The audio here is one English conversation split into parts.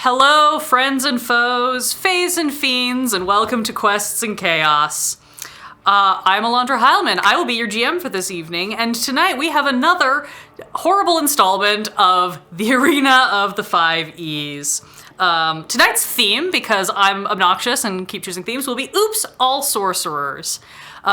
Hello, friends and foes, fays and fiends, and welcome to Quests and Chaos. I'm Alondra Heilman. I will be your GM for this evening, and tonight we have another horrible installment of the Arena of the 5Es. Tonight's theme, because I'm obnoxious and keep choosing themes, will be Oops, All Sorcerers.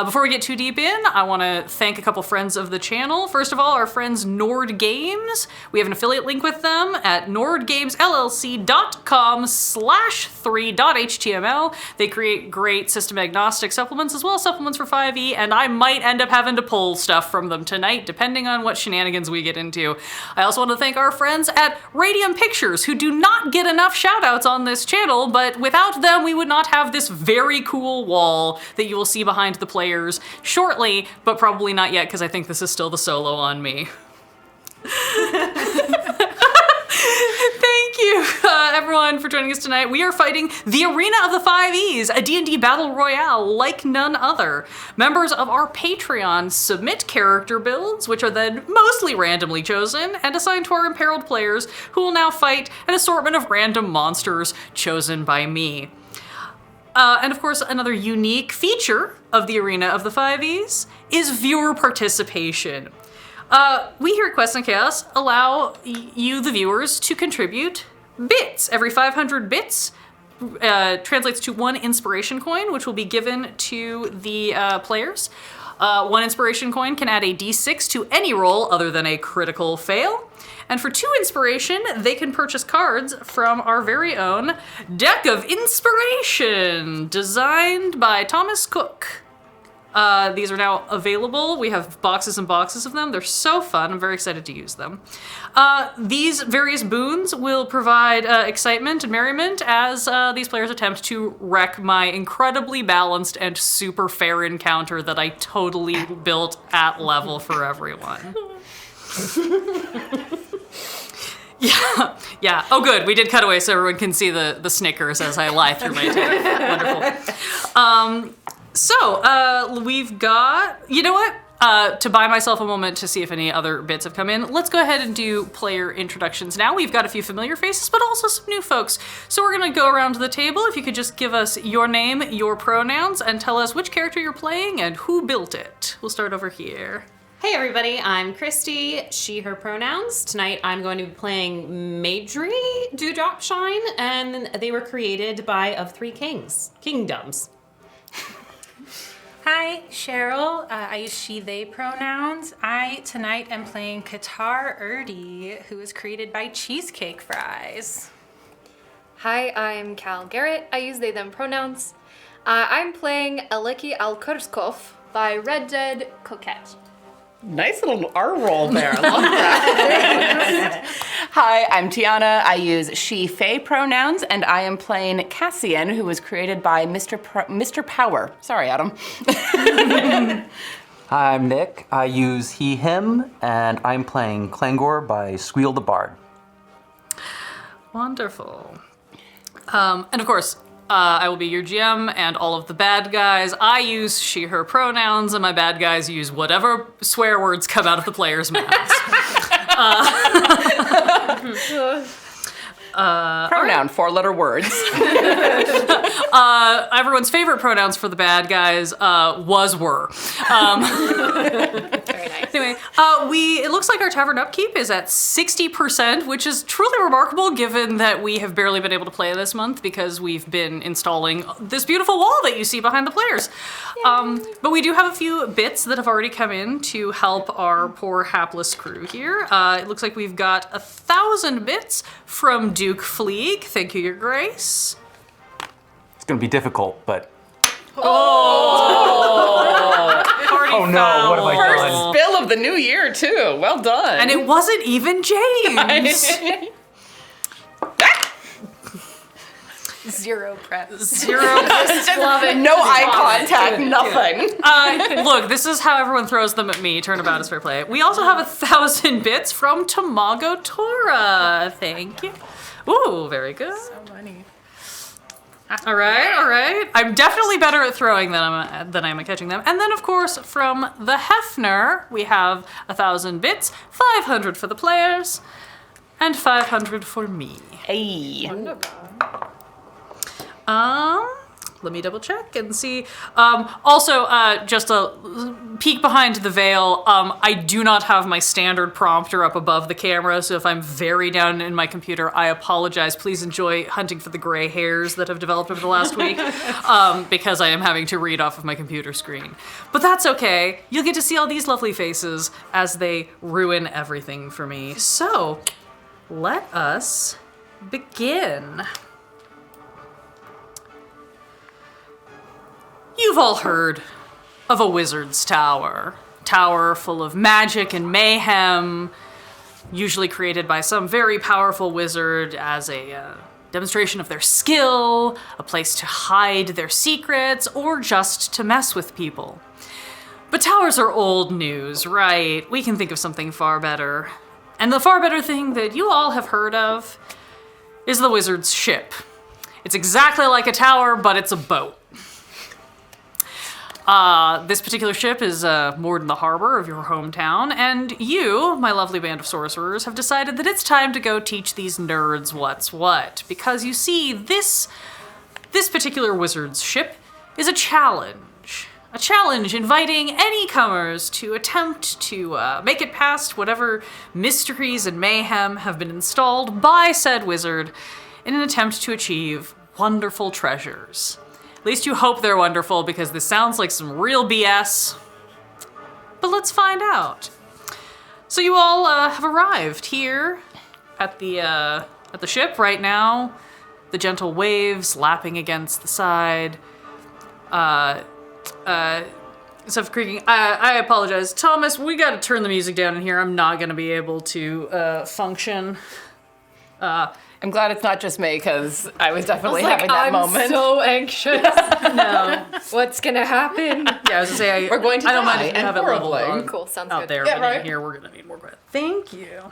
Before we get too deep in, I want to thank a couple friends of the channel. First of all, our friends Nord Games. We have an affiliate link with them at nordgamesllc.com/3.html. They create great system agnostic supplements as well as supplements for 5e, and I might end up having to pull stuff from them tonight, depending on what shenanigans we get into. I also want to thank our friends at Radium Pictures, who do not get enough shoutouts on this channel, but without them, we would not have this very cool wall that you will see behind the players shortly, but probably not yet because I think this is still the solo on me. Thank you, everyone, for joining us tonight. We are fighting the Arena of the 5Es, a D&D battle royale like none other. Members of our Patreon submit character builds, which are then mostly randomly chosen and assigned to our imperiled players, who will now fight an assortment of random monsters chosen by me. And of course, another unique feature of the Arena of the 5Es is viewer participation. We here at Quest and Chaos allow you, the viewers, to contribute bits. Every 500 bits translates to 1 inspiration coin, which will be given to the players. 1 inspiration coin can add a d6 to any roll other than a critical fail. And for 2 inspiration, they can purchase cards from our very own Deck of Inspiration, designed by Thomas Cook. These are now available. We have boxes and boxes of them. They're so fun. I'm very excited to use them. These various boons will provide excitement and merriment as these players attempt to wreck my incredibly balanced and super fair encounter that I totally built at level for everyone. Yeah. Oh, good. We did cut away so everyone can see the snickers as I lie through my teeth. Wonderful. So we've got, you know what? To buy myself a moment to see if any other bits have come in, let's go ahead and do player introductions now. We've got a few familiar faces, but also some new folks. So we're gonna go around the table. If you could just give us your name, your pronouns, and tell us which character you're playing and who built it. We'll start over here. Hey everybody, I'm Christy, she, her pronouns. Tonight I'm going to be playing Maidry Dewdrop Shine, and they were created by Of Three Kingdoms. Hi, Cheryl. I use she, they pronouns. I tonight am playing Qatar Erdi, who was created by Cheesecake Fries. Hi, I'm Cal Garrett. I use they, them pronouns. I'm playing Aleki Alkurskov by Red Dead Coquette. Nice little R roll there. I love that. Hi, I'm Tiana. I use she, Faye pronouns, and I am playing Cassian, who was created by Mr. Power. Sorry, Adam. Hi, I'm Nick. I use he, him, and I'm playing Clangor by Squeal the Bard. Wonderful. And of course, I will be your GM, and all of the bad guys. I use she, her pronouns, and my bad guys use whatever swear words come out of the players' mouths. Pronoun, 4-letter words. Everyone's favorite pronouns for the bad guys was, were. Very nice. Anyway, it looks like our tavern upkeep is at 60%, which is truly remarkable given that we have barely been able to play this month because we've been installing this beautiful wall that you see behind the players. But we do have a few bits that have already come in to help our poor hapless crew here. It looks like we've got 1,000 bits from Duke Fleeg. Thank you, Your Grace. It's gonna be difficult, but... Oh no, what have I First done? spill of the new year, too. Well done. And it wasn't even James. Zero prep. Zero. Love it. No eye contact, nothing. Look, this is how everyone throws them at me. Turnabout is fair play. We also have 1,000 bits from Tamago Tora. Thank you. Ooh, very good. So funny. All right. I'm definitely better at throwing than I am at catching them. And then, of course, from the Hefner, we have 1,000 bits, 500 for the players. And 500 for me. Hey. Let me double check and see. Also, just a peek behind the veil. I do not have my standard prompter up above the camera, so if I'm very down in my computer, I apologize. Please enjoy hunting for the gray hairs that have developed over the last week, because I am having to read off of my computer screen. But that's okay. You'll get to see all these lovely faces as they ruin everything for me. So, let us begin. You've all heard of a wizard's tower. Tower full of magic and mayhem, usually created by some very powerful wizard as a demonstration of their skill, a place to hide their secrets, or just to mess with people. But towers are old news, right? We can think of something far better. And the far better thing that you all have heard of is the wizard's ship. It's exactly like a tower, but it's a boat. This particular ship is moored in the harbor of your hometown, and you, my lovely band of sorcerers, have decided that it's time to go teach these nerds what's what. Because you see, this particular wizard's ship is a challenge. A challenge inviting any comers to attempt to make it past whatever mysteries and mayhem have been installed by said wizard in an attempt to achieve wonderful treasures. At least you hope they're wonderful, because this sounds like some real BS. But let's find out. So you all have arrived here at the ship right now. The gentle waves lapping against the side. Stuff creaking. I apologize, Thomas. We got to turn the music down in here. I'm not going to be able to function. I'm glad it's not just me, because I was definitely having that moment. I'm so anxious. No. What's gonna happen? Yeah, I was gonna say, We're going to I don't die, mind if you and have it leveled horribly. on Cool, sounds out good. there, Yeah, but right. in here we're gonna need more breath. Thank you.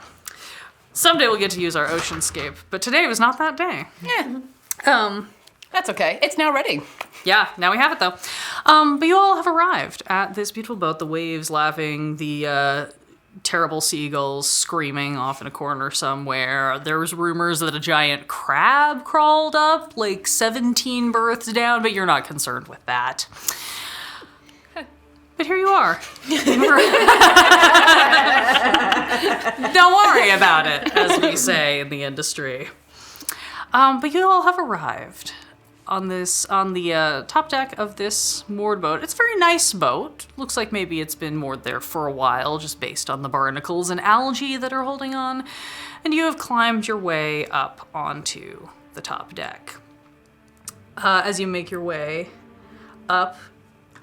Someday we'll get to use our oceanscape, but today was not that day. Yeah. That's okay. It's now ready. Yeah, now we have it though. But you all have arrived at this beautiful boat. The waves laughing, the terrible seagulls screaming off in a corner somewhere. There was rumors that a giant crab crawled up like 17 berths down, but you're not concerned with that. But here you are. Don't worry about it, as we say in the industry. But you all have arrived on the top deck of this moored boat. It's a very nice boat. Looks like maybe it's been moored there for a while, just based on the barnacles and algae that are holding on. And you have climbed your way up onto the top deck. As you make your way up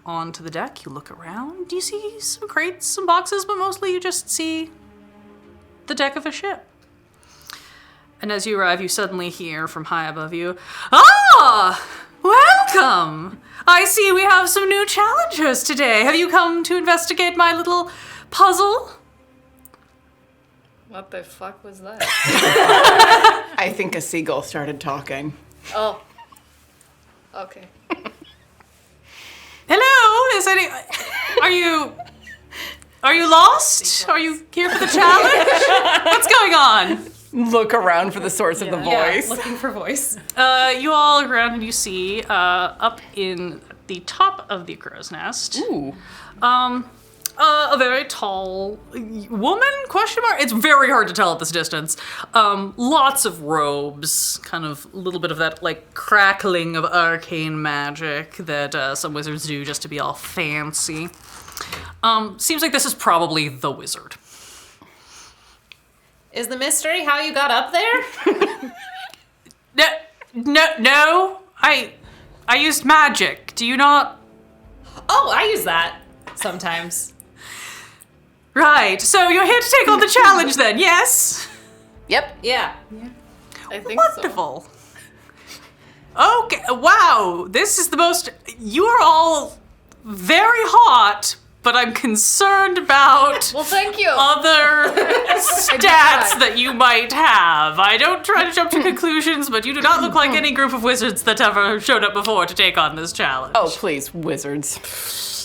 onto the deck, you look around. You see some crates, some boxes, but mostly you just see the deck of a ship. And as you arrive, you suddenly hear from high above you, "Ah! Welcome! I see we have some new challengers today. Have you come to investigate my little puzzle?" What the fuck was that? I think a seagull started talking. Oh. Okay. Hello? Is any... Are you lost? Are you here for the challenge? What's going on? Look around for the source of the voice. Looking for voice. You all look around and you see up in the top of the crow's nest. Ooh. A very tall woman, question mark? It's very hard to tell at this distance. Lots of robes, kind of a little bit of that like crackling of arcane magic that some wizards do just to be all fancy. Seems like this is probably the wizard. Is the mystery how you got up there? No, I used magic. Do you not? Oh, I use that sometimes. Right, so you're here to take on the challenge then, yes? Yep. Yeah. I think Wonderful. Okay, wow, this is the most, you are all very hot, but I'm concerned about Well, thank you. other stats that you might have. I don't try to jump to conclusions, but you do not look like any group of wizards that ever showed up before to take on this challenge. Oh, please, wizards.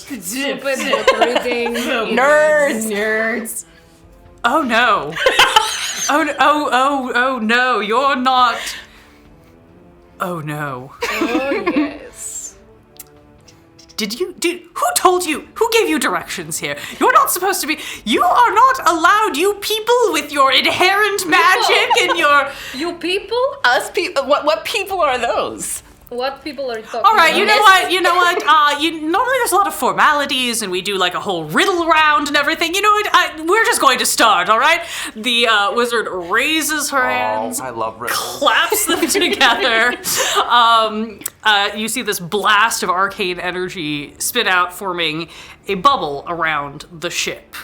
Stupid book reading. Nerds. Nerds. Oh no. Oh no, you're not. Oh no. Oh, yes. Who told you? Who gave you directions here? You're not supposed to be. You are not allowed, you people with your inherent magic and your. You people? Us people. What people are those? What people are talking All right, about? you know what? Normally there's a lot of formalities, and we do like a whole riddle round and everything. You know what? We're just going to start. All right. The wizard raises her hands, I love riddles. claps them together. You see this blast of arcane energy spit out, forming a bubble around the ship.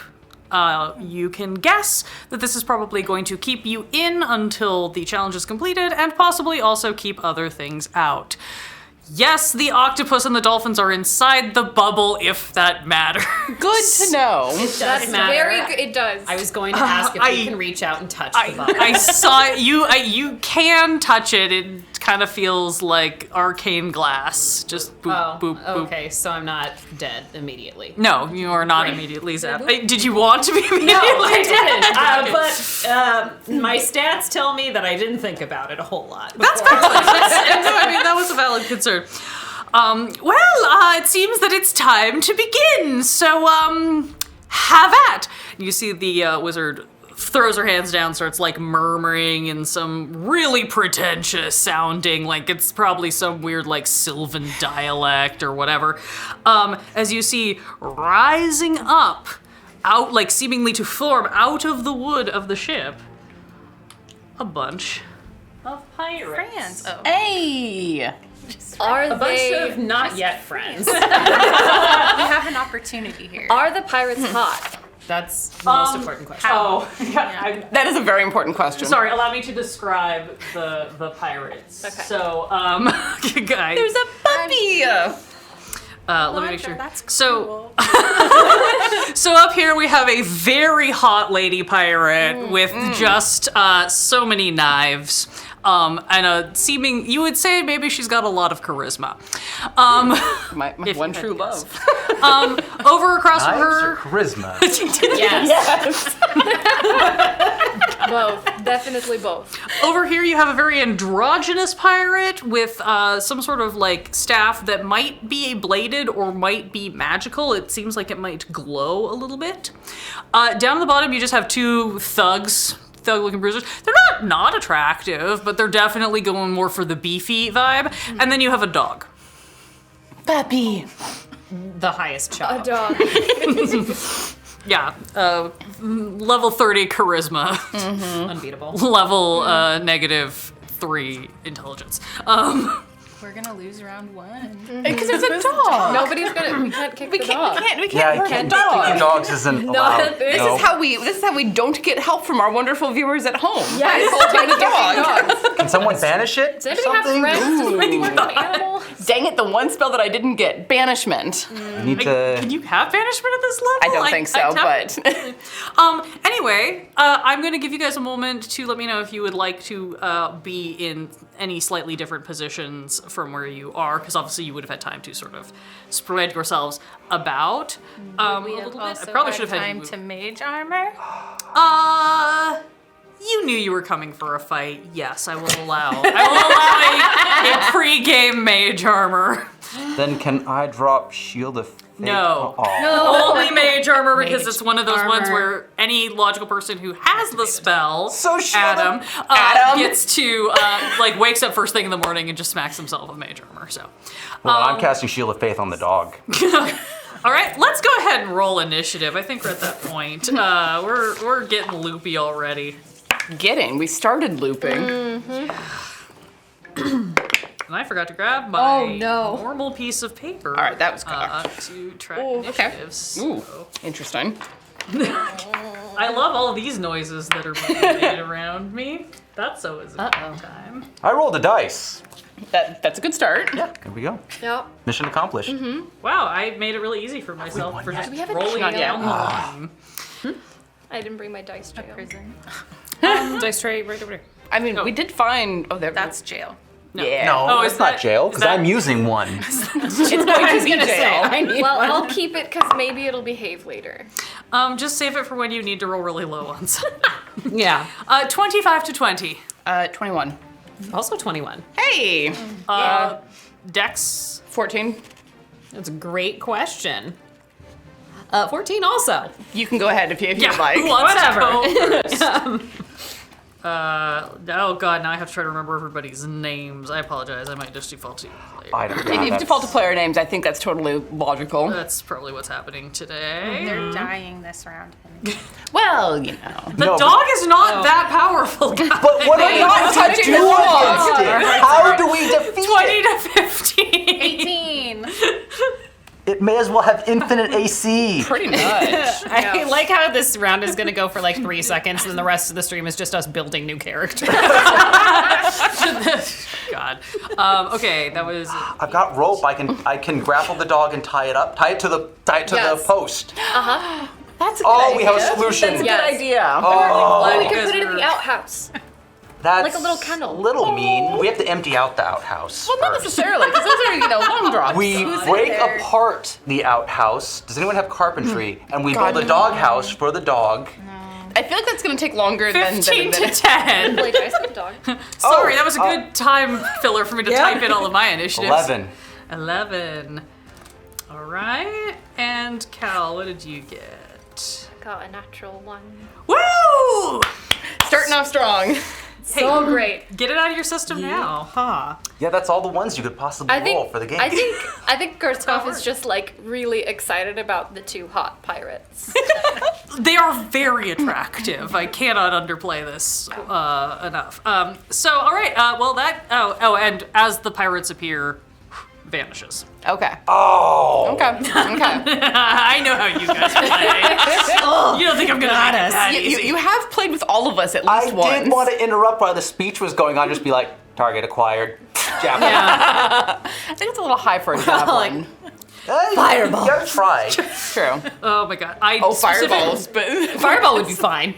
You can guess that this is probably going to keep you in until the challenge is completed, and possibly also keep other things out. Yes, the octopus and the dolphins are inside the bubble, if that matters. Good to know. Does matter. Very good. It does. I was going to ask if we can reach out and touch the bubble. I saw it. You can touch it. It kind of feels like arcane glass. Just boop, boop, boop. Okay, so I'm not dead immediately. No, you are not immediately zapped. Did you want to be immediately I didn't. But my stats tell me that I didn't think about it a whole lot. That's valid. I mean, that was a valid concern. It seems that it's time to begin. So, have at. You see the wizard throws her hands down, starts like murmuring in some really pretentious sounding, like it's probably some weird like Sylvan dialect or whatever. As you see rising up, out like seemingly to form out of the wood of the ship, a bunch of pirates. Friends. Oh. Hey. Are A bunch they? of not yet friends. We have an opportunity here. Are the pirates hot? That's the most important question. That is a very important question. Sorry, allow me to describe the pirates. Okay. So, guys. There's a puppy. Let me make sure. That's So, cool. so up here we have a very hot lady pirate with just so many knives. And a seeming, you would say maybe she's got a lot of charisma. My if one you true had to love. guess. Over across from Knives her. or charisma? Yes. Both. Definitely both. Over here you have a very androgynous pirate with some sort of like staff that might be bladed or might be magical. It seems like it might glow a little bit. Down at the bottom you just have two thug-looking bruisers. They're not attractive, but they're definitely going more for the beefy vibe. And then you have a dog. Puppy. The highest A child. dog. Yeah, level 30 charisma, Unbeatable. level -3 intelligence. We're gonna lose round one. Because there's a dog. Nobody's gonna. We can't kick the dog. We can't Yeah, hurt kicking the dog. dogs isn't allowed. this No. This is how we don't get help from our wonderful viewers at home. Yes, By the dog. dogs. Can someone banish it? Does or anybody have something? friends? Does anybody want an animal? Dang it, the one spell that I didn't get, banishment. You need to. Can you have banishment at this level? I don't think so, but Anyway, I'm going to give you guys a moment to let me know if you would like to be in any slightly different positions from where you are, because obviously you would have had time to sort of spread yourselves about a little bit. I probably should have had time you to mage armor. You knew you were coming for a fight. Yes, I will allow. A pre-game mage armor. Then can I drop Shield of Fate? No. Oh. Only mage armor because Mage it's one of those ones armor. where any logical person who has the spell, So Shield of- Adam, gets to wakes up first thing in the morning and just smacks himself with mage armor. So, Well, I'm casting Shield of Faith on the dog. all right, let's go ahead and roll initiative. I think we're at that point. We're getting loopy already. we started looping. And I forgot to grab my Oh, no. normal piece of paper. All right, that was cocked. to track Oh, okay. initiatives. Ooh, So- interesting. I love all these noises that are being made around me. That's always a good time. I rolled a dice. That's a good start. Here we go. Yep. Mission accomplished. Wow, I made it really easy for myself for just we have a rolling jail? down the line. I didn't bring my dice jail. Prison. Dice tray right over there. I mean, we did find. Oh, there. That's jail. yeah. No, Oh, it's is not that- jail is because that- I'm using one. It's going to be jail. I need Well, one. I'll keep it because maybe it'll behave later. Just save it for when you need to roll really low on something. Yeah. 25 to 20. 21. Also 21. Hey! Dex. 14. That's a great question. 14 also. You can go ahead if you Yeah, like. who wants Whatever. to go first? Oh god, now I have to try to remember everybody's names. I apologize. I might just default to player. I don't If you default to player names, I think that's totally logical. That's probably what's happening today. They're dying this round. Well, you know. The No, dog is not that powerful, guys. But what are you not going to touching do the dog. against it? How do we defeat 20 it? to 15. 18. It may as well have infinite AC. Pretty much. I like how this round is going to go for like 3 seconds, and the rest of the stream is just us building new characters. God. Okay, that was. I've got rope. I can grapple the dog and tie it up. Tie it to the Yes. post. That's a good Oh, idea. we have a solution. That's a Yes. good idea. Oh, We You can guys put it in are- the outhouse. that's like a little kennel. Little mean. We have to empty out the outhouse. Well, not first. necessarily, because those are, long drops. We break apart the outhouse. Does anyone have carpentry? And we God, build a no. doghouse for the dog. I feel like that's going to take longer than 15 a to minute. 10. Play dice with the dog. Sorry, that was a good time filler for me to type in all of my initiatives. 11. 11. All right. And Cal, what did you get? Got a natural 1. Woo! Starting off strong. So great. Get it out of your system now. Huh. Yeah, that's all the ones you could possibly I roll think for the game. I think Gertzkoff is just like really excited about the 2 hot pirates. They are very attractive. I cannot underplay this enough. So, all right. And as the pirates appear, vanishes. Okay. Oh. Okay. I know how you guys play. You don't think I'm gonna make it that easy? You have played with all of us at I least once. did want to interrupt while the speech was going on, just be like, target acquired. Javelin. I think it's a little high for a javelin. Hey, Fireball. You gotta try. True. Oh my god. Fireballs, but Fireball would be fine.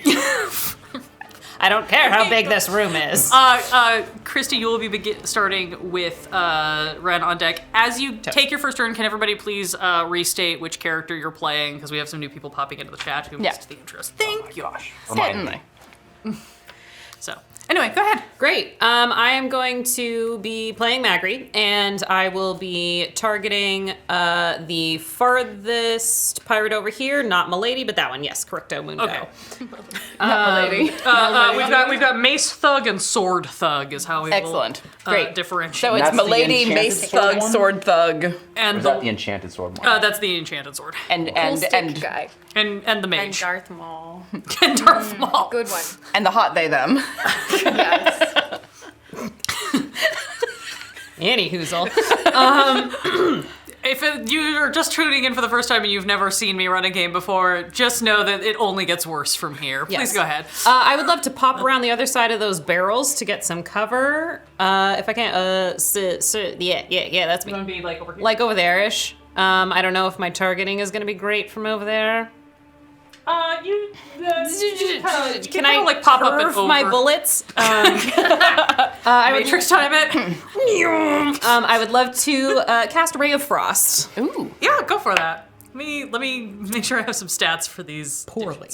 I don't care how big this room is. Christy, you will be starting with Ren on deck. As you take your first turn, can everybody please restate which character you're playing? Because we have some new people popping into the chat who missed the interest. Thank you. Gosh. certainly. So, anyway, go ahead. Great. I am going to be playing Magri, and I will be targeting the farthest pirate over here. Not Milady, but that one. Yes, correcto mundo. Okay. Lady. We've got Mace Thug and Sword Thug is how we Excellent. will Great. differentiate. So it's That's the Milady, enchanted Mace sword Thug, one? Sword Thug, and Is that the enchanted sword one? that's the enchanted sword and Cool stick and guy. and the And mage Darth Maul. and Darth Maul. Good one. and the hot they them. Yes. Any hoozle. If you're just tuning in for the first time and you've never seen me run a game before, just know that it only gets worse from here. Please Yes. go ahead. I would love to pop around the other side of those barrels to get some cover. If I can. Yeah, that's me. to be like over here? Like over there-ish. I don't know if my targeting is going to be great from over there. Can I like pop up and curve my over. bullets? I would Matrix time it. I would love to cast Ray of Frost. Ooh. Yeah, go for that. Let me make sure I have some stats for these. Poorly.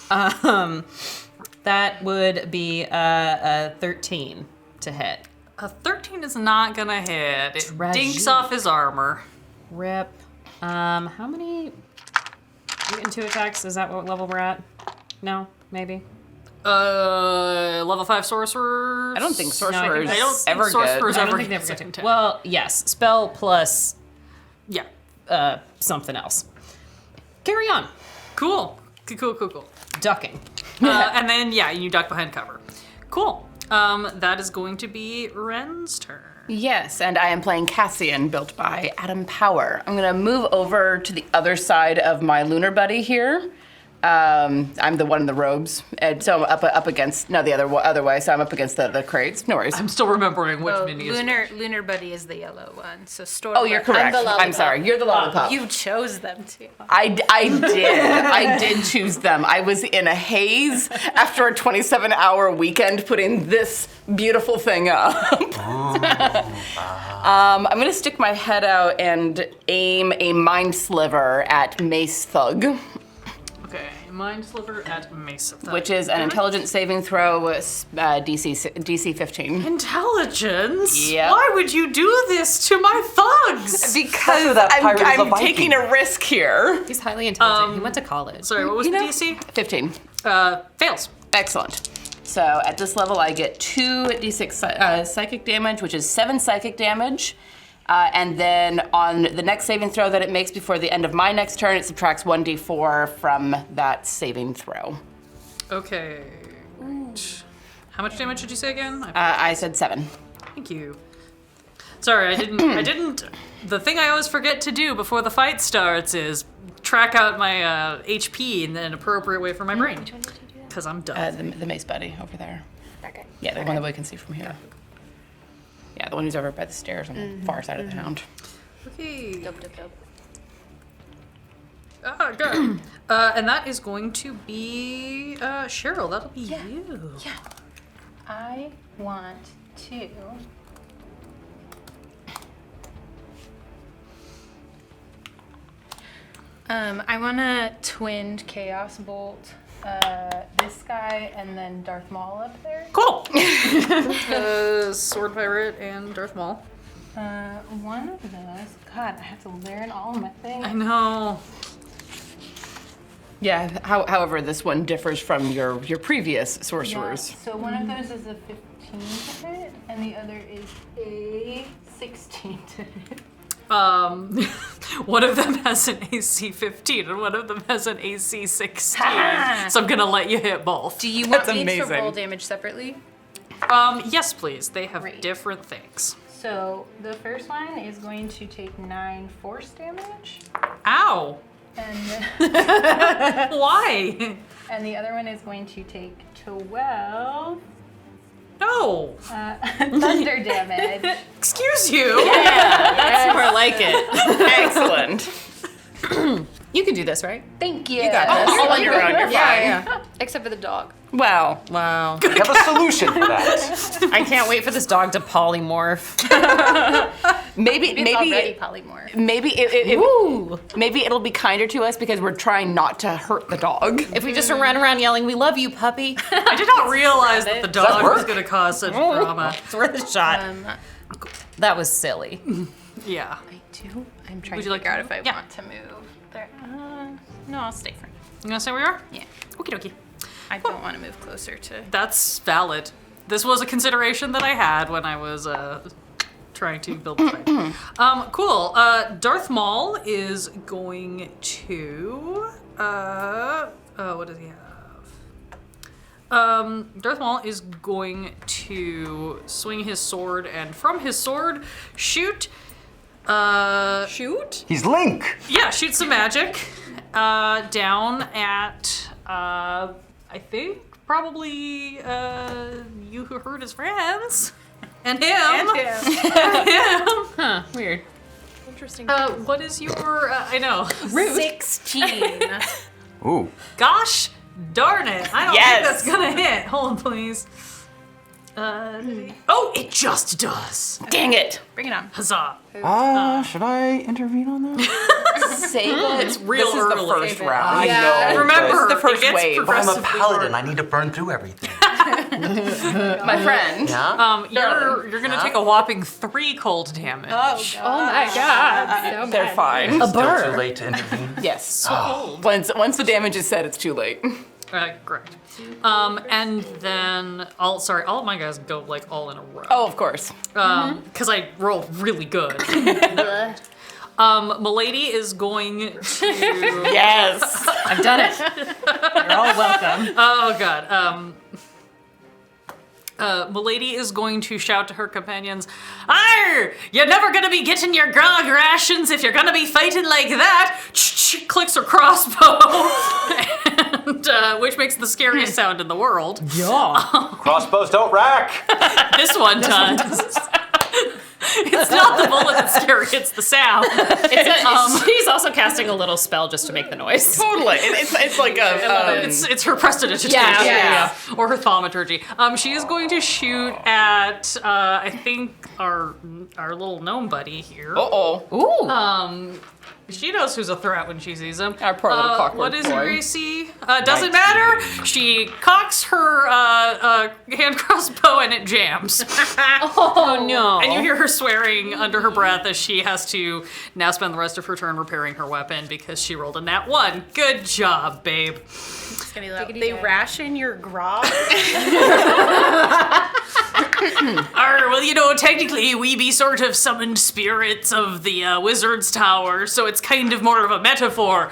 That would be a 13 to hit. A 13 is not gonna hit. It Tragic. dinks off his armor. Rip. How many? You getting 2 attacks? Is that what level we're at? No, maybe. Level 5 sorcerers. I don't think I sorcerers think that's- ever sorcerers good. I don't ever think they hit ever get second to. attack. Well, yes, spell plus Yeah. something else. Carry on. Cool. Ducking. And then you duck behind cover. Cool. That is going to be Ren's turn. Yes, and I am playing Cassian, built by Adam Power. I'm gonna move over to the other side of my lunar buddy here. I'm the one in the robes, and so I'm up against the other way. So I'm up against the crates. No worries. I'm still remembering which Oh, mini is. Lunar Buddy is the yellow one. So Storm. Oh, you're correct. the lollipop. I'm sorry. You're the lollipop. You chose them to. I did choose them. I was in a haze after a 27-hour weekend putting this beautiful thing up. I'm gonna stick my head out and aim a mind sliver at Mace Thug. Mind Sliver at Mesa. Which is an intelligence saving throw, DC 15. Intelligence? Yep. Why would you do this to my thugs? Because that pirate is a I'm Viking. taking a risk here. He's highly intelligent. He went to college. Sorry, what was the DC? 15. Fails. Excellent. So at this level, I get 2d6 psychic damage, which is 7 psychic damage. And then on the next saving throw that it makes before the end of my next turn, it subtracts 1d4 from that saving throw. Okay. How much damage did you say again? I said 7. Thank you. Sorry, I didn't. The thing I always forget to do before the fight starts is track out my HP in an appropriate way for my brain. Because I'm dumb. The mace buddy over there. Okay. Yeah, the one that we can see from here. Yeah, the one who's over by the stairs on the far side of the hound. Okay. Dub, dub, dub. Good. And that is going to be Cheryl. That'll be you. Yeah. I want to. I want to twinned Chaos Bolt this guy and then Darth Maul up there. Cool. Sword Pirate and Darth Maul. One of those. God, I have to learn all of my things. I know. Yeah, however, this one differs from your previous sorcerers. Yeah, so one of those is a 15 to hit, and the other is a 16 to hit. One of them has an AC 15 and one of them has an AC 16. So I'm gonna let you hit both. Do you want That's me to amazing. roll damage separately? Yes, please. They have Great. different things. So the first one is going to take 9 force damage, Ow! and Why? and the other one is going to take 12 No. thunder damage. Excuse you. That's more like it. Excellent. You can do this, right? Thank you. You got this. All on your own, you're fine. Except for the dog. Well, Wow. We have a solution for that. I can't wait for this dog to polymorph. maybe It's already maybe polymorph. maybe it'll be kinder to us because we're trying not to hurt the dog. If we just run around yelling, "We love you, puppy," I did not realize that the dog was work? going to cause such drama. it's worth a shot. That was silly. Yeah. I'm trying Would to you like figure to out if I move? Yeah. want to move. There. No, I'll stay for now. You gonna say where you are? Yeah. Okie dokie. I don't want to move closer to. That's valid. This was a consideration that I had when I was trying to build the fight. Cool. Darth Maul is going to. What does he have? Darth Maul is going to swing his sword and from his sword shoot. Shoot? He's Link. Yeah, shoot some magic down at, I think, probably you who hurt his friends. And him. Huh? Weird. Interesting. What is your, I know. 16. Ooh. Gosh darn it. I don't Yes. think that's gonna hit. Hold on, please. Oh, it just does. Dang it! Bring it on. Huzzah. Should I intervene on that? Save it. It's real This is early. the first round. I Yeah. know. Remember, the first it gets wave. but I'm a progressively paladin. harder. I need to burn through everything. My friend. Yeah. You're gonna take a whopping 3 cold damage. Oh my god. So They're bad. fine. Still too late to intervene. Yes. Once the damage is said, it's too late. Correct. And then all of my guys go like all in a row. Oh, of course. Because I roll really good. Milady is going to. Yes. I've done it. You're all welcome. Oh god. Milady is going to shout to her companions, "Arr! You're never gonna be getting your grog rations if you're gonna be fighting like that!" Clicks her crossbow, and, which makes the scariest sound in the world. Crossbows don't rack. This one does. It's not the bullet that's scary, it's the sound. She's also casting a little spell just to make the noise. Totally. It's like a. It's her prestidigitation. Yeah. Or her thaumaturgy. She is going to shoot at I think our little gnome buddy here. Uh-oh. Ooh. She knows who's a threat when she sees him. Our poor little clockwork What is boy. your AC? Doesn't matter. She cocks her hand crossbow and it jams. Oh no. And you hear her swearing under her breath as she has to now spend the rest of her turn repairing her weapon because she rolled a nat 1. Good job, babe. It's gonna be loud. Diggity They dog. ration your grog. Well, technically we be sort of summoned spirits of the Wizard's Tower, so it's kind of more of a metaphor,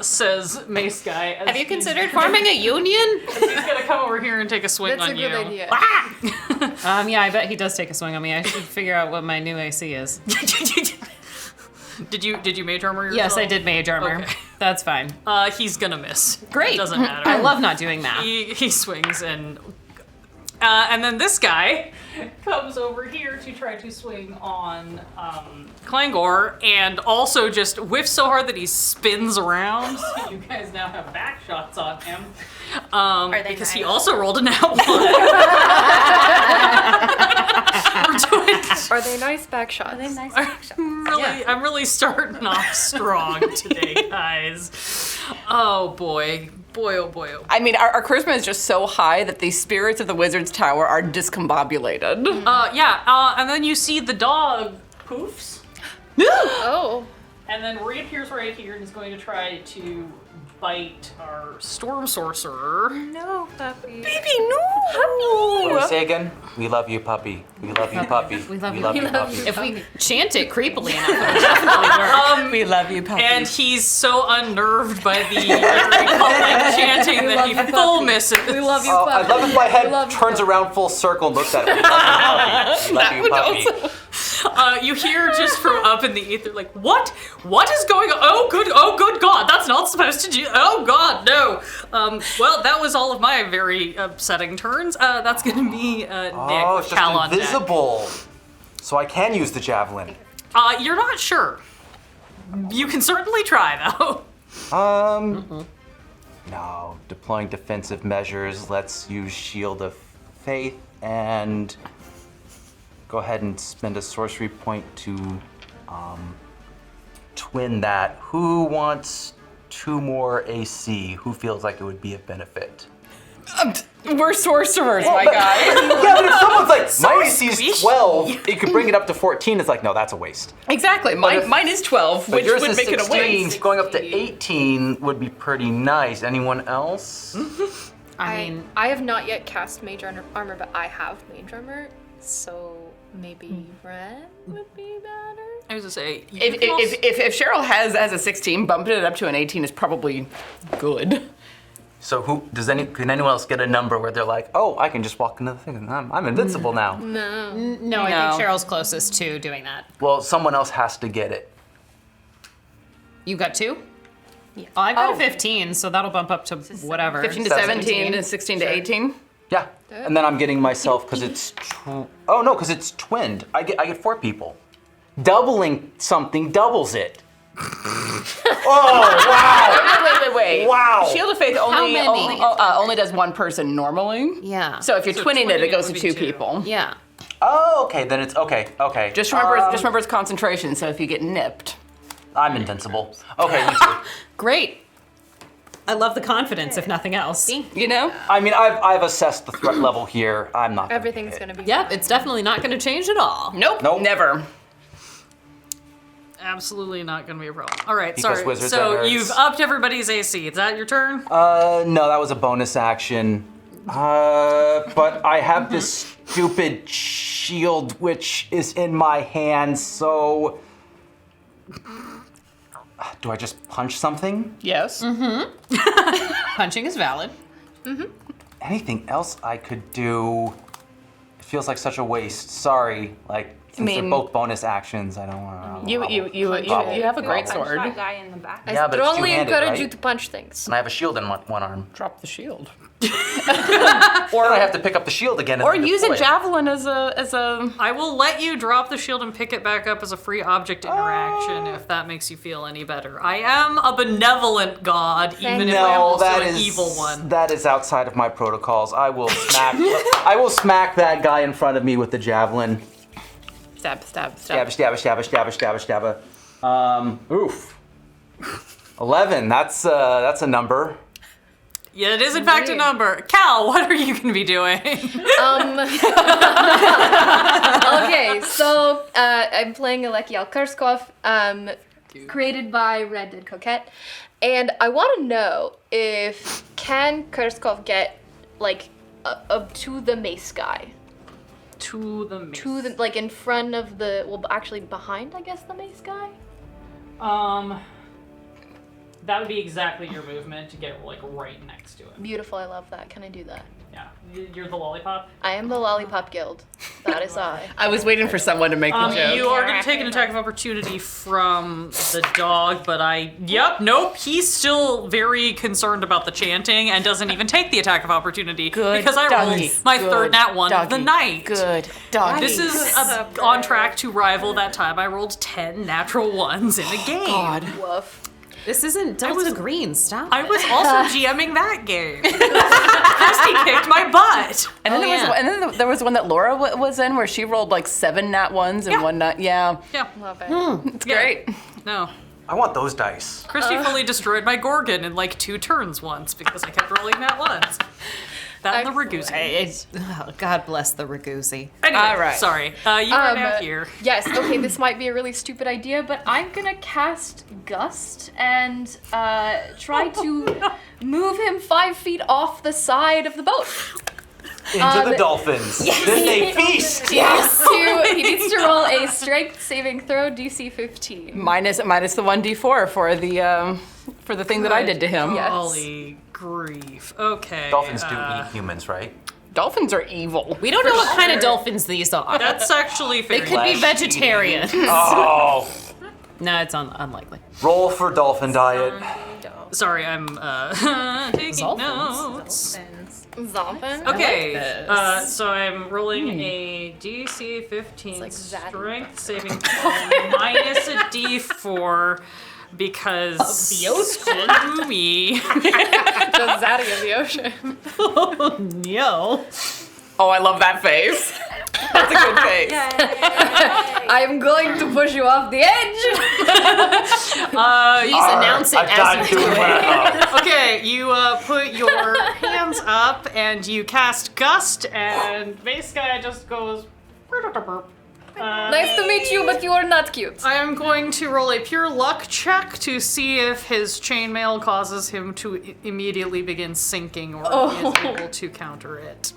says Mace Guy. Have you considered forming a union? He's gonna come over here and take a swing That's on a you. good idea. Yeah, I bet he does take a swing on me. I should figure out what my new AC is. Did you mage armor yourself? Yes, I did mage armor. Okay. That's fine. He's gonna miss. Great. It doesn't matter. I love not doing math. He swings and then this guy comes over here to try to swing on Clangor and also just whiffs so hard that he spins around. So you guys now have back shots on him. Are they because he nice? also rolled a nat 1. We're doing Are they nice back shots? I'm really starting off strong today, guys. Oh boy. Boy, oh boy, oh boy. I mean, our charisma is just so high that the spirits of the Wizard's Tower are discombobulated. And then you see the dog poofs Oh. and then reappears right here and is going to try to bite our storm sorcerer. No, puppy. What do we say again? We love you, puppy. We love you, puppy. We love you. you, We love puppy. you. If we chant it creepily enough, it'll definitely work. We love you, puppy. And he's so unnerved by the very calling chanting that he full misses. We love you, Oh, puppy. I love if my head We love you, turns puppy. around full circle and looks at me. We love you, puppy. We love you, puppy. You hear just from up in the ether, like, what? What is going on? Oh, good God, that's not supposed to do. Oh, God, no. Well, that was all of my very upsetting turns. That's going to be Nick, Oh, it's Cal just on deck. invisible. So I can use the javelin. You're not sure. You can certainly try, though. No. Deploying defensive measures. Let's use Shield of Faith and go ahead and spend a sorcery point to twin that. Who wants 2 more AC? Who feels like it would be a benefit? We're sorcerers, my guy. Yeah, but if someone's like, my AC squishy. is 12, it could bring it up to 14. It's like, no, that's a waste. Exactly. Mine is 12, But which yours would is make 16, it a waste. going up to 18 would be pretty nice. Anyone else? I mean, I have not yet cast Mage Armor, but I have Mage Armor, so maybe Ren would be better. I was going to say, you If, can also- if Cheryl has a 16, bumping it up to an 18 is probably good. So can anyone else get a number where they're like, oh, I can just walk into the thing and I'm invincible now? no, I No. think Cheryl's closest to doing that. Well, someone else has to get it. You got 2? Yeah. Oh, I got a 15, so that'll bump up to whatever. 15 to 17 and 16 to 18. Yeah. And then I'm getting myself because it's because it's twinned. I get 4 people. Doubling something doubles it. Oh wow! Wait. Wow. Shield of Faith only many? only does 1 person normally. Yeah. So if you're twinning it, twinning it goes it to would be 2 2. people. Yeah. Oh, okay. Then it's okay. Just remember it's concentration. So if you get nipped, I'm invincible. Okay, you too. Great. I love the confidence, if nothing else. you know. I mean, I've assessed the threat level here. I'm not. Everything's gonna be Yep, it's definitely not going to change at all. Nope. Nope. Never. absolutely not going to be a problem. All right, Because sorry. wizards So are nerds. you've upped everybody's AC. Is that your turn? No, that was a bonus action. But I have this stupid shield which is in my hand, so. Do I just punch something? Yes. Punching is valid. Anything else I could do? It feels like such a waste. Sorry, like since they're mean- both bonus actions, I don't want to. You have a great sword. That guy in the back. Yeah, I but it's strongly two-handed, encourage right? you to punch things. And I have a shield in one arm. Drop the shield. Or I have to pick up the shield again. And Or then use a deploy it. javelin as a. I will let you drop the shield and pick it back up as a free object interaction if that makes you feel any better. I am a benevolent god, even if I am No, also that an is evil one. That is outside of my protocols. I will smack. I will smack that guy in front of me with the javelin. Stab. Stabba, stabba, stabba, stabba, stabba, stabba. Oof. 11. That's a number. Yeah, it is in fact a number. Cal, what are you going to be doing? Okay, so I'm playing Aleki Alkarskov, created by Red Dead Coquette, and I want to know if can Kurskov get like to the mace guy, To the mace. to the like in front of the actually behind I guess the mace guy. That would be exactly your movement to get like right next to it. Beautiful, I love that. Can I do that? Yeah, you're the lollipop. I am the Lollipop Guild. That is I. I was waiting for someone to make the joke. You are going to take an attack of opportunity from the dog, but nope, he's still very concerned about the chanting and doesn't even take the attack of opportunity because I rolled my third nat one of the night. Good doggy. This is on track to rival that time I rolled 10 natural ones in a game. God. Woof. This isn't Delta Green. Stop. I was also GMing that game. Christy kicked my butt. And then there was one that Laura was in where she rolled like 7 nat ones and 1 nat. Yeah, Yeah, Love it. it's great. no. I want those dice. Christy fully destroyed my Gorgon in like 2 turns once because I kept rolling nat ones. That and the Ragusa. God bless the Ragusi. Anyway, All right. sorry. You are now here. Yes, okay, this might be a really stupid idea, but I'm gonna cast Gust and try to move him 5 feet off the side of the boat. Into the dolphins. Then they feast. He needs to roll a strength saving throw, DC 15. Minus the 1d4 for the thing that I did to him. Yes. Holy grief. Okay. Dolphins do eat humans, right? Dolphins are evil. We don't know what kind of dolphins these are. That's actually They fair. could be vegetarian. Oh. No, it's unlikely. Roll for dolphin diet. Sorry, I'm taking notes. Zompin. Okay, this. so I'm rolling a DC 15 like Zaddy. strength saving throw minus a D4 because the ocean. screw me. The Zaddy of the ocean. No. Oh, I love that face. That's a good face. I'm going to push you off the edge. Please announce it I as died you do doing it. well. Okay, you put your hands up and you cast Gust, and Mace Guy just goes. Nice to meet you, but you are not cute. I am going to roll a pure luck check to see if his chainmail causes him to immediately begin sinking or if he is able to counter it.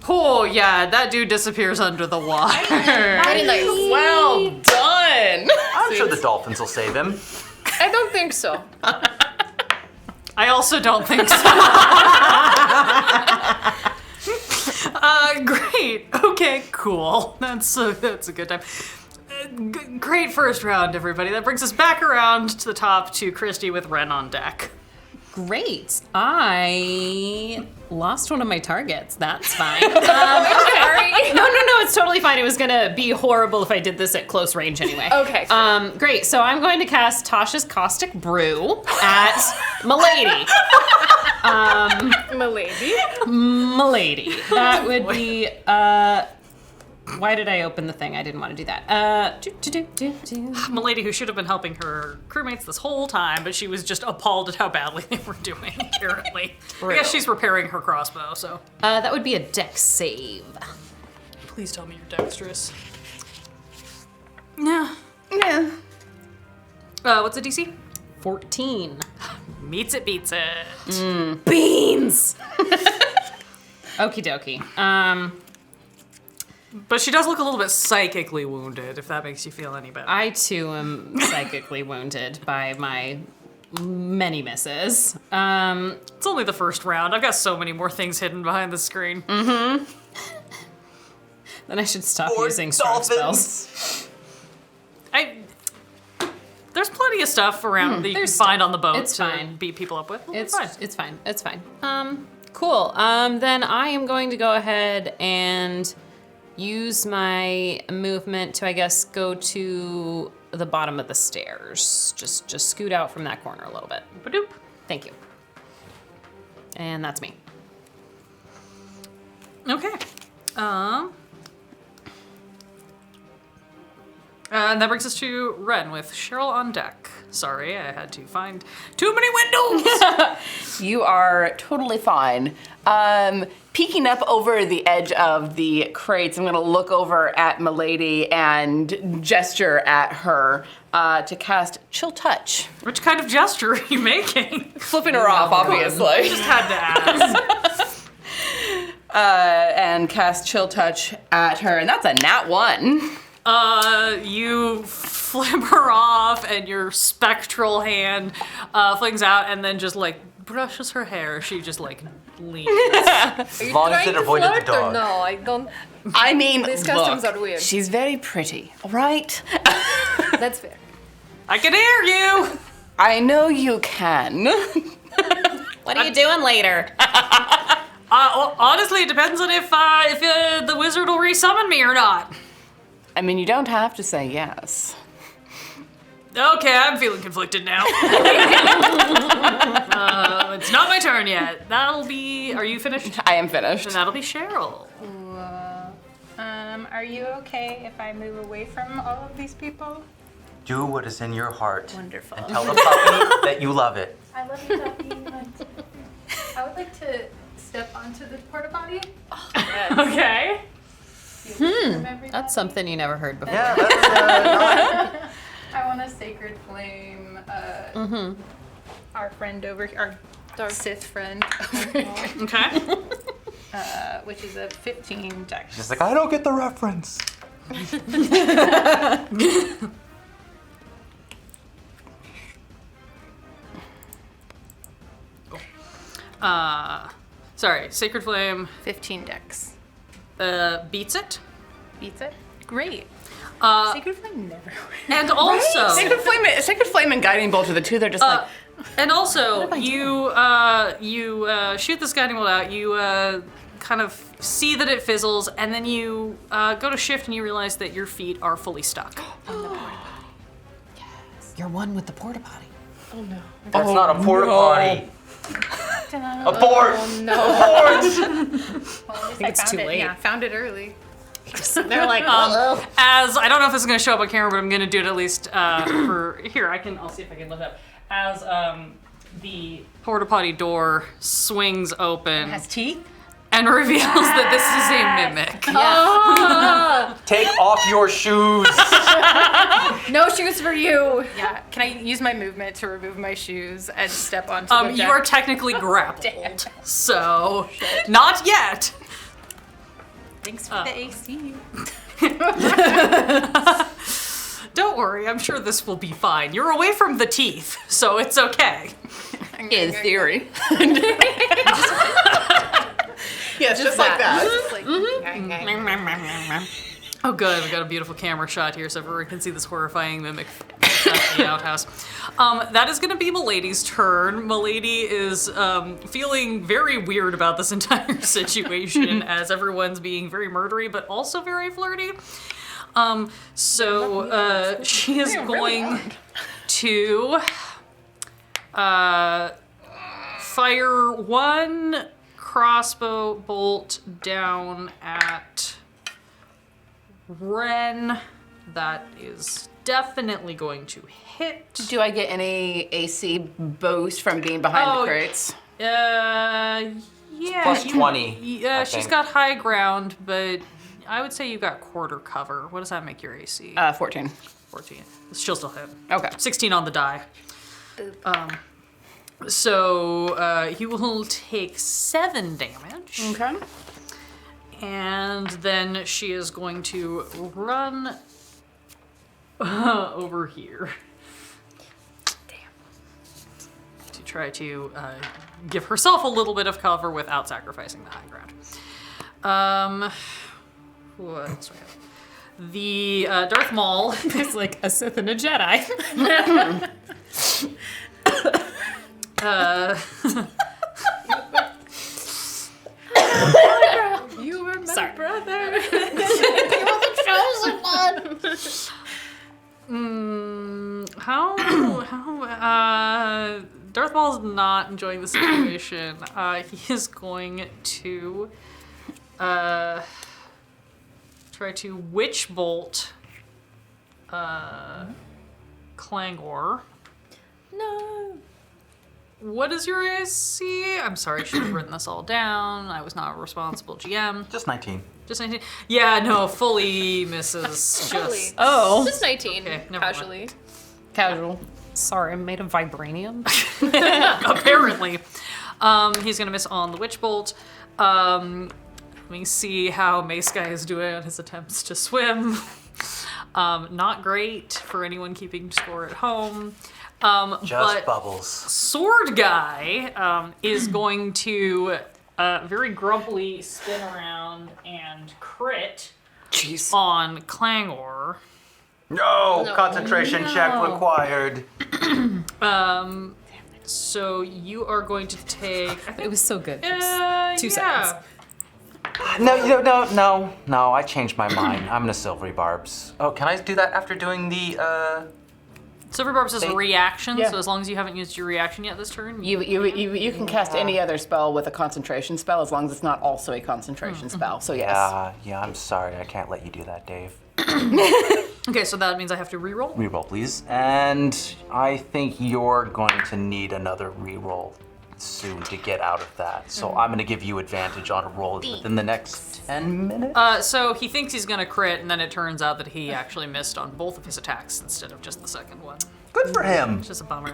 Oh, yeah, that dude disappears under the water. Very nice. Well done. I'm sure the dolphins will save him. I don't think so. I also don't think so. Great. Okay, cool. That's a good time. Great first round, everybody. That brings us back around to the top to Christy with Ren on deck. Great. I lost one of my targets. That's fine. Sorry. No, it's totally fine. It was gonna be horrible if I did this at close range anyway. Okay. Great. So I'm going to cast Tasha's Caustic Brew at Milady. Milady. Milady. That would be. Why did I open the thing? I didn't want to do that. Milady, who should have been helping her crewmates this whole time, but she was just appalled at how badly they were doing, apparently. I guess she's repairing her crossbow, so. That would be a dex save. Please tell me you're dexterous. Yeah. Yeah. What's the DC? 14. Meets it, beats it. Beans! Okie dokie. But she does look a little bit psychically wounded, if that makes you feel any better. I too am psychically wounded by my many misses. It's only the first round. I've got so many more things hidden behind the screen. Then I should stop using strong spells. There's plenty of stuff around that you can There's find on the boat It's to fine. beat people up with. It's fine. Cool. Then I am going to go ahead and use my movement to, I guess, go to the bottom of the stairs. Just scoot out from that corner a little bit. Ba-doop. Thank you. And that's me. Okay. And that brings us to Ren with Cheryl on deck. Sorry, I had to find too many windows. You are totally fine. Peeking up over the edge of the crates, I'm gonna look over at Milady and gesture at her to cast Chill Touch. Which kind of gesture are you making? Flipping her off, obviously. Just had to ask. And cast Chill Touch at her, and that's a nat 1. You flip her off, and your spectral hand flings out, and then just like brushes her hair. She just like leans. As long as it avoided the dog. No, I don't. I mean, These costumes look, are weird. she's very pretty, all right? That's fair. I can hear you. I know you can. What are you doing later? Well, honestly, it depends on if the wizard will resummon me or not. I mean, you don't have to say yes. Okay, I'm feeling conflicted now. It's not my turn yet. That'll be. Are you finished? I am finished. Then that'll be Cheryl. Are you okay if I move away from all of these people? Do what is in your heart. Wonderful. And tell the puppy that you love it. I love you, Ducky. I would like to step onto the porta potty. Okay. That's something you never heard before. Yeah, that's I want a sacred flame. Our friend over here, our Sith friend, over here, Okay. which is a 15 dex. She's like, I don't get the reference. Sorry, Sacred Flame 15 dex. beats it. Beats it? Great. Sacred flame never wins. And also, Sacred Flame and Guiding Bolt are the two. They're just like, and also, you shoot this guiding bolt out. You kind of see that it fizzles, and then you go to shift, and you realize that your feet are fully stuck. You're one with the porta potty. That's not a porta potty. Abort! Well, at least I think it's too late. Yeah, found it early. They're like, As I don't know if this is going to show up on camera, but I'm going to do it at least for here. I'll see if I can lift up. As the porta potty door swings open Has teeth? and reveals that this is a mimic. Take off your shoes. No shoes for you. Yeah. Can I use my movement to remove my shoes and step onto the deck? You are technically grappled, so not yet. Thanks for the AC. Don't worry, I'm sure this will be fine. You're away from the teeth, so it's okay. in theory. Yes, just like that. Oh good, we got a beautiful camera shot here so everyone can see this horrifying mimic in the outhouse. That is gonna be Milady's turn. Milady is feeling very weird about this entire situation as everyone's being very murdery but also very flirty. So she is going to fire one crossbow bolt down at Ren. That is definitely going to hit. Do I get any AC boost from being behind the crates? Yeah. Plus 20, Yeah, I she's think. got high ground, but I would say you got quarter cover. What does that make your AC? 14. 14. She'll still hit. Okay. 16 on the die. So you will take 7 damage. Okay. And then she is going to run over here. Damn. To try to give herself a little bit of cover without sacrificing the high ground. What else do we have? The Darth Maul. it's like a Sith and a Jedi. You were my Sorry. brother. How Darth Maul's not enjoying the situation. He is going to try to witch bolt Clangor. No. What is your AC? I'm sorry, I should have written this all down. I was not a responsible GM. Just 19. Just 19. Yeah, no, fully misses. Totally. Just Oh. Just 19, Okay, never mind. casually. Casual. Sorry, I'm made of vibranium. apparently. He's gonna miss on the Witch Bolt. Let me see how Mace Guy is doing on his attempts to swim. Not great for anyone keeping score at home. Just But bubbles. Sword Guy is going to very grumpily spin around and crit Jeez. on Clangor. No, concentration check required. So you are going to take. I think, It was so good. Two yeah. seconds. No, I changed my mind. I'm gonna Silvery Barbs. Oh, can I do that after doing the, Silver Barbs is a reaction, Yeah. so as long as you haven't used your reaction yet this turn, You can cast any other spell with a concentration spell as long as it's not also a concentration spell. So yes. Yeah, I'm sorry. I can't let you do that, Dave. Okay, so that means I have to reroll. Reroll, please. And I think you're going to need another reroll soon to get out of that. So I'm going to give you advantage on a roll within the next 10 minutes. So he thinks he's gonna crit, and then it turns out that he actually missed on both of his attacks instead of just the second one. Good for him. It's just a bummer.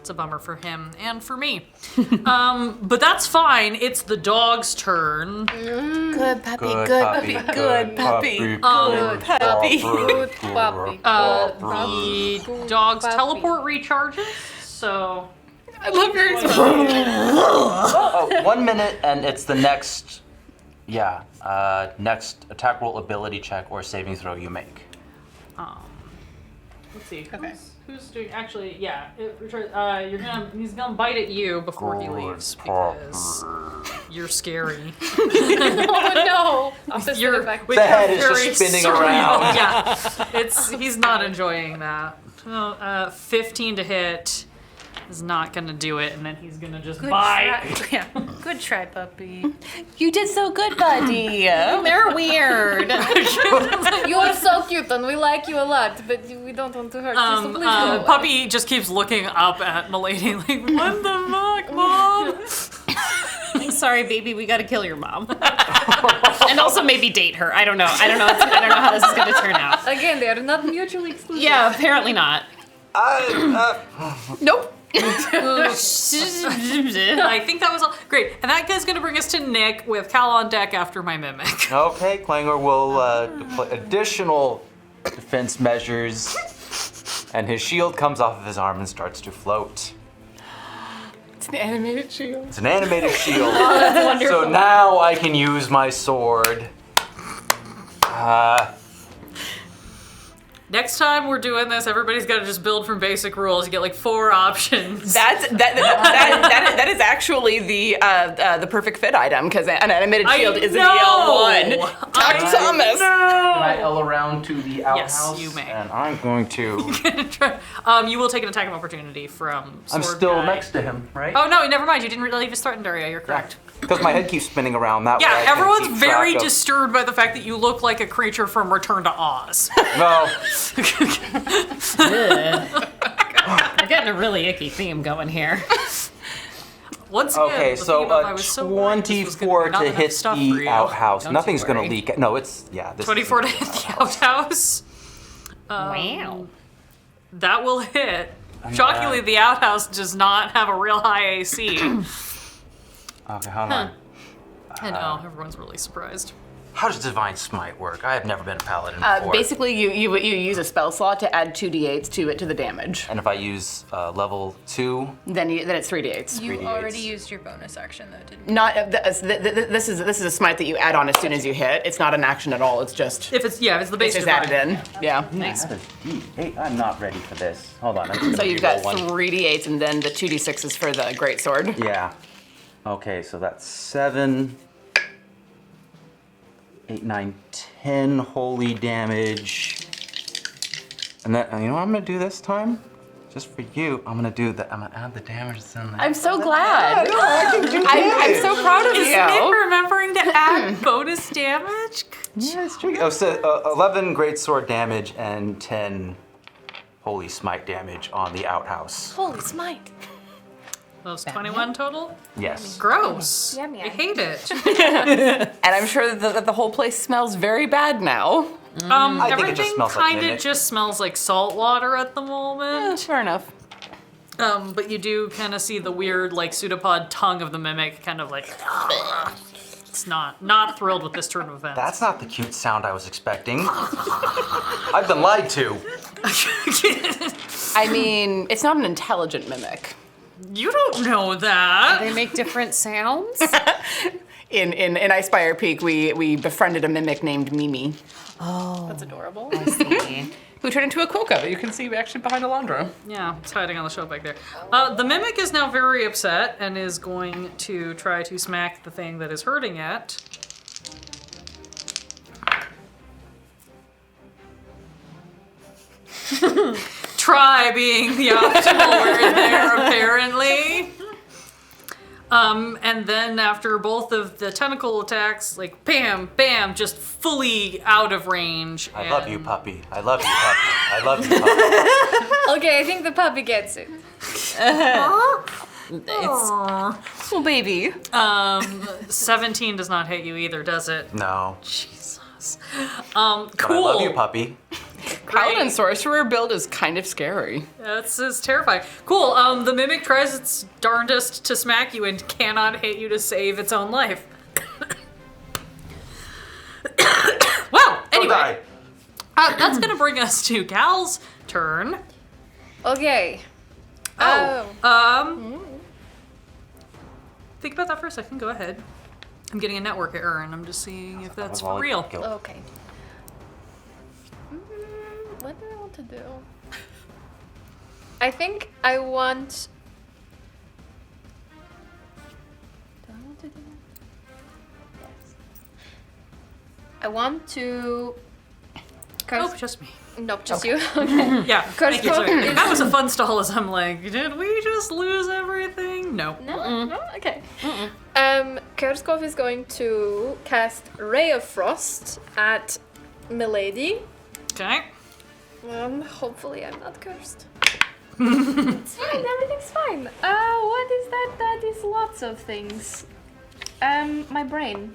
It's a bummer for him and for me. But that's fine. It's the dog's turn. Good puppy. Good Good puppy. puppy. Good puppy. Good puppy. Good puppy. The dog's teleport recharges, so I love yours. Oh, 1 minute, and it's the next, next attack roll, ability check, or saving throw you make. let's see. Who's doing? Actually, yeah. He's gonna bite at you before he leaves because you're scary. Oh no! Opposite You're effect. with The your head is very just spinning surreal- around. Yeah, he's not enjoying that. 15 to hit is not gonna do it, and then he's gonna just bite. Yeah. Good try, puppy. You did so good, buddy. They're weird. You are so cute and we like you a lot, but we don't want to hurt you, so please go away. Puppy just keeps looking up at Milady like, what the fuck, Mom? I'm sorry, baby. We gotta kill your mom, and also maybe date her. I don't know. I don't know how this is gonna turn out. Again, they are not mutually exclusive. Yeah, apparently not. Nope. I think that was all. Great. And that is going to bring us to Nick with Cal on deck after my mimic. Okay, Clangor will deploy additional defense measures, and his shield comes off of his arm and starts to float. It's an animated shield. It's an animated shield. Oh, that's wonderful. So now I can use my sword. Next time we're doing this, everybody's got to just build from basic rules. You get like 4 options. That is actually the perfect fit item because an animated shield is an EL1. Talk to Thomas. Can I L around to the outhouse? Yes, you may. And I'm going to. You will take an attack of opportunity from Sword I'm still Guy. next to him, right? Oh, no, never mind. You didn't leave his threatened area. You're correct. Because my head keeps spinning around that way. Yeah, I can everyone's keep very track of- disturbed by the fact that you look like a creature from Return to Oz. No. We're getting a really icky theme going here. Once again, Okay, the so theme of I was so worried this was gonna 24 be not to enough hit stuff for the you. outhouse. Don't Nothing's you going to worry. leak. No, it's, this 24 to is hit the outhouse. Wow. That will hit. Shockingly, the outhouse does not have a real high AC. Okay, hold on. I know, everyone's really surprised. How does Divine Smite work? I have never been a paladin before. Basically, you use a spell slot to add 2d8s to it to the damage. And if I use level 2, Then it's 3d8s. You 3d8s. already used your bonus action though, didn't you? Not this is a smite that you add on as soon as you hit. It's not an action at all. It's just If it's the base it's just divine. added in. Yeah. Nice. Hey, I'm not ready for this. Hold on. I'm just So gonna you've got reroll one. 3d8s and then the 2d6s for the great sword. Yeah. Okay, so that's 7, 8, 9, 10 holy damage. And then, you know what I'm gonna do this time? Just for you, I'm gonna add the damage that's in there. I'm so glad. I'm so proud of Is you. Nick remembering to add bonus bonus damage? Yeah, it's tricky. Oh, so 11 great sword damage and 10 holy smite damage on the outhouse. Holy smite. Those 21 total? Yes. Gross. Yummy. I hate it. And I'm sure that the whole place smells very bad now. I think it Everything just smells like kind of mimic. just smells like salt water at the moment. Fair enough. But you do kind of see the weird, like, pseudopod tongue of the mimic kind of like... It's not thrilled with this turn of events. That's not the cute sound I was expecting. I've been lied to. I mean, it's not an intelligent mimic. You don't know that. They make different sounds. In Icefire Peak, we befriended a mimic named Mimi. Oh, That's adorable. I see. Who turned into a quokka that you can see actually behind Alondra. Yeah, it's hiding on the shelf back there. The mimic is now very upset and is going to try to smack the thing that is hurting it. Try being the optimal word there, apparently. And then after both of the tentacle attacks, like bam, bam, just fully out of range. I love you, puppy. I love you, puppy. I love you, puppy. Okay, I think the puppy gets it. Oh, baby. 17 does not hit you either, does it? No. Jesus. But Cool. I love you, puppy. Paladin Sorcerer build is kind of scary. That's terrifying. Cool. The mimic tries its darndest to smack you and cannot hit you to save its own life. Well, Don't anyway, die. that's gonna bring us to Cal's turn. Okay. Think about that for a second. Go ahead. I'm getting a network error, and I'm just seeing if that's for real. Okay. What do I want to do? I think I want. Do I want to do that? Yes. I want to. Oh, just me. Nope, just you. Yeah. Curse Thank you. Sorry. Code is- That was a fun stall. As I'm like, did we just lose everything? No. No? Okay. Kerskov is going to cast Ray of Frost at Milady. Okay. Hopefully I'm not cursed. It's fine, everything's fine. What is that? That is lots of things. My brain.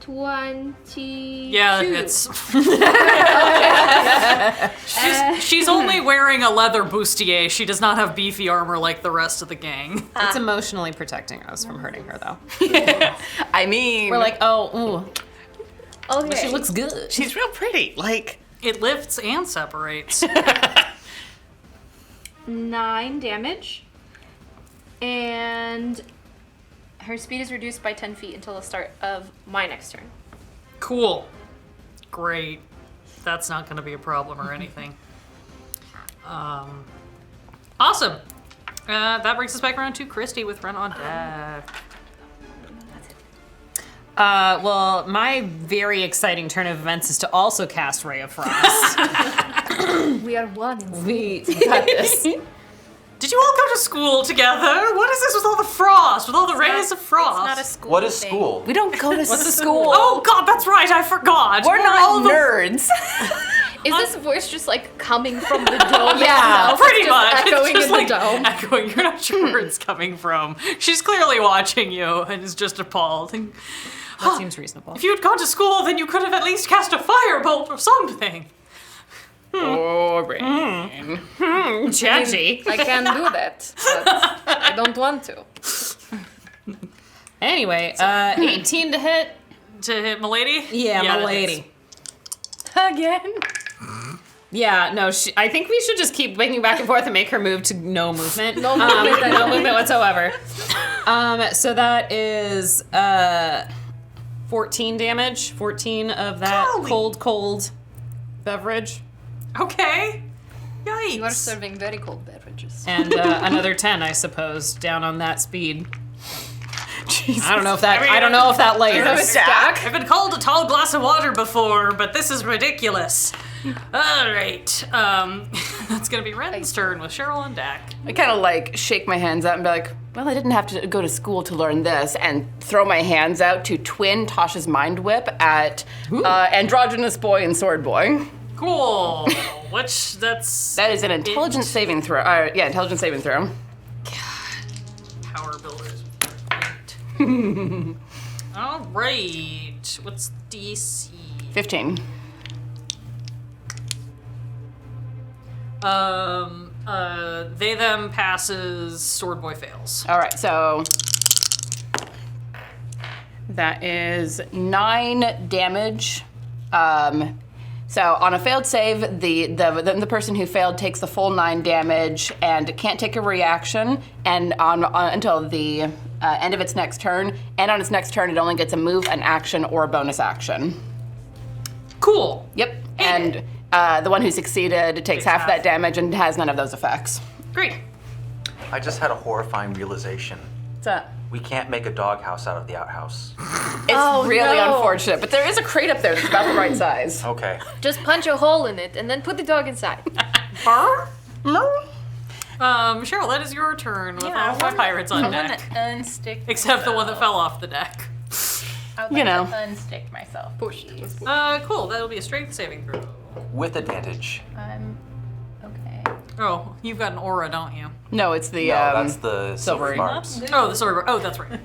22. Yeah, it's. she's only wearing a leather bustier. She does not have beefy armor like the rest of the gang. It's emotionally protecting us from hurting her, though. I mean, We're like, oh, ooh, Okay. she looks good. she's real pretty. Like, It lifts and separates. 9 damage. And her speed is reduced by 10 feet until the start of my next turn. Cool. Great. That's not going to be a problem or anything. Awesome. That brings us back around to Christy with Run on deck. Well, my very exciting turn of events is to also cast Ray of Frost. We are one. We got this. Did you all go to school together? What is this with all the frost? With all the rays of frost? It's not a school What is thing. school? we don't go to school. Oh God, that's right. I forgot. We're all not the- nerds. Is this voice just like coming from the dome? Yeah, itself? Pretty It's just much. echoing It's just in like the dome. echoing. You're not sure where it's coming from. She's clearly watching you and is just appalled. And That seems reasonable. if you had gone to school, then you could have at least cast a firebolt or something. Boring. Judgy. I can do that, but I don't want to. Anyway, 18 to hit. To hit Milady? Yeah, my that lady. hits. Again? Yeah, no, I think we should just keep winking back and forth and make her move to no movement. No movement at no all. movement whatsoever. So that is 14 damage. 14 of that Golly. cold beverage. Okay. Yikes. You are serving very cold beverages. And another 10, I suppose, down on that speed. I don't know if that. I don't know if that layers. I've been called a tall glass of water before, but this is ridiculous. All right. That's gonna be Ren's turn with Cheryl on deck. I kind of like shake my hands out and be like, well, I didn't have to go to school to learn this, and throw my hands out to twin Tasha's Mind Whip at Androgynous Boy and Sword Boy. Cool. That is an intelligence saving throw. Intelligence saving throw. Power builders. Great. All right. What's DC? 15. They them passes. Sword Boy fails. All right, so that is 9 damage. So on a failed save, the person who failed takes the full 9 damage and can't take a reaction, and until the end of its next turn. And on its next turn, it only gets a move, an action, or a bonus action. Cool. Yep. And the one who succeeded takes half that damage and has none of those effects. Great. I just had a horrifying realization. What's that? We can't make a doghouse out of the outhouse. It's really unfortunate, but there is a crate up there that's about the right size. Okay. Just punch a hole in it and then put the dog inside. Cheryl, that is your turn with all 5 pirates on I want deck. to unstick Except the one that fell off the deck. I would like to unstick myself. Cool. That'll be a strength saving throw. With advantage. Okay. Oh, you've got an aura, don't you? No, it's the No, that's the silver silvery. barbs. Oh, the sword. Oh, that's right.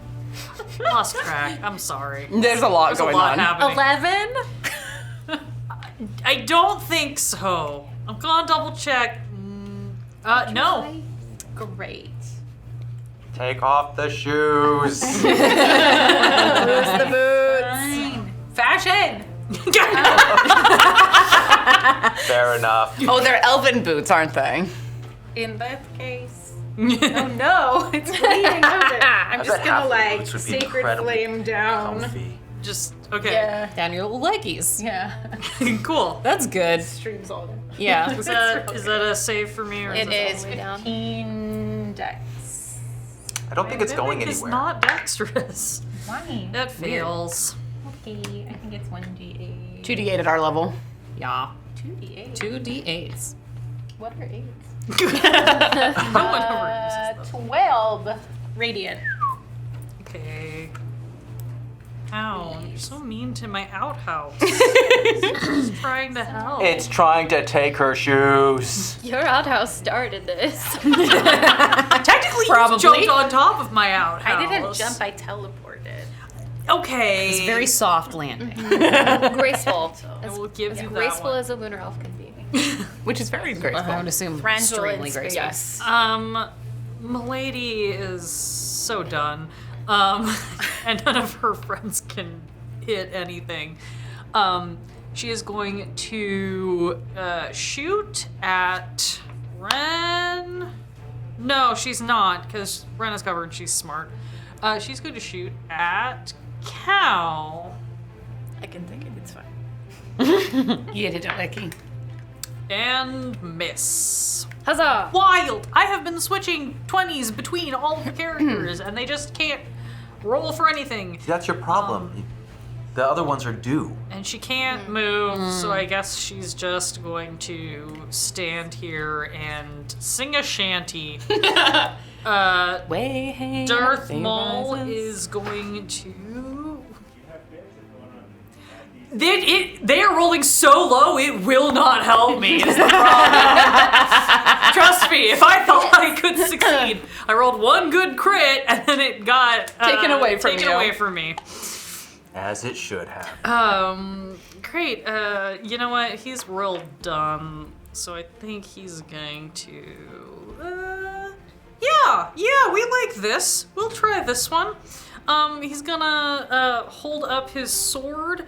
Lost track. I'm sorry. There's a lot There's going a lot on. happening. 11? I don't think so. I'm gonna double check. No. Great. Take off the shoes. the boots. Fine. Fashion! Fair enough. Oh, they're elven boots, aren't they? In that case. Oh no, it's bleeding out it. I'm I just bet gonna half the like boots would be sacred incredibly flame down. Comfy. Just okay. Yeah. Down your little leggies. Yeah. Cool. That's good. Streams all day. Yeah. Is that a save for me or It is is it 15 dex. I don't think it's going It's anywhere. not dexterous. Why? That fails. Okay, I think it's 1d8. 2d8 at our level. Yeah. 2d8. 2d8s. What are 8s? No one ever uses them. 12 radiant. Okay. Ow, you're so mean to my outhouse. Just trying to help. It's trying to take her shoes. Your outhouse started this. Technically, Probably. you jumped on top of my outhouse. I didn't jump, I teleported. Okay. It's very soft landing. Graceful. I will give As you that graceful one. as a lunar elf can be. Which is very I graceful. would assume Fragile extremely in graceful. space. Milady is so done. And none of her friends can hit anything. She is going to shoot at Ren. No, she's not, because Ren is covered. She's smart. She's going to shoot at Cal. I can take it, it's fine. You did it, Becky. And miss. Huzzah! Wild! I have been switching 20s between all of the characters, and they just can't roll for anything. See, that's your problem. The other ones are due. And she can't move, so I guess she's just going to stand here and sing a shanty. Way Darth Maul is going to. They are rolling so low, it will not help me, is the problem. Trust me, if I thought I could succeed, I rolled one good crit and then it got Taken away from taken you. away from me. As it should have. Great. You know what? He's real dumb, so I think he's going to. Yeah, we like this. We'll try this one. He's gonna hold up his sword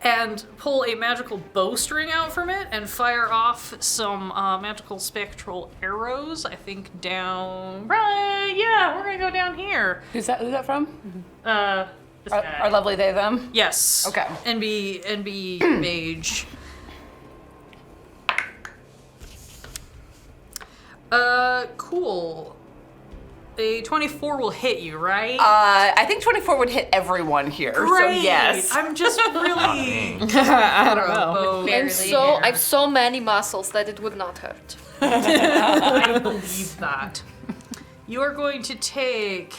and pull a magical bowstring out from it and fire off some magical spectral arrows. I think down. Right. Yeah, we're gonna go down here. Who's that from? This guy. Our lovely they, them? Yes. Okay. NB mage. Cool. A 24 will hit you, right? I think 24 would hit everyone here. Great. So yes. I'm just really. I don't know. I have so many muscles that it would not hurt. I believe that. You are going to take.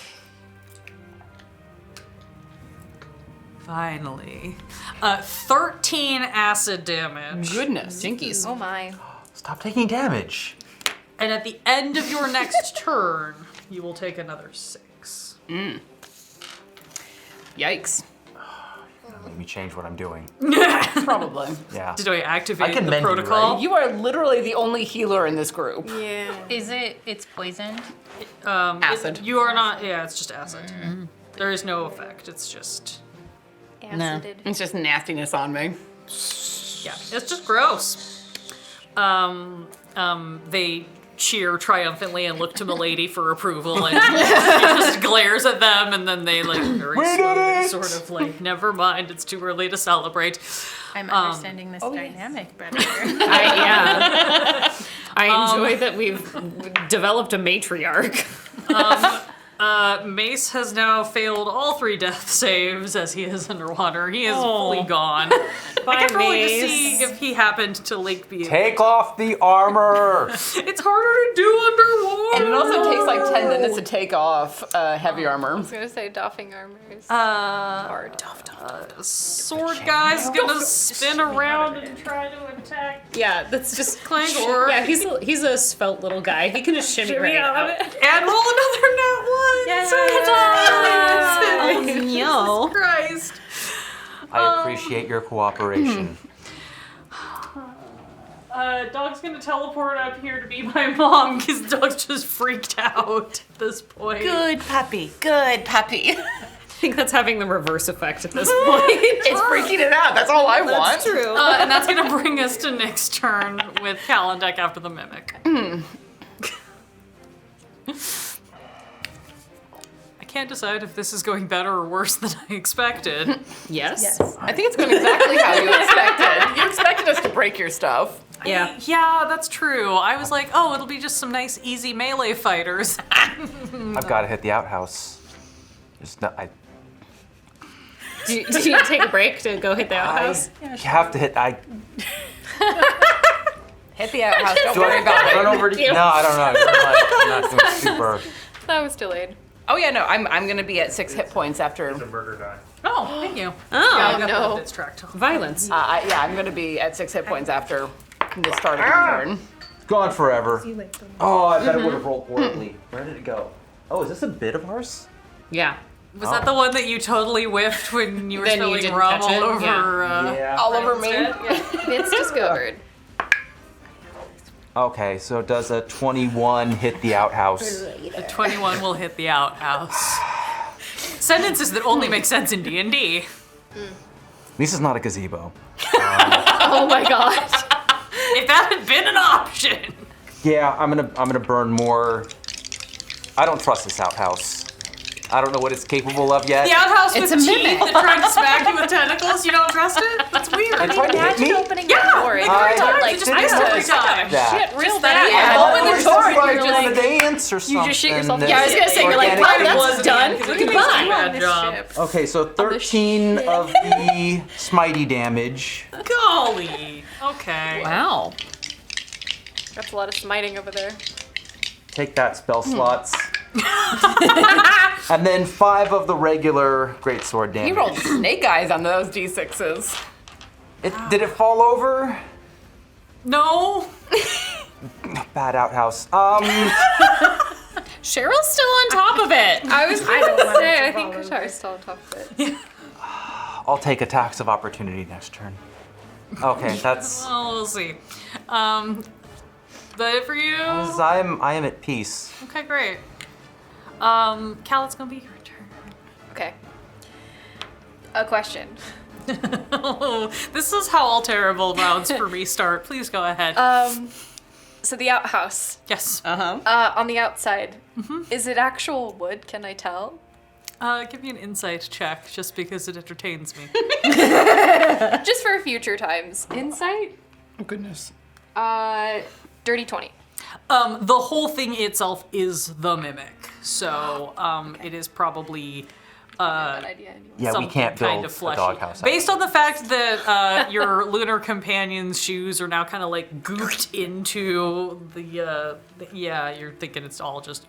Finally. 13 acid damage. Goodness. Jinkies. Oh my. Stop taking damage. And at the end of your next turn, you will take another 6. Yikes. Let me change what I'm doing. Probably. Yeah. Did I activate I can the mend you, protocol? right? You are literally the only healer in this group. Yeah. It's poisoned? Acid. You are not. Yeah, it's just acid. There is no effect. It's just. Acided. It's just nastiness on me. Yeah, it's just gross. They cheer triumphantly and look to Milady for approval, and she just glares at them, and then they like very We did slowly it! sort of like, never mind, it's too early to celebrate. I'm understanding this dynamic better. I enjoy that we've developed a matriarch. Mace has now failed all 3 death saves as he is underwater. He is fully gone. I kept rolling to see if he happened to like be. Take off the armor. It's harder to do underwater. And it also takes like 10 minutes to take off heavy armor. I was gonna say doffing armor is hard. Sword guy's gonna spin around and try to attack. Yeah, that's just Clangor. Yeah, he's a svelte little guy. He can just shimmy right out. And roll another nat 1. Yay. Oh, Jesus Christ. I appreciate your cooperation. Dog's gonna teleport up here to be my mom because Dog's just freaked out at this point. Good puppy. Good puppy. I think that's having the reverse effect at this point. It's freaking it out. That's all I want. True. And that's gonna bring us to Nick's turn with Kalendek after the mimic. I can't decide if this is going better or worse than I expected. Yes. I think it's going exactly how you expected. You expected us to break your stuff. Yeah. Yeah, that's true. I was like, oh, it'll be just some nice, easy melee fighters. I've got to hit the outhouse. There's no, Do you take a break to go hit the outhouse? you have to hit. Hit the outhouse. Don't Do worry I about run it. over to? No, I don't know. I'm not doing super. that was delayed. Oh yeah, no, I'm going to be at 6 hit points after. Oh, thank you. Oh, I got no. bits tracked. violence. I'm going to be at 6 hit points after the start of the turn. Gone forever. Oh, I bet it would have rolled horribly. Where did it go? Oh, is this a bit of ours? Yeah. Was that the one that you totally whiffed when you were Then you spilling didn't rum catch all it? over? Yeah. All over me. It's discovered. Okay, so does a 21 hit the outhouse? A 21 will hit the outhouse. Sentences that only make sense in D&D. At least it's not a gazebo. Oh my god. If that had been an option. Yeah, I'm gonna burn more. I don't trust this outhouse. I don't know what it's capable of yet. The outhouse It's with a teeth mimic. that tried to smack you with tentacles, you don't trust it? That's weird. It tried to hit me. Opening the door. Every I time, like you just did missed this. every time. That. Shit, real Just bad. that. Oh, Open the it's door just and like you're doing like- a dance or something. You just shit yourself. that- Yeah, I was gonna say, you're like, organic- fine, that's was done. because it Goodbye. makes a bad job. Okay, so 13 of the smitey damage. Golly. Okay. Wow. That's a lot of smiting over there. Take that, spell slots. And then 5 of the regular greatsword damage. He rolled snake eyes on those d6s. Did it fall over? No. Bad outhouse. Cheryl's still on top of it. I was going to say, I think Qatar's still on top of it. I'll take attacks of opportunity next turn. Okay, that's. Well, we'll see. That it for you? I am at peace. Okay, great. Cal, it's gonna be your turn. Okay. A question. This is how all terrible rounds for me start. Please go ahead. So the outhouse, yes. on the outside, is it actual wood? Can I tell? Give me an insight check, just because it entertains me. Just for future times. Insight? Oh, goodness. Dirty 20. The whole thing itself is the mimic. So it is probably Bad idea anyway. Yeah, we something can't kind build of a fleshy. doghouse. Based on the fact that your lunar companion's shoes are now kind of like gooped into the yeah, you're thinking it's all just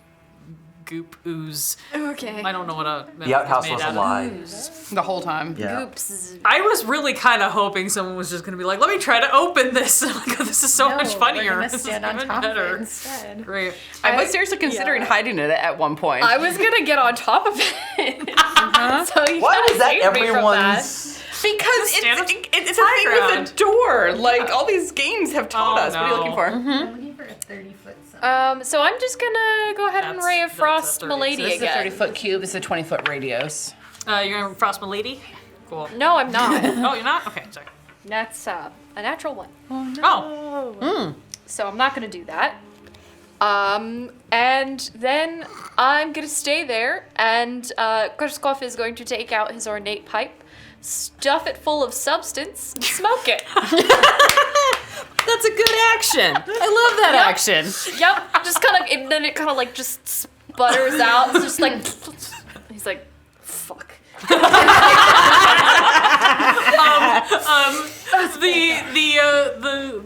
goop ooze. Okay. I don't know what The outhouse made was out of. alive. The whole time. Yeah. Oops. I was really kind of hoping someone was just gonna be like, "Let me try to open this." Like, oh, this is so much funnier. We're gonna This is stand on even top of better. it instead. Great. I was seriously considering hiding it at one point. I was gonna get on top of it. So you Why kinda was that saved me from that. everyone's? because stand it's up- it's a thing with ground. a door. Like all these games have taught Oh, us. What are you looking no. for? I'm looking for a 30-foot. So I'm just gonna go ahead and That's- Ray of that's a Frost 30. Milady This is a again. 30-foot cube. This is a 20-foot radius. You're gonna frost my lady. Cool. No, I'm not. Oh, you're not? Okay, sorry. That's a natural one. Oh, So I'm not gonna do that. And then I'm gonna stay there, and Korskov is going to take out his ornate pipe, stuff it full of substance, and smoke it. That's a good action. I love that action. Yep, just kind of, and then it kind of like just sputters out. It's just like, he's like, fuck.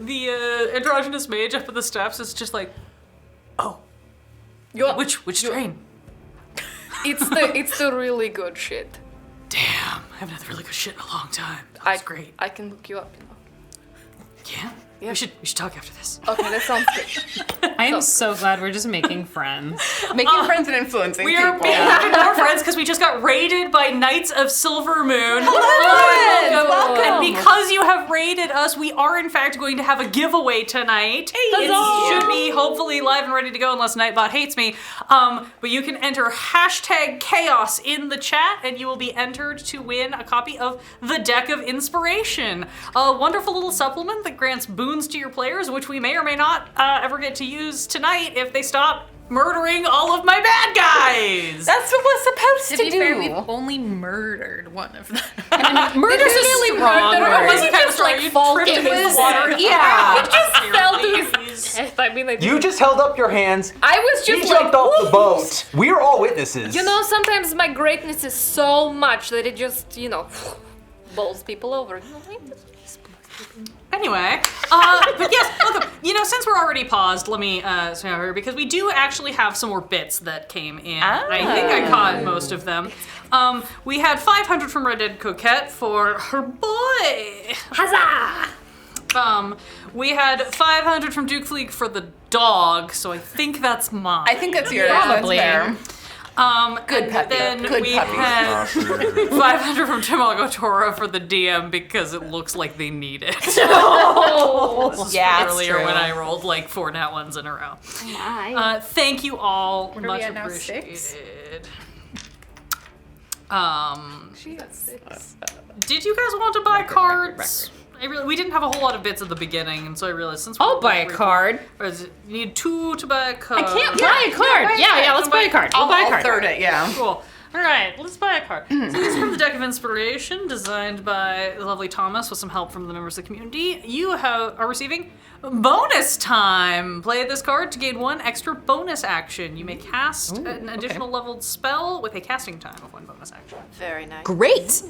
the androgynous mage up at the steps is just like, oh, which train? It's the really good shit. Damn, I haven't had really good shit in a long time. That was great. I can look you up. Yeah? We should talk after this. Okay, that sounds good. I am so glad we're just making friends. Making friends and influencing We are people. making more friends because we just got raided by Knights of Silver Moon. Welcome. And because you have raided us, we are in fact going to have a giveaway tonight. It should be hopefully live and ready to go unless Nightbot hates me. But you can enter hashtag chaos in the chat and you will be entered to win a copy of the Deck of Inspiration. A wonderful little supplement that grants boons to your players, which we may or may not ever get to use tonight if they stop murdering all of my bad guys. That's what we're supposed To to be do. fair, we've only murdered one of them. Murder's a really strong murder. word. It wasn't kind of like strong. You fall tripped into into the the water. Yeah. It just fell to Seriously. his death. I mean, like, You just held up your hands. I was He just jumped like, off the "Woo!" boat. We are all witnesses. You know, sometimes my greatness is so much that it just, bowls people over. Anyway, but yes, welcome. Since we're already paused, let me swing over because we do actually have some more bits that came in. I think I caught most of them. We had 500 from Red Dead Coquette for her boy. Huzzah! We had 500 from Duke Fleek for the dog, so I think that's mine. I think that's yours. Probably. That's fair. Good puppy. Then Good we puppy. had 500 from Tamago Tora for the DM because it looks like they need it. Yeah, it's Earlier true. when I rolled like 4 nat ones in a row. My. Thank you all. What are Much we at now, appreciated. 6? She got 6. Did you guys want to buy cards? We didn't have a whole lot of bits at the beginning, and so I realized since I'll buy a card. You need 2 to buy a card. I can't buy a card. Yeah, let's buy a card. We'll buy a I'll card. third it, yeah. Cool. All right, let's buy a card. So this is from the Deck of Inspiration, designed by the lovely Thomas with some help from the members of the community. You are receiving bonus time. Play this card to gain 1 extra bonus action. You may cast an additional leveled spell with a casting time of 1 bonus action. Very nice. Great.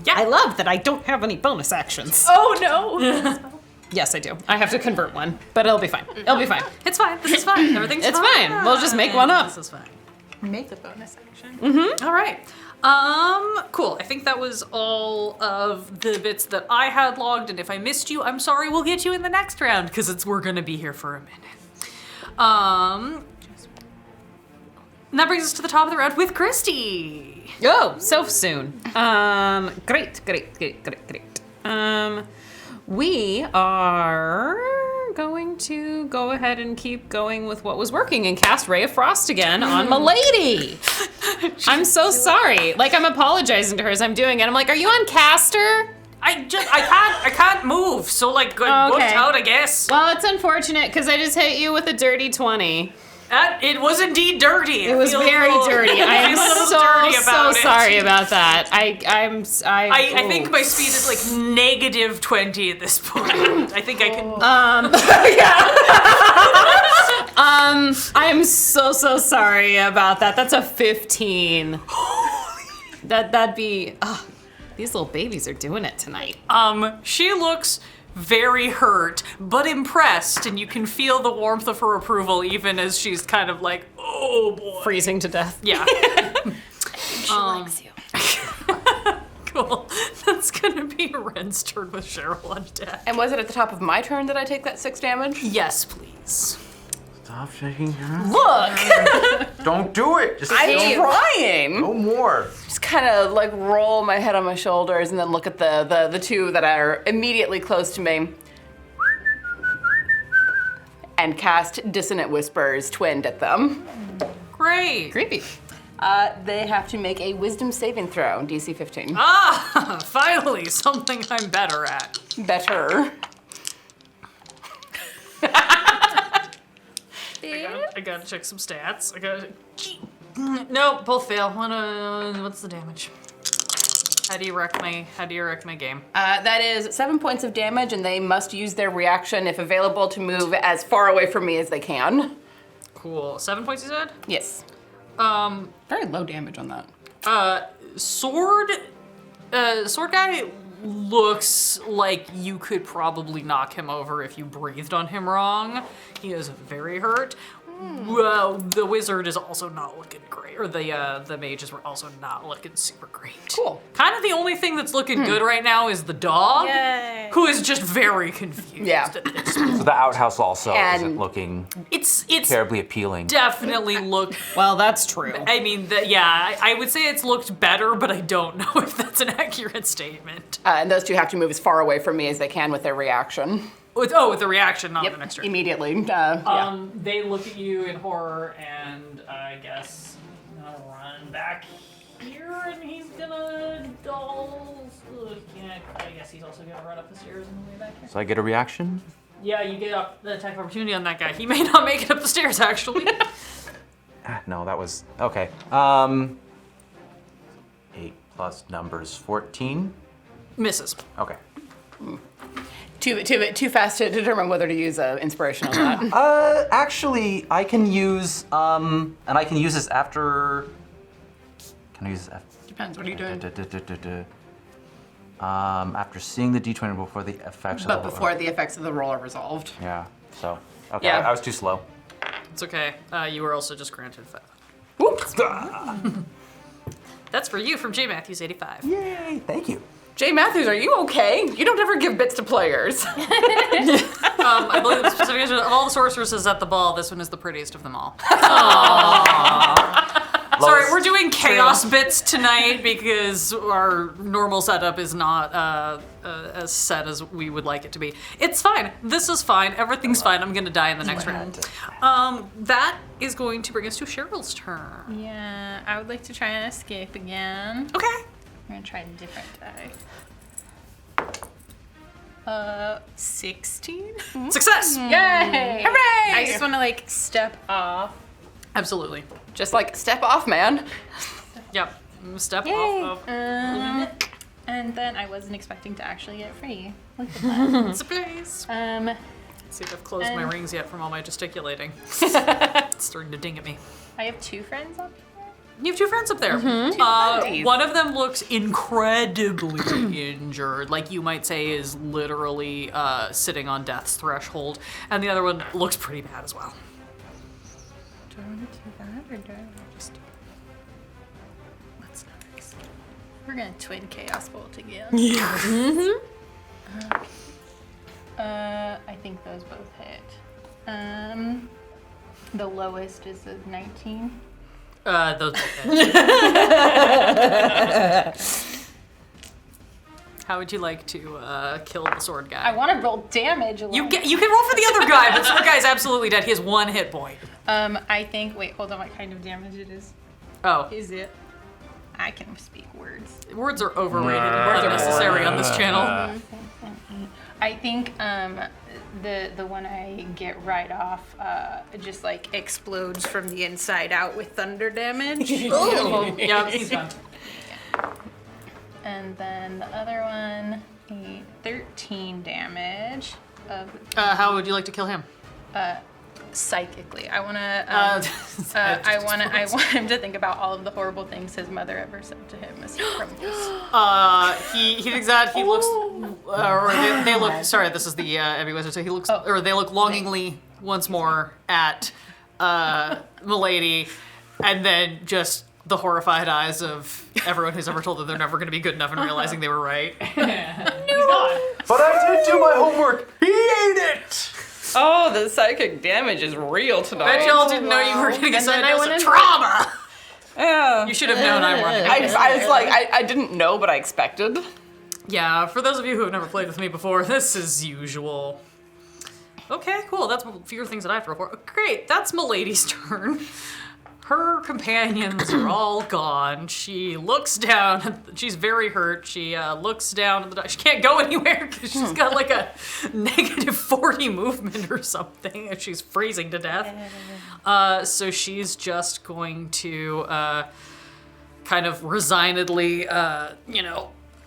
Yeah. I love that I don't have any bonus actions. Oh no! Yes, I do. I have to convert one, but it'll be fine. It'll be fine. It's fine. This is fine. Everything's It's fine. We'll just make one up. This is fine. Make a bonus action. All right. Cool. I think that was all of the bits that I had logged, and if I missed you, I'm sorry. We'll get you in the next round because we're gonna be here for a minute. And that brings us to the top of the round with Christy. Oh, so soon. Great. We are going to go ahead and keep going with what was working and cast Ray of Frost again on Milady. I'm so sorry. Like, I'm apologizing to her as I'm doing it. I'm like, are you on caster? I can't move. So like, good out, I guess. Well, it's unfortunate because I just hit you with a dirty 20. It was indeed dirty. It was very dirty. I am so sorry about that. I think my speed is like -20 at this point. I think I can. I am so sorry about that. That's a 15. That'd be. These little babies are doing it tonight. She looks very hurt, but impressed, and you can feel the warmth of her approval even as she's kind of like, oh boy. Freezing to death. Yeah. She likes you. Cool. That's gonna be Ren's turn with Cheryl on deck. And was it at the top of my turn that I take that 6 damage? Yes, please. Stop shaking your head. Look! Don't do it. Just I'm trying. no more. Just kind of like roll my head on my shoulders and then look at the two that are immediately close to me. And cast Dissonant Whispers twinned at them. Great. Creepy. They have to make a Wisdom saving throw, DC 15. Ah, finally, something I'm better at. Better. I gotta check some stats. No, both fail. What's the damage? How do you wreck my game? That is 7 points of damage, and they must use their reaction, if available, to move as far away from me as they can. Cool. 7 points, you said? Yes. Um, Very low damage on that. sword guy looks like you could probably knock him over if you breathed on him wrong. He is very hurt. Well, the wizard is also not looking great, or the mages were also not looking super great. Cool. Kind of the only thing that's looking good right now is the dog, Yay. who is just very confused Yeah. at this point. So the outhouse also And- isn't looking It's terribly appealing. definitely looked. Well, that's true. I mean, I would say it's looked better, but I don't know if that's an accurate statement. And those two have to move as far away from me as they can with their reaction. With the reaction, not the next turn. Immediately. Yeah. They look at you in horror, and I guess I'm gonna run back here, and he's gonna I guess he's also gonna run up the stairs on the way back here. So I get a reaction? Yeah, you get up the attack of opportunity on that guy. He may not make it up the stairs, actually. No, that was okay. 8 plus numbers 14. Misses. Okay. Too fast to determine whether to use inspiration on that. Actually, I can use and I can use this after. Can I use this after? Depends. What are you doing? After seeing the d20 before the effects of But the before the effects of the roll are resolved. Yeah. So okay, Yeah. I was too slow. It's okay. You were also just granted 5. Whoops. That's for you from J Matthews 85. Yay! Thank you. Jay Matthews, are you okay? You don't ever give bits to players. I believe the specification of all the sorcerers is at the ball. This one is the prettiest of them all. Sorry, we're doing chaos bits tonight because our normal setup is not as set as we would like it to be. It's fine. This is fine. Everything's fine. I'm gonna die in the next round. That is going to bring us to Cheryl's turn. Yeah, I would like to try and escape again. Okay. I'm gonna try a different die. 16? Success. Yay! Hooray! I just want to like step off. Absolutely. Just like step off, man. Yep. Step off. And then I wasn't expecting to actually get free. Look at that. Surprise. Let's See if I've closed my And- rings yet from all my gesticulating. It's starting to ding at me. I have 2 friends up here. You have 2 friends up there. buddies. One of them looks incredibly injured, like you might say is literally sitting on death's threshold, and the other one looks pretty bad as well. Do I want to do that or do I just... Let's not risk it. We're gonna twin Chaos Bolt again. I think those both hit. The lowest is a 19. Those. How would you like to kill the sword guy? I want to roll damage. You can roll for the other guy, but the sword guy's absolutely dead. He has 1 hit point. I think. Wait, hold on. What kind of damage it is? Oh, Is it? I can speak words. words are overrated and unnecessary on this channel. I think the one I get right off just like explodes from the inside out with thunder damage. Yeah, he's done. And then the other one, 13 damage of How would you like to kill him? psychically. I want Just him to think about all of the horrible things his mother ever said to him as he crumbles. He thinks that he looks, or they look. Sorry, this is the Ebby Wizard. So he looks, or they look longingly once more at Milady, and then just the horrified eyes of everyone who's ever told that they're never going to be good enough and realizing they were right. He's gone. But I did do my homework. He ate it. Oh, the psychic damage is real tonight. Bet y'all didn't know you were getting a And then I dose went of in- trauma. Yeah. You should have known I wanted. I was like, I didn't know, but I expected. Yeah, for those of you who have never played with me before, this is usual. Okay, cool. That's fewer things that I have to report. Great, that's Milady's turn. Her companions are all gone. She looks down. She's very hurt. She looks down at the. She can't go anywhere because she's got like a negative 40 movement or something, and she's freezing to death. So she's just going to kind of resignedly,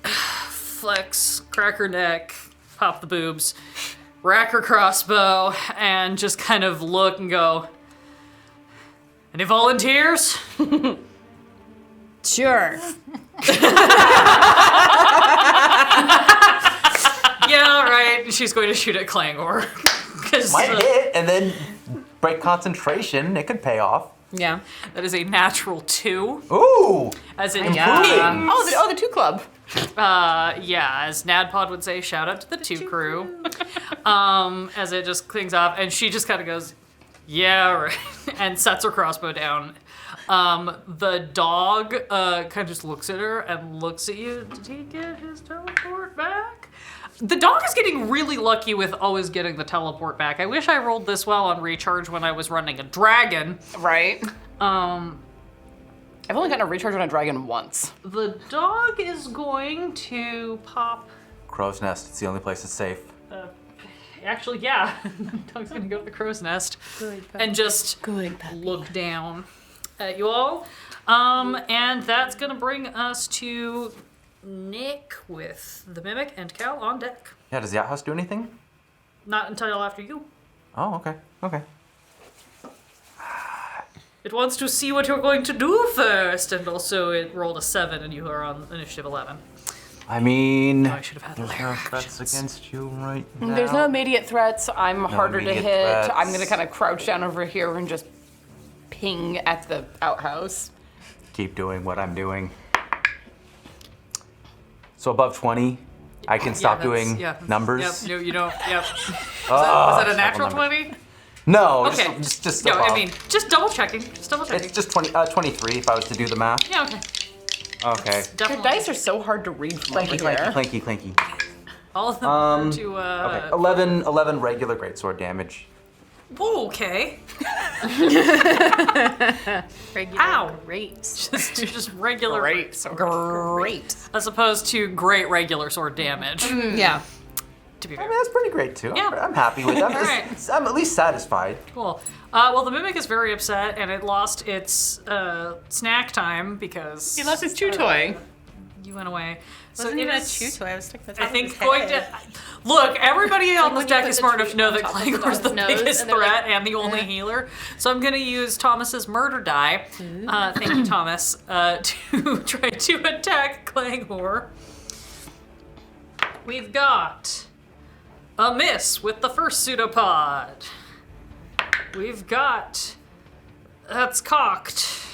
flex, crack her neck, pop the boobs, rack her crossbow, and just kind of look and go. Any volunteers? Sure. Yeah, all right. She's going to shoot at Clangor. 'Cause, Might hit and then break concentration. It could pay off. Yeah. that is a natural 2. Ooh. As in Yeah. ping. Oh, the 2 club. Yeah, as Nadpod would say, shout out to the 2 crew. As it just clings off, and she just kind of goes, yeah, right, and sets her crossbow down. The dog kind of just looks at her and looks at you. Did he get his teleport back? The dog is getting really lucky with always getting the teleport back. I wish I rolled this well on recharge when I was running a dragon. Right. I've only gotten a recharge on a dragon once. The dog is going to pop. Crow's Nest. It's the only place that's safe. Actually, yeah. Dog's gonna go to the crow's nest and just look down at you all. And that's gonna bring us to Nick with the Mimic and Cal on deck. Yeah, does the outhouse do anything? Not until after you. Oh, okay. Okay. It wants to see what you're going to do first, and also it rolled a 7 and you are on initiative 11. I mean, I should have had there's lair no threats actions. against you right now. There's no immediate threats. I'm harder to immediate hit. threats. I'm gonna kind of crouch down over here and just ping at the outhouse. Keep doing what I'm doing. So above 20, I can stop doing numbers. Yep, you don't. Yep. Oh, Was that a natural several 20? No, Okay. just No, above. I mean, just double checking. Just double checking. It's just 23 if I was to do the math. Yeah, okay. Okay. Your Definitely. dice are so hard to read from over here. Clanky. All of them are to, Okay, 11 regular greatsword damage. Whoa, okay. Regular Ow. rates. Just regular. Great. So Great. As opposed to great regular sword damage. Yeah. To be I fair. mean, that's pretty great too. Yeah. I'm happy with that. Alright. I'm at least satisfied. Cool. Well, the Mimic is very upset, and it lost its snack time because He lost his chew toy. you went away. So Wasn't it even a is- chew toy. I was stuck in the I top think of his going head. to look. Everybody on when this you deck put is the smart enough treat to know on that top of the Clangor's the dog's nose, biggest and they're threat like, and the only healer. So I'm going to use Thomas's murder die. Thank you, Thomas, to try to attack Clangor. We've got a miss with the first pseudopod. We've got that's cocked.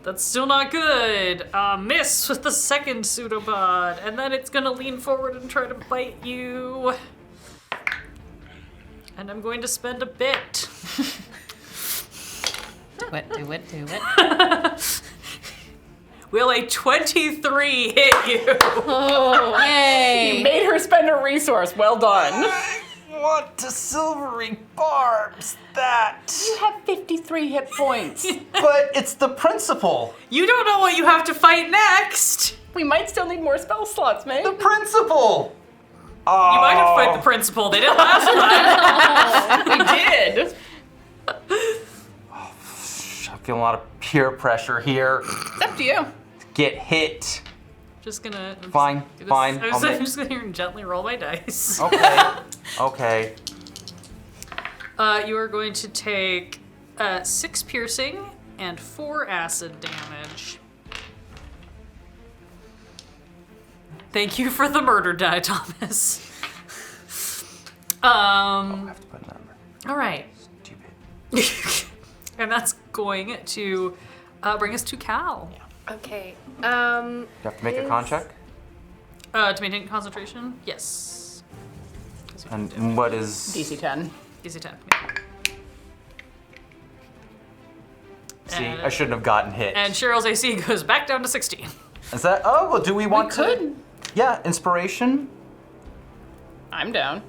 That's still not good. Miss with the second pseudopod, and then it's gonna lean forward and try to bite you. And I'm going to spend a bit. Do it. Will a 23 hit you? Yay! Made her spend a resource. Well done. What to silvery barbs that? You have 53 hit points. But it's the principle. You don't know what you have to fight next. We might still need more spell slots, man. The principle. Oh. You might have to fight the principal. They didn't last time. We did. I'm feeling a lot of peer pressure here. It's up to you. Get hit. Just gonna. Fine. I'm just gonna gently roll my dice. Okay. Okay. You are going to take 6 piercing and 4 acid damage. Thank you for the murder die, Thomas. I have to put a number. All right. Stupid. And that's going to bring us to Cal. Okay. You have to make a con check? To maintain concentration? Yes. And what is... DC 10. Easy 10. See, I shouldn't have gotten hit. And Cheryl's AC goes back down to 16. Is that... Oh, well, do we want to... could. Yeah, inspiration? I'm down.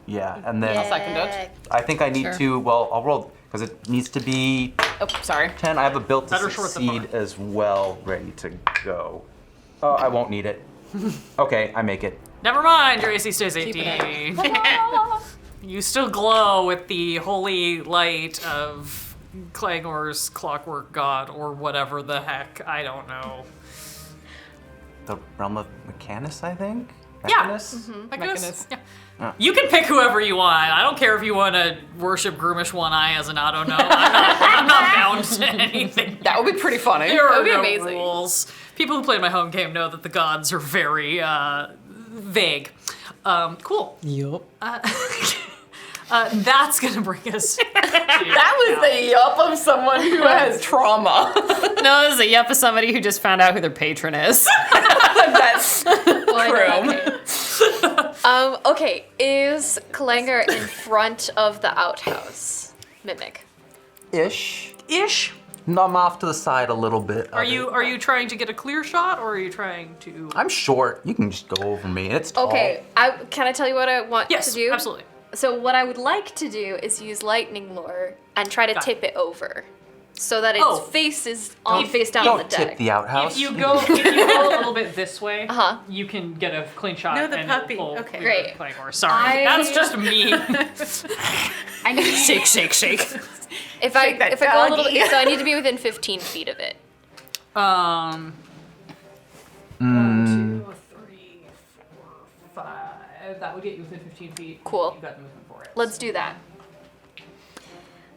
Yeah, and then... I'll second it. I think I need Sure. to... Well, I'll roll, because it needs to be Oh, sorry. 10. I have a built to Better short than succeed far. as well, ready to go. Oh, I won't need it. Okay, I make it. Never mind, your AC stays 18. You still glow with the holy light of Clangor's clockwork god, or whatever the heck. I don't know. The realm of Mechanus, I think? Yeah. Mechanus? Mechanus? Yeah. You can pick whoever you want. I don't care if you want to worship Groomish One Eye as an I don't know. I'm not bound to anything. That would be pretty funny. There are would be no amazing. rules. People who play my home game know that the gods are very vague. Cool. Yup. That's gonna bring us. That was the yup of someone who has trauma. No, this is a yep of somebody who just found out who their patron is. That's true. Okay, is Kalangor in front of the outhouse? Mimic. Ish. Ish. No, I'm off to the side a little bit. Are you trying to get a clear shot, or are you trying to? I'm short. You can just go over me. It's tall. Okay, can I tell you what I want Yes, to do? absolutely. So what I would like to do is use lightning lore and try to Got tip it over, so that its Oh. face is on face down on the Don't deck. tip the outhouse. If you go a little bit this way, Uh-huh. you can get a clean shot. No, the and it'll puppy. pull Okay. clear Great. Clangor. Sorry, that's just me. I need Shake, shake, shake. if I that if I go a little doggy. bit, so I need to be within 15 feet of it. 1, 2, 3, 4, 5. That would get you within 15 feet. Cool. You got the movement for it. Let's do that.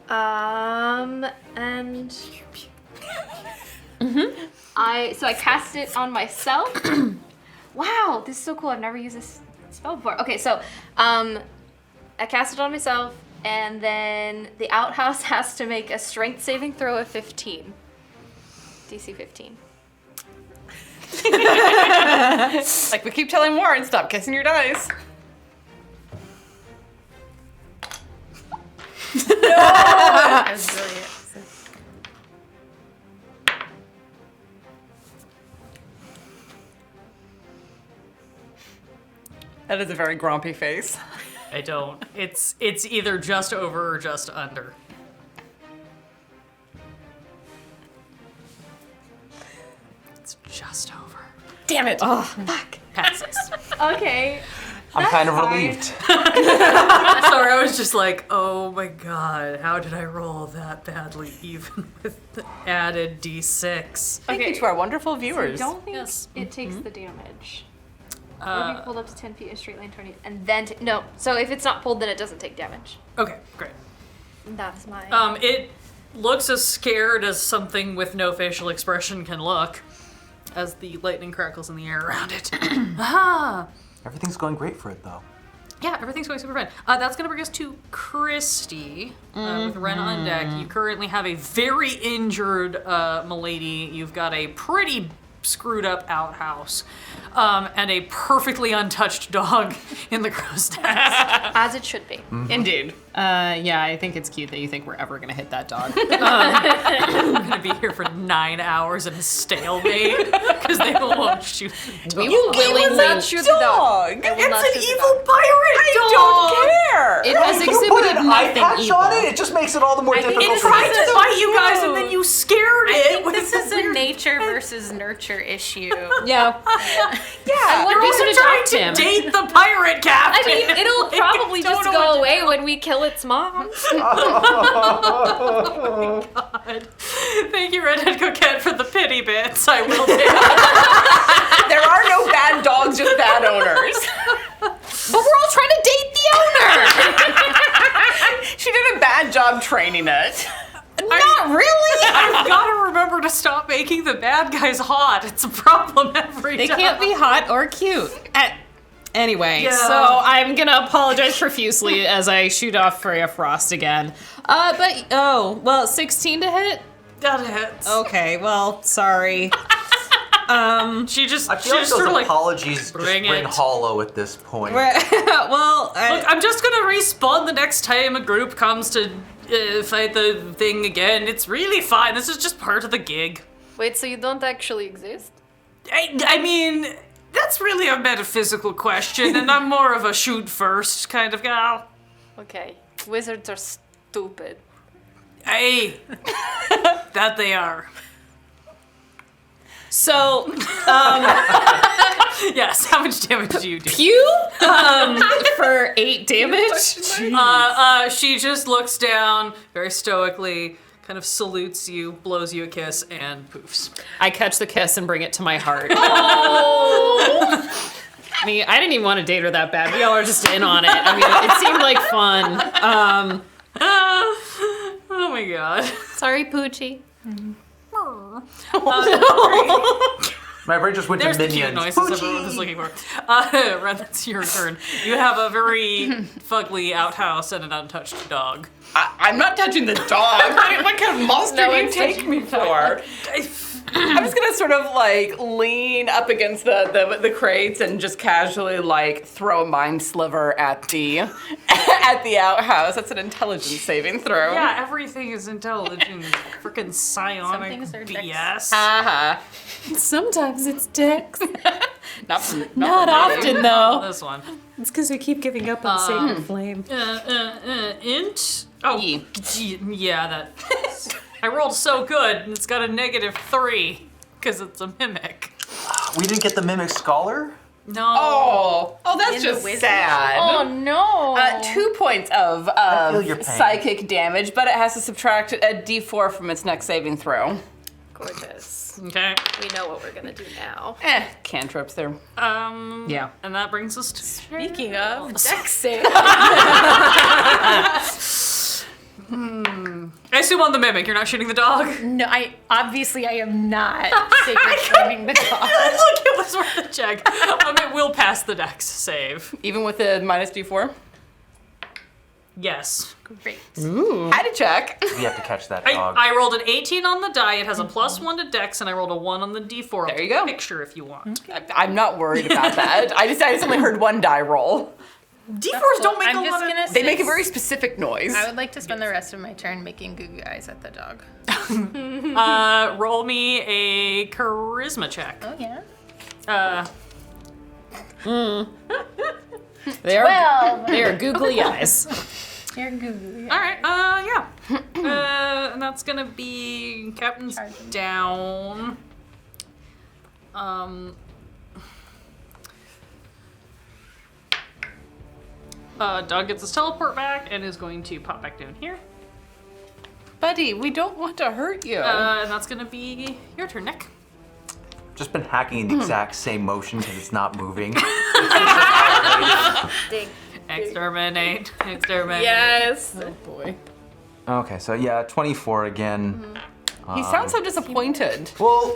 And I cast it on myself. Wow, this is so cool. I've never used this spell before. Okay, so I cast it on myself, and then the outhouse has to make a strength saving throw of 15. DC 15. Like we keep telling Warren, stop kissing your dice. That was brilliant. That is a very grumpy face. I don't. It's either just over or just under. It's just over. Damn it. Passes. Okay. I'm kind of fine. relieved. Sorry, I was just like, oh my god, how did I roll that badly, even with the added d6? Thank you to our wonderful viewers. Don't think Yes. it takes the damage. Or be pulled up to 10 feet in a straight line, 20, and then no. So if it's not pulled, then it doesn't take damage. Okay, great. That's my. It looks as scared as something with no facial expression can look, as the lightning crackles in the air around it. Ah! Everything's going great for it, though. Yeah, everything's going super fine. That's going to bring us to Christy with Ren on deck. You currently have a very injured milady. You've got a pretty screwed up outhouse and a perfectly untouched dog in the crow's nest. As it should be. Indeed. Yeah, I think it's cute that you think we're ever gonna hit that dog. I'm going to be here for 9 hours in a stalemate because they won't shoot the dog. You willingly. Shoot the dog. Dog. I will not shoot It's the an evil dog. pirate I dog! don't care. It has If you put exhibited an eye nothing patch evil. on it, it just makes it all the more difficult It for tried me. to fight you guys and then you scared I it. think with this is a weird- nature versus nurture issue. Yeah. Yeah. What You're reason also to trying adopt to him? date the pirate captain. I mean, it'll probably Don't just know what go to away do. when we kill its mom. God. Thank you, Redhead Coquette, for the pity bits. I will take. There are no bad dogs, just bad owners. But we're all trying to date the owner. She did a training it. Not really! I've got to remember to stop making the bad guys hot. It's a problem every They time. can't be hot or cute. Anyway, Yeah. so I'm gonna apologize profusely as I shoot off Freya Frost again. But 16 to hit? That hits. Okay, well, sorry. She just, I feel like sort those of like, apologies just bring ring it. hollow at this point. Well, look, I'm just gonna respawn the next time a group comes to fight the thing again. It's really fine. This is just part of the gig. Wait, so you don't actually exist? I mean, that's really a metaphysical question, and I'm more of a shoot first kind of gal. Okay. Wizards are stupid. Hey, that they are. so, Yes, how much damage do you do? pew for 8 damage. She just looks down very stoically, kind of salutes you, blows you a kiss, and poofs. I catch the kiss and bring it to my heart. I mean, I didn't even want to date her that bad. We all are just in on it. I mean, it seemed like fun. Oh my god. Sorry, Poochie. My brain just went There's to the cute minions. noises everyone was looking for. Ren, it's your turn. You have a very fugly outhouse and an untouched dog. I'm not touching the dog. What kind of monster No do you one's take touching me for? I'm just gonna sort of like lean up against the crates and just casually like throw a mind sliver at the at the outhouse. That's an intelligence saving throw. Yeah, everything is intelligent. Freaking psionic Some things are dex. BS. Uh-huh. Sometimes it's Dex. Not Not for me. often, though. This one. It's because we keep giving up on Sacred Flame. Int. Oh, Ye. yeah, that. I rolled so good, and it's got a -3 because it's a mimic. We didn't get the Mimic Scholar? No. Oh, that's In the just wizard. sad. Oh no! 2 points of feel your pain. psychic damage, but it has to subtract a d4 from its next saving throw. Gorgeous. Okay. We know what we're gonna do now. Cantrips there. Yeah. And that brings us to. Speaking of dex save. I assume on the mimic, you're not shooting the dog. No, I am not sacred flaming the dog. Look, it was worth a check. It will pass the dex save. Even with the minus d4? Yes. Great. Had to check. We have to catch that dog. I rolled an 18 on the die. It has a +1 to dex, and I rolled a 1 on the d4. I'll There you take a go. picture if you want. I'm not worried about that. I just only heard one die roll. D4s don't make I'm a just lot gonna of. They make a very specific noise. I would like to spend the rest of my turn making goo goo eyes at the dog. Roll me a charisma check. Oh yeah. They are googly eyes. You're goo goo. All right. Yeah. And that's gonna be Captain's Sergeant. down. Dog gets his teleport back and is going to pop back down here. Buddy, we don't want to hurt you. And that's gonna be your turn, Nick. Just been hacking in the exact same motion because it's not moving. Ding. Exterminate. Exterminate. Yes. Oh boy. Okay, so yeah, 24 again. He sounds so disappointed. Well,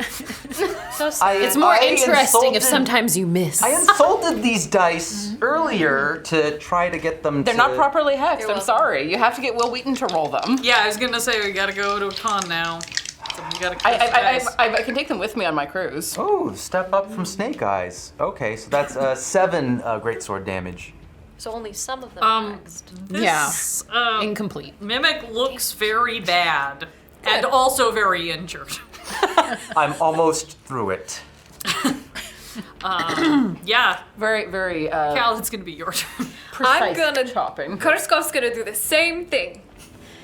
So sad. It's more I interesting if insulted- sometimes you miss. I insulted these dice earlier to try to get them They're to... not properly hexed. You're I'm welcome. sorry. You have to get Will Wheaton to roll them. Yeah, I was gonna say we gotta go to a con now. So we gotta catch the dice. I can take them with me on my cruise. Oh, step up from Snake Eyes. Okay, so that's 7 greatsword damage. So only some of them are next. This, Incomplete. Mimic looks very bad. And also very injured. I'm almost through it. Yeah, Very, very Cal, it's gonna be your turn. precise gonna- chopping. Kurskov's gonna do the same thing.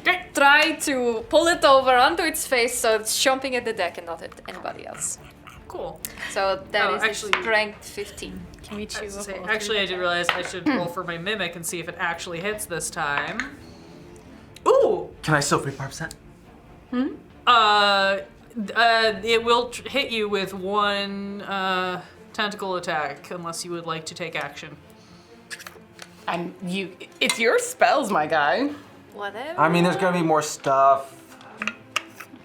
Okay. Try to pull it over onto its face so it's jumping at the deck and not at anybody else. Cool. So that Oh, is actually- a strength 15. Can we chew a hole Actually, I through did realize I should roll for my mimic and see if it actually hits this time. Ooh! Can I still 3%? It will hit you with 1 tentacle attack unless you would like to take action. It's your spells, my guy. Whatever. I mean, there's gonna be more stuff,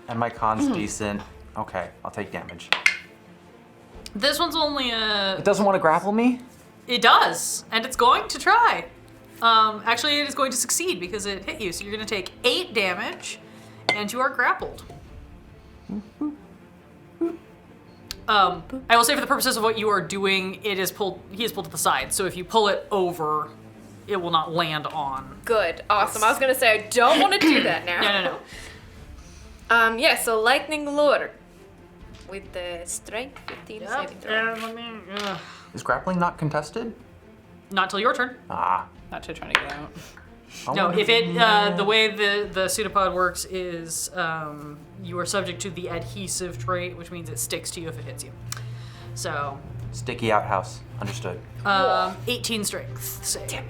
and my con's decent. Okay, I'll take damage. This one's only a. It doesn't want to grapple me? It does, and it's going to try. Actually, it is going to succeed because it hit you. So you're going to take 8 damage, and you are grappled. I will say, for the purposes of what you are doing, he is pulled to the side. So if you pull it over, it will not land on. Good. Awesome. I was gonna say I don't want to do that now. No. Yeah, so lightning lure with the strength 15 saving throw. Is grappling not contested? Not till your turn. Ah. Not to trying to get out. No, if it the way the pseudopod works is you are subject to the adhesive trait, which means it sticks to you if it hits you. So Sticky outhouse. Understood. 18 strength save.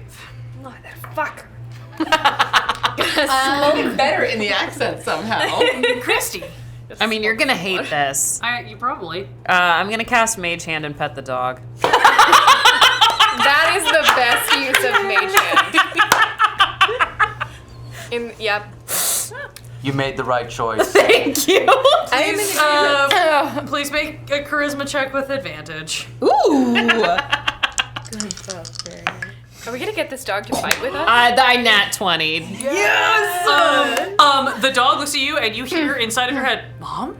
Motherfucker. Better in the accent somehow. Christy, I mean, you're gonna hate this. you probably. I'm gonna cast Mage Hand and pet the dog. That is the best use of mage hand. Yep. You made the right choice. Thank you. Please make a charisma check with advantage. Ooh. Are we gonna get this dog to fight with us? I nat 20. The dog looks at you and you hear inside of your head, Mom?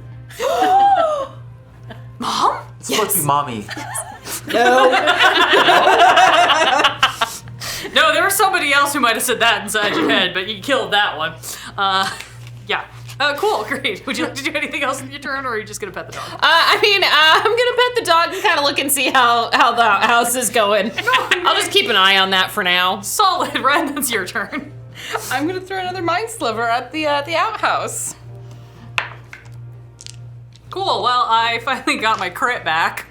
Mom? It's supposed to be mommy. No, there was somebody else who might have said that inside your head, but you killed that one. Yeah. Cool, great. Would you like to do anything else in your turn, or are you just gonna pet the dog? I'm gonna pet the dog and kind of look and see how the house is going. I'll just keep an eye on that for now. Solid, Ren, that's your turn. I'm gonna throw another mind sliver at the outhouse. Cool, well, I finally got my crit back.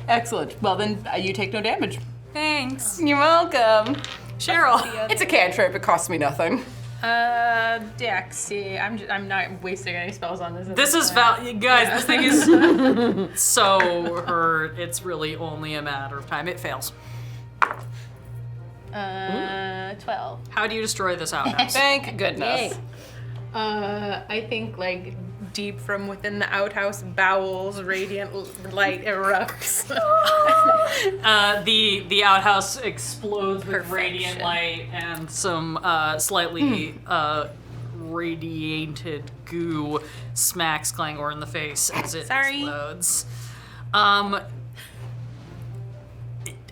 Excellent. Well then, you take no damage. Thanks. You're welcome. Cheryl. It's a cantrip. It costs me nothing. Dex. I'm not wasting any spells on this. This is guys, this thing is so hurt. It's really only a matter of time. It fails. 12. How do you destroy this outhouse? Thank goodness. I think like deep from within the outhouse bowels, radiant light erupts. The outhouse explodes with Perfection. radiant light and some slightly radiated goo smacks Clangor in the face as it explodes.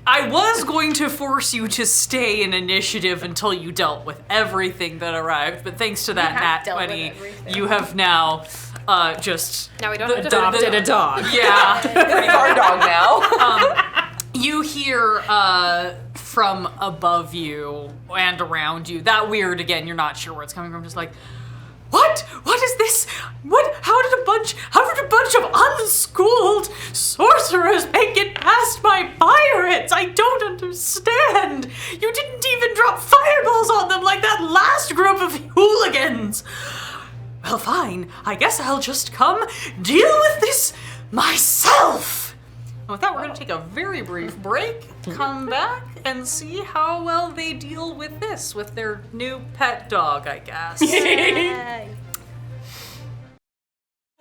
I was going to force you to stay in initiative until you dealt with everything that arrived, but thanks to that nat 20, you have now just Now we don't have to Adopted a dog. yeah. It's our dog now. You hear from above you and around you, that weird again, you're not sure where it's coming from, just like, what is this? How did a bunch of unschooled sorcerers make it past my pirates? I don't understand. You didn't even drop fireballs on them like that last group of hooligans. Well, fine. I guess I'll just come deal with this myself. And with that, we're going to take a very brief break, come back, and see how well they deal with this, with their new pet dog, I guess.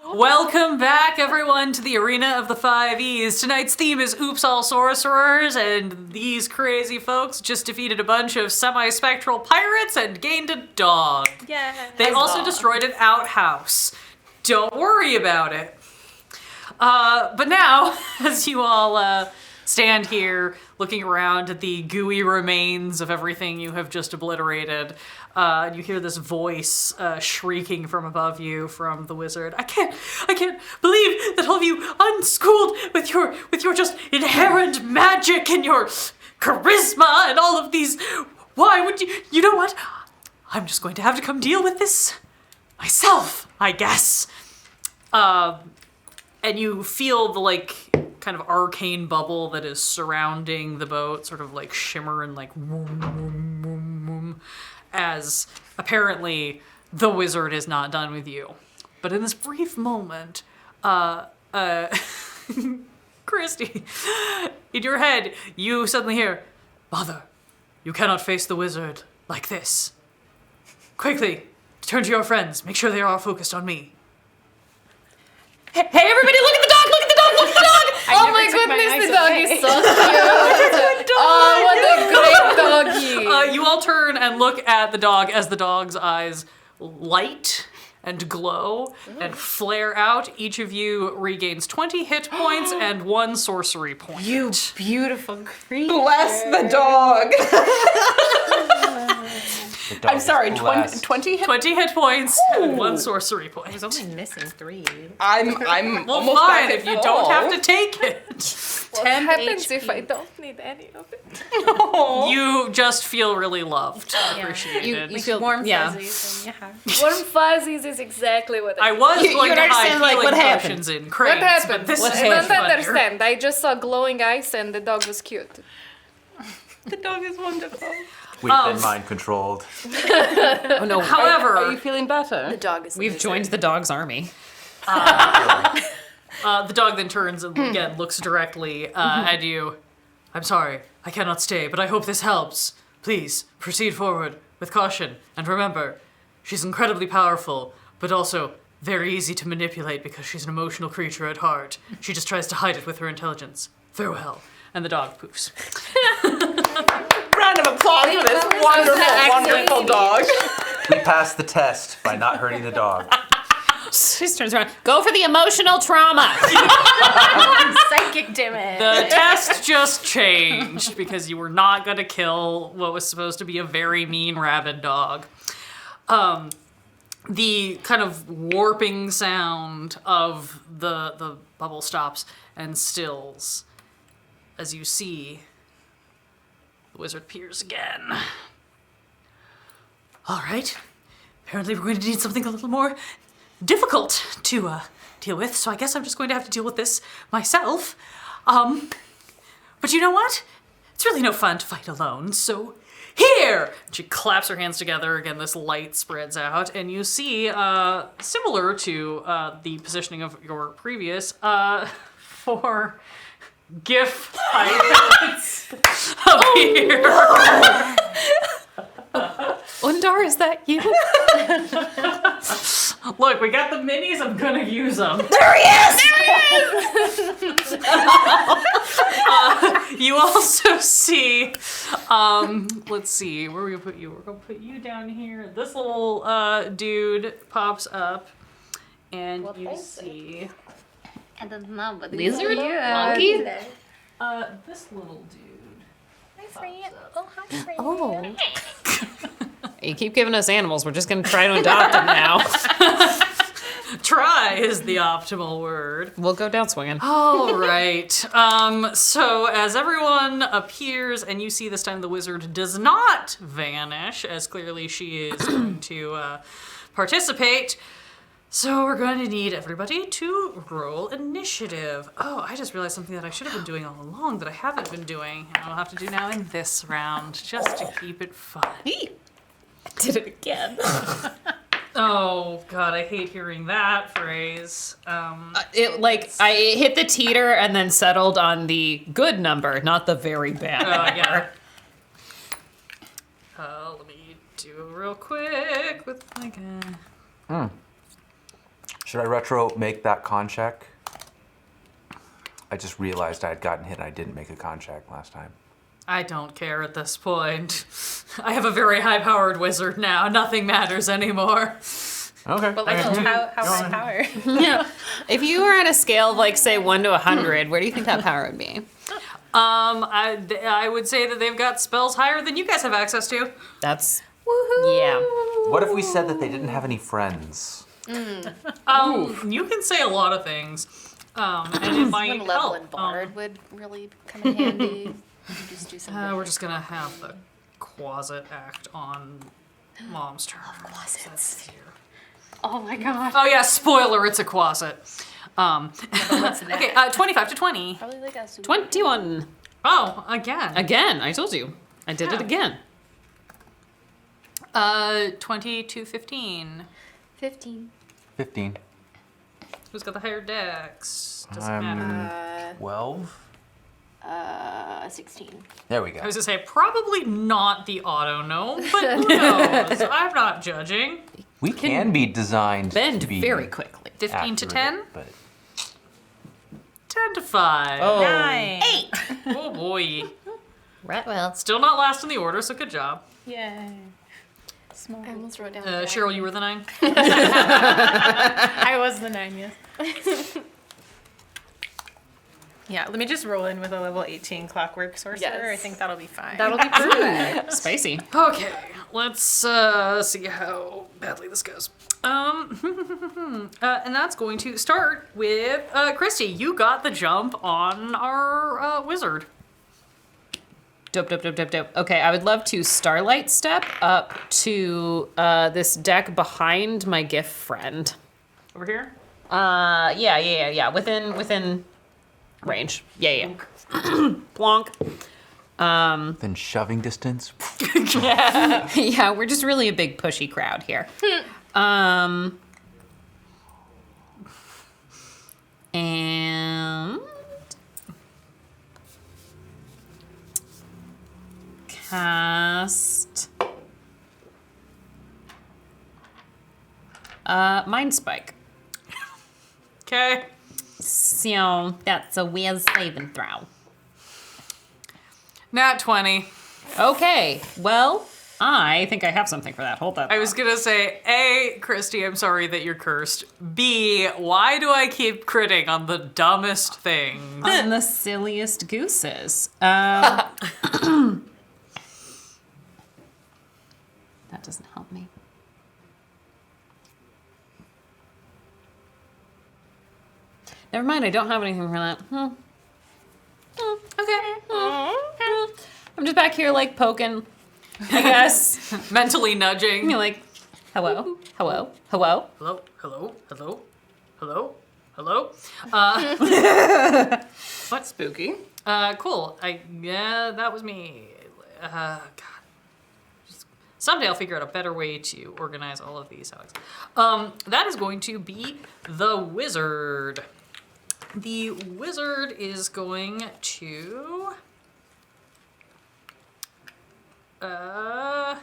Welcome back, everyone, to the Arena of the 5Es. Tonight's theme is Oops All Sorcerers, and these crazy folks just defeated a bunch of semi-spectral pirates and gained a dog. Yeah. They also destroyed an outhouse. Don't worry about it. But now, as you all stand here looking around at the gooey remains of everything you have just obliterated, you hear this voice shrieking from above you from the wizard. I can't believe that all of you unschooled with your just inherent magic and your charisma and all of these. Why would you know what? I'm just going to have to come deal with this myself, I guess. And you feel the kind of arcane bubble that is surrounding the boat sort of shimmer and vroom, vroom, vroom, vroom, as apparently the wizard is not done with you. But in this brief moment, Christy, in your head, you suddenly hear, Mother, you cannot face the wizard. like this. Quickly, turn to your friends. Make sure they are all focused on me. Hey, everybody, look at the dog! Look at the dog! Look at the dog! Oh my goodness, the dog is so cute. Oh, what a great doggy. You all turn and look at the dog as the dog's eyes light and glow and flare out. Each of you regains 20 hit points and 1 sorcery point. You beautiful creature. Bless the dog. The dog I'm sorry, is blessed. 20 hit. 20 hit points and 1 sorcery point. I was only missing 3. I'm Well, almost fine, back at if you full. don't have to take it. What 10 happens HP. if I don't need any of it? You just feel really loved, appreciated. You feel Warm yeah. fuzzies and Warm fuzzies is exactly what I I was You going to hide understand, like, healing what happened? potions in What crates, happened? but this What is I much don't funnier. understand. I just saw glowing eyes and the dog was cute. The dog is wonderful. We've been mind controlled. Oh no. However, Are you feeling better? Dog is We've joined the dog's army. the dog then turns and again looks directly at you. I'm sorry, I cannot stay, but I hope this helps. Please, proceed forward with caution. And remember, she's incredibly powerful, but also very easy to manipulate because she's an emotional creature at heart. She just tries to hide it with her intelligence. Farewell. And the dog poofs. Round of applause for this wonderful dog. We passed the test by not hurting the dog. She just turns around. Go for the emotional trauma. psychic damage. The test just changed because you were not going to kill what was supposed to be a very mean rabid dog. The kind of warping sound of the bubble stops and stills as you see the wizard peers again. All right. Apparently we're going to need something a little more difficult to deal with, so I guess I'm just going to have to deal with this myself. But you know what? It's really no fun to fight alone, so here! She claps her hands together, again this light spreads out, and you see, similar to the positioning of your previous, 4 GIF items appear. Undar, is that you? Look, we got the minis, I'm gonna use them. You also see, let's see, where are we gonna put you? We're gonna put you down here. This little dude pops up, and you see I don't know, but Lizard? Monkey? this little dude. Hi, friend. Oh, hi, friend. Oh. You keep giving us animals. We're just gonna try to adopt them now. Try is the optimal word. We'll go down swinging. All right. So as everyone appears, and you see this time the wizard does not vanish, as clearly she is going to participate. So we're going to need everybody to roll initiative. Oh, I just realized something that I should have been doing all along that I haven't been doing. And I'll have to do now in this round, just to keep it fun. Did it again. Oh, God, I hate hearing that phrase. It hit the teeter and then settled on the good number, not the very bad. Yeah. Let me do it real quick with like a... Should I retro make that con check? I just realized I had gotten hit and I didn't make a con check last time. I don't care at this point. I have a very high-powered wizard now. Nothing matters anymore. Okay. But like, how high power? Yeah. If you were on a scale of like say 1 to 100, where do you think that power would be? I would say that they've got spells higher than you guys have access to. That's yeah. What if we said that they didn't have any friends? You can say a lot of things, and it might One level help. in Bard would really come in handy. You could just do something. We're just gonna have the Quasit act on Mom's turn. Quasits. Oh my god. Oh yeah, spoiler, it's a Quasit. What's that? Okay, 25 to 20. Probably like a super 21. Oh, again. Again, I told you. I did it again. 20 to 15. 15. 15. Who's got the higher dex? Doesn't matter. 12? 16. There we I go. was gonna say, probably not the auto gnome, but who knows? I'm not judging. We can be designed Bend to be very quickly. 15 to 10? accurate, but 10 to 5. Nice. Oh boy. Right, well. Still not last in the order, so good job. Yay. Small. I almost wrote down. Cheryl, you were the 9? I was the 9, yes. Yeah, let me just roll in with a level 18 clockwork sorcerer. Yes. I think that'll be fine. That'll be perfect. Spicy. Okay, let's see how badly this goes. And that's going to start with Christy. You got the jump on our wizard. Dope. Okay, I would love to starlight step up to this deck behind my gift friend. Over here? Yeah. Within range. Yeah. Plonk. then shoving distance. Yeah, we're just really a big pushy crowd here. And cast Mind Spike. Okay. So that's a whiz saving throw. Nat 20. Okay, well, I think I have something for that. Hold that. I was gonna say, A, Christy, I'm sorry that you're cursed. B, why do I keep critting on the dumbest things? on the silliest gooses. That doesn't help me. Never mind, I don't have anything for that. Okay. I'm just back here, like, poking, I guess. Mentally nudging. You're like, hello? Hello, What spooky? cool. Yeah, that was me. God. Someday I'll figure out a better way to organize all of these. That is going to be the wizard. The wizard is going to... how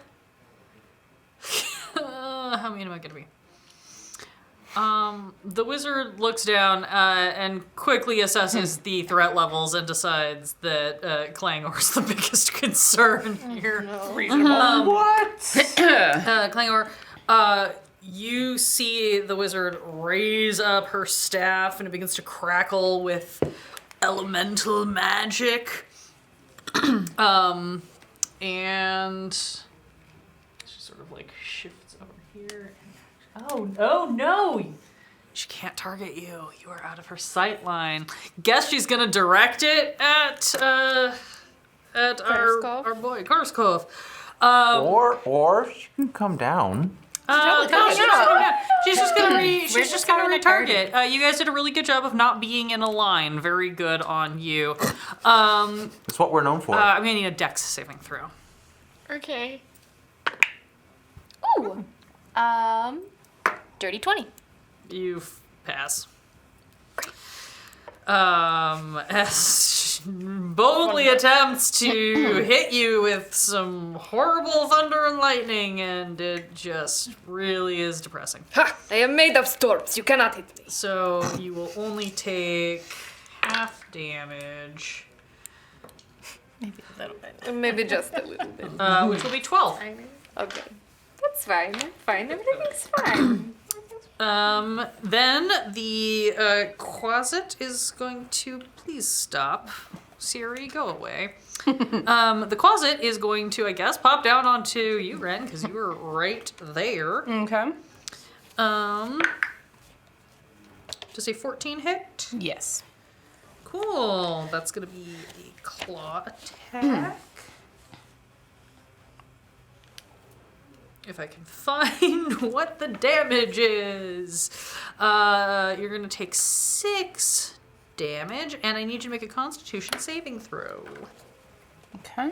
mean am I gonna be? The wizard looks down and quickly assesses the threat levels and decides that Clangor's the biggest concern here. What? Clangor, you see the wizard raise up her staff and it begins to crackle with elemental magic. And she sort of like shifts over here. And, oh no! She can't target you. You are out of her sight line. Guess she's gonna direct it at our boy Karskov. Or she can come down. She's just gonna retarget. You guys did a really good job of not being in a line. Very good on you. That's what we're known for. I'm gonna need a dex saving throw. Okay. Ooh. Dirty 20. You pass. S boldly attempts to hit you with some horrible thunder and lightning, and it just really is depressing. Ha! I am made of storms. You cannot hit me. So you will only take half damage, Maybe a little bit. Maybe just a little bit. which will be 12. Okay. That's fine. I'm fine. Everything's fine. Then the closet is going to please stop. Siri, go away. The closet is going to, I guess, pop down onto you, Ren, because you were right there. Okay. Does a 14 hit? Yes. Cool. That's going to be a claw attack. If I can find what the damage is. You're going to take 6 damage, and I need you to make a Constitution saving throw. Okay.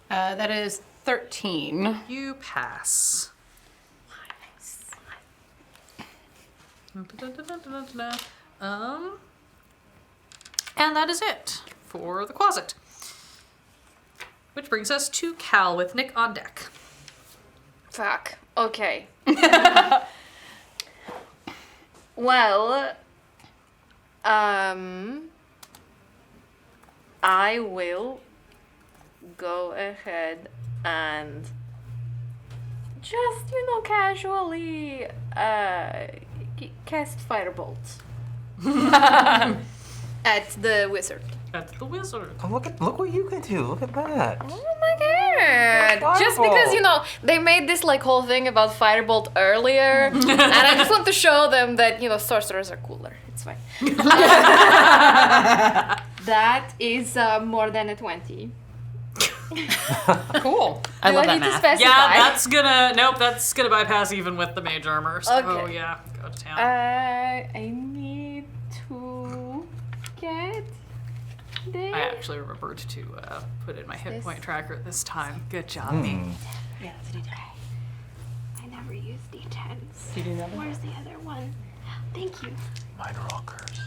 That is 13. You pass. And that is it for the closet. Which brings us to Cal with Nick on deck. Fuck. Okay. Well, I will go ahead and just, casually cast Firebolt at the wizard. That's the wizard. Oh, look what you can do. Look at that. Oh my god! Just because, they made this whole thing about Firebolt earlier, and I just want to show them that, sorcerers are cooler. It's fine. That is more than a 20. Cool. I love that need to math. specify? Yeah, that's gonna bypass even with the mage armor. So Okay. yeah, go to town. I need to get this. I actually remembered to put in my hit This- point tracker this time. Good job, me. Yeah, that's a D10. I never use D10s. Where's the other one? Thank you. Mine are all cursed.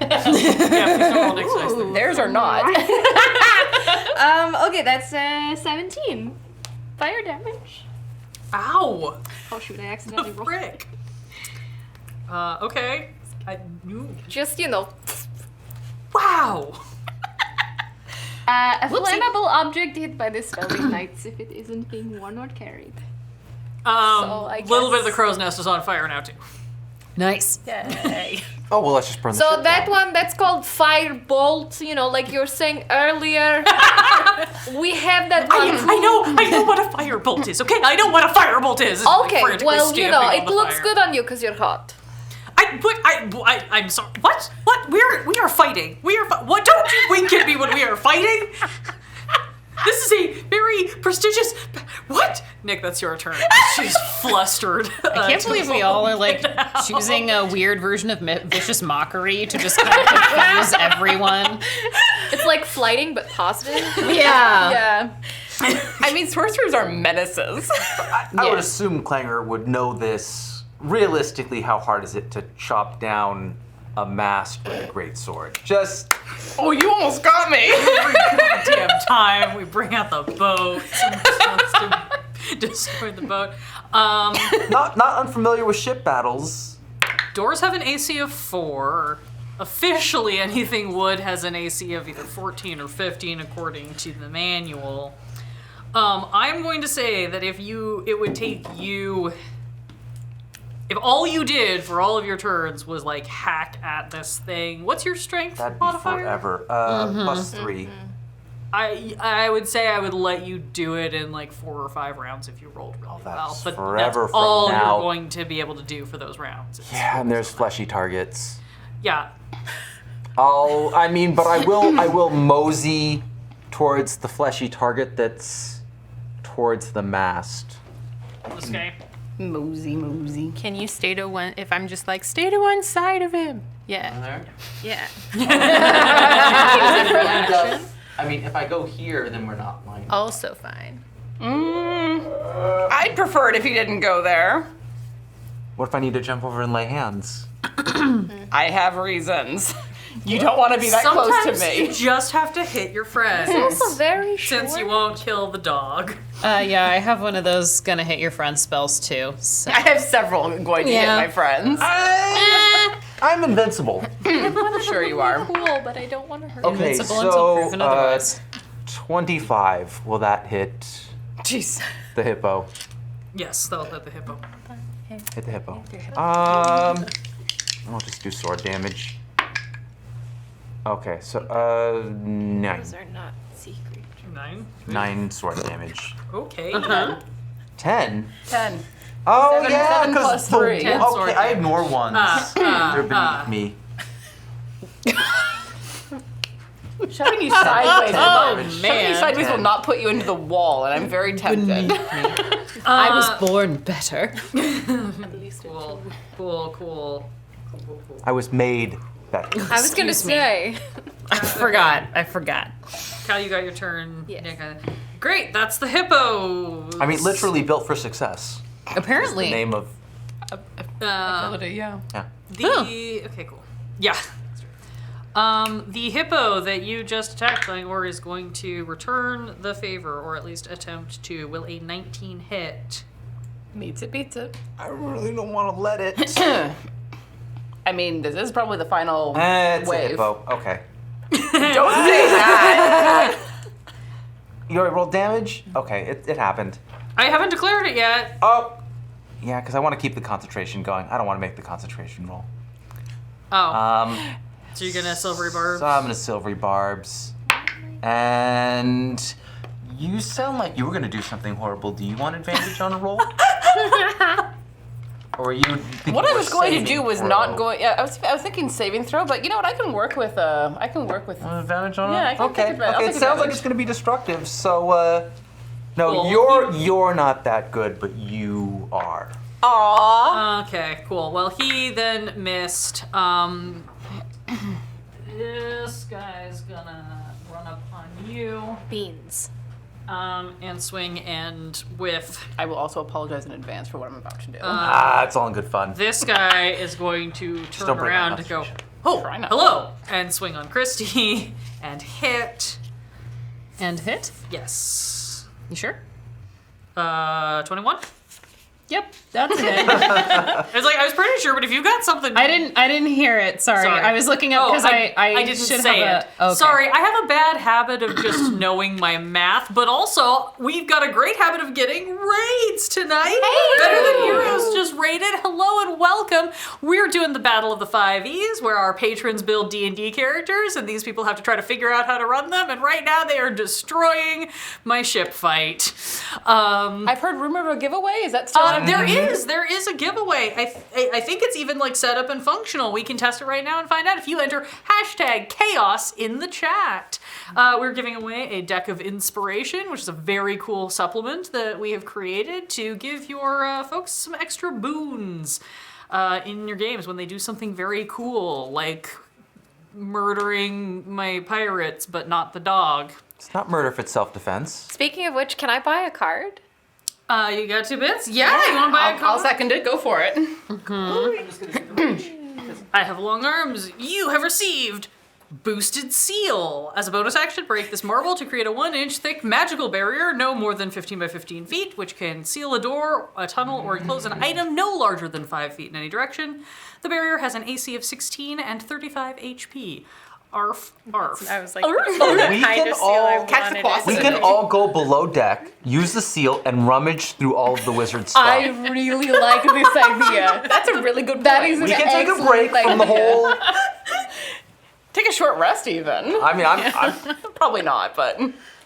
Yeah, please don't roll next dice then. Theirs are not. Okay, that's 17 fire damage. Ow! Oh shoot, I The accidentally rolled. frick. Okay. Just, Wow. a flammable object hit by this spell ignites if it isn't being worn or carried. I Little bit of the guess- crow's nest is on fire now too. Nice. Yay. Oh, well, let's just burn the So ship that down. one, that's called Firebolt, like you were saying earlier. We have that one. I know what a firebolt is. Okay, I know what a firebolt is. It's Okay, frantically well, stamping on it the looks fire. good on you because you're hot. I'm sorry. What? We are fighting. What? Don't you wink at me when we are fighting. This is a very prestigious. What? Nick, that's your turn. She's flustered. I can't believe we all are choosing a weird version of vicious mockery to just kind of confuse everyone. It's like flighting, but positive. Yeah. Yeah. I mean, sorcerers are menaces. I would assume Clanger would know this. Realistically, how hard is it to chop down a mast with a great sword? Just Oh, you almost got me. Damn time. We bring out the boat. Someone wants to destroy the boat. not unfamiliar with ship battles. Doors have an AC of 4. Officially, anything wood has an AC of either 14 or 15 according to the manual. I'm going to say that it would take you, if all you did for all of your turns was hack at this thing. What's your strength That'd be modifier? forever. +3. I would say I would let you do it in 4 or 5 rounds if you rolled really well. that's But forever that's from all now. you're going to be able to do for those rounds. Yeah, and there's fleshy targets. Yeah. But I will mosey towards the fleshy target that's towards the mast. This guy. Mosey. Can you stay to one? If I'm just stay to one side of him. Yeah. There? Yeah. If I go here, then we're not lying. Also fine. I'd prefer it if you didn't go there. What if I need to jump over and lay hands? I have reasons. You don't want to be that close Sometimes to you me. just have to hit your friends. Also very short. Since you won't kill the dog. Yeah, I have one of those gonna hit your friend spells too. So. I have several going to hit Yeah. my friends. I'm invincible. Sure you are. Cool, but I don't want to hurt. Okay, Invincible until so proven otherwise. 25. Will that hit Jeez. the hippo? Yes, that'll hit the hippo. Hit the hippo. I'll just do sword damage. Okay, so 9. Those are not secret. 9. 9 sword damage. Okay. 10. 10. Oh 7, yeah, 7 because plus 3. 10 sword okay, I ignore ones. They're beneath me. Shoving you sideways, man. Shoving you sideways will not put you into the wall, and I'm very tempted. I was born better. Cool. I was made better. I was gonna say. I forgot. Cal, you got your turn. Yes. Nick, great, that's the hippo. I mean, literally built for success. Apparently. The name of Yeah. yeah. Okay, cool. Yeah. The hippo that you just attacked, or is going to return the favor, or at least attempt to. Will a 19 hit? Meets it, beats it. I really don't want to let it. I mean, this is probably the final It's a wave. hippo. Okay. Don't say that. You already rolled damage? Okay, it happened. I haven't declared it yet. Oh. Yeah, because I want to keep the concentration going. I don't want to make the concentration roll. Oh. So you're gonna silvery barb? So I'm gonna silvery barbs. And you sound like you were gonna do something horrible. Do you want advantage on a roll? Or are you thinking What I more was going to saving do was throw? not going. Yeah, I was thinking saving throw, but you know what? I can work with. Advantage on it? Yeah, I can okay. take advantage. I'll Okay, it take sounds like advantage. it's gonna be destructive. So no, Cool. you're not that good, but you are. Aww. Okay, cool. Well, he then missed. This guy's gonna run up on you, Beans. and swing and whiff. I will also apologize in advance for what I'm about to do. It's all in good fun. This guy is going to turn don't break my around and go, concentration. oh, Try not hello, and swing on Christy and hit. And hit? Yes. You sure? 21. Yep, that's it. I was pretty sure, but if you got something, I didn't hear it. Sorry. I was looking up because I didn't should say have it. a. Okay. Sorry, I have a bad habit of just knowing my math, but also we've got a great habit of getting raids tonight. Better Than Heroes just raided. Hello and welcome. We're doing the Battle of the 5Es, where our patrons build D&D characters, and these people have to try to figure out how to run them. And right now they are destroying my ship fight. I've heard rumor of a giveaway. Is that still? There is a giveaway. I think it's even like set up and functional. We can test it right now and find out if you enter #chaos in the chat. We're giving away a deck of inspiration, which is a very cool supplement that we have created to give your folks some extra boons in your games when they do something very cool, like murdering my pirates, but not the dog. It's not murder if it's self-defense. Speaking of which, can I buy a card? You got 2 bits? Yeah, you want to buy a I'll card? second it. Go for it. I have long arms. You have received Boosted Seal. As a bonus action, break this marble to create a 1-inch thick magical barrier no more than 15 by 15 feet, which can seal a door, a tunnel, or enclose an item no larger than 5 feet in any direction. The barrier has an AC of 16 and 35 HP. Arf, arf. I was like, We can all Catch the quasit. we can all go below deck, use the seal, and rummage through all of the wizard's stuff. I really like this idea. That's a really good point. That is we an can take a excellent break from the idea. whole. Take a short rest, even. I mean, I'm Probably not, but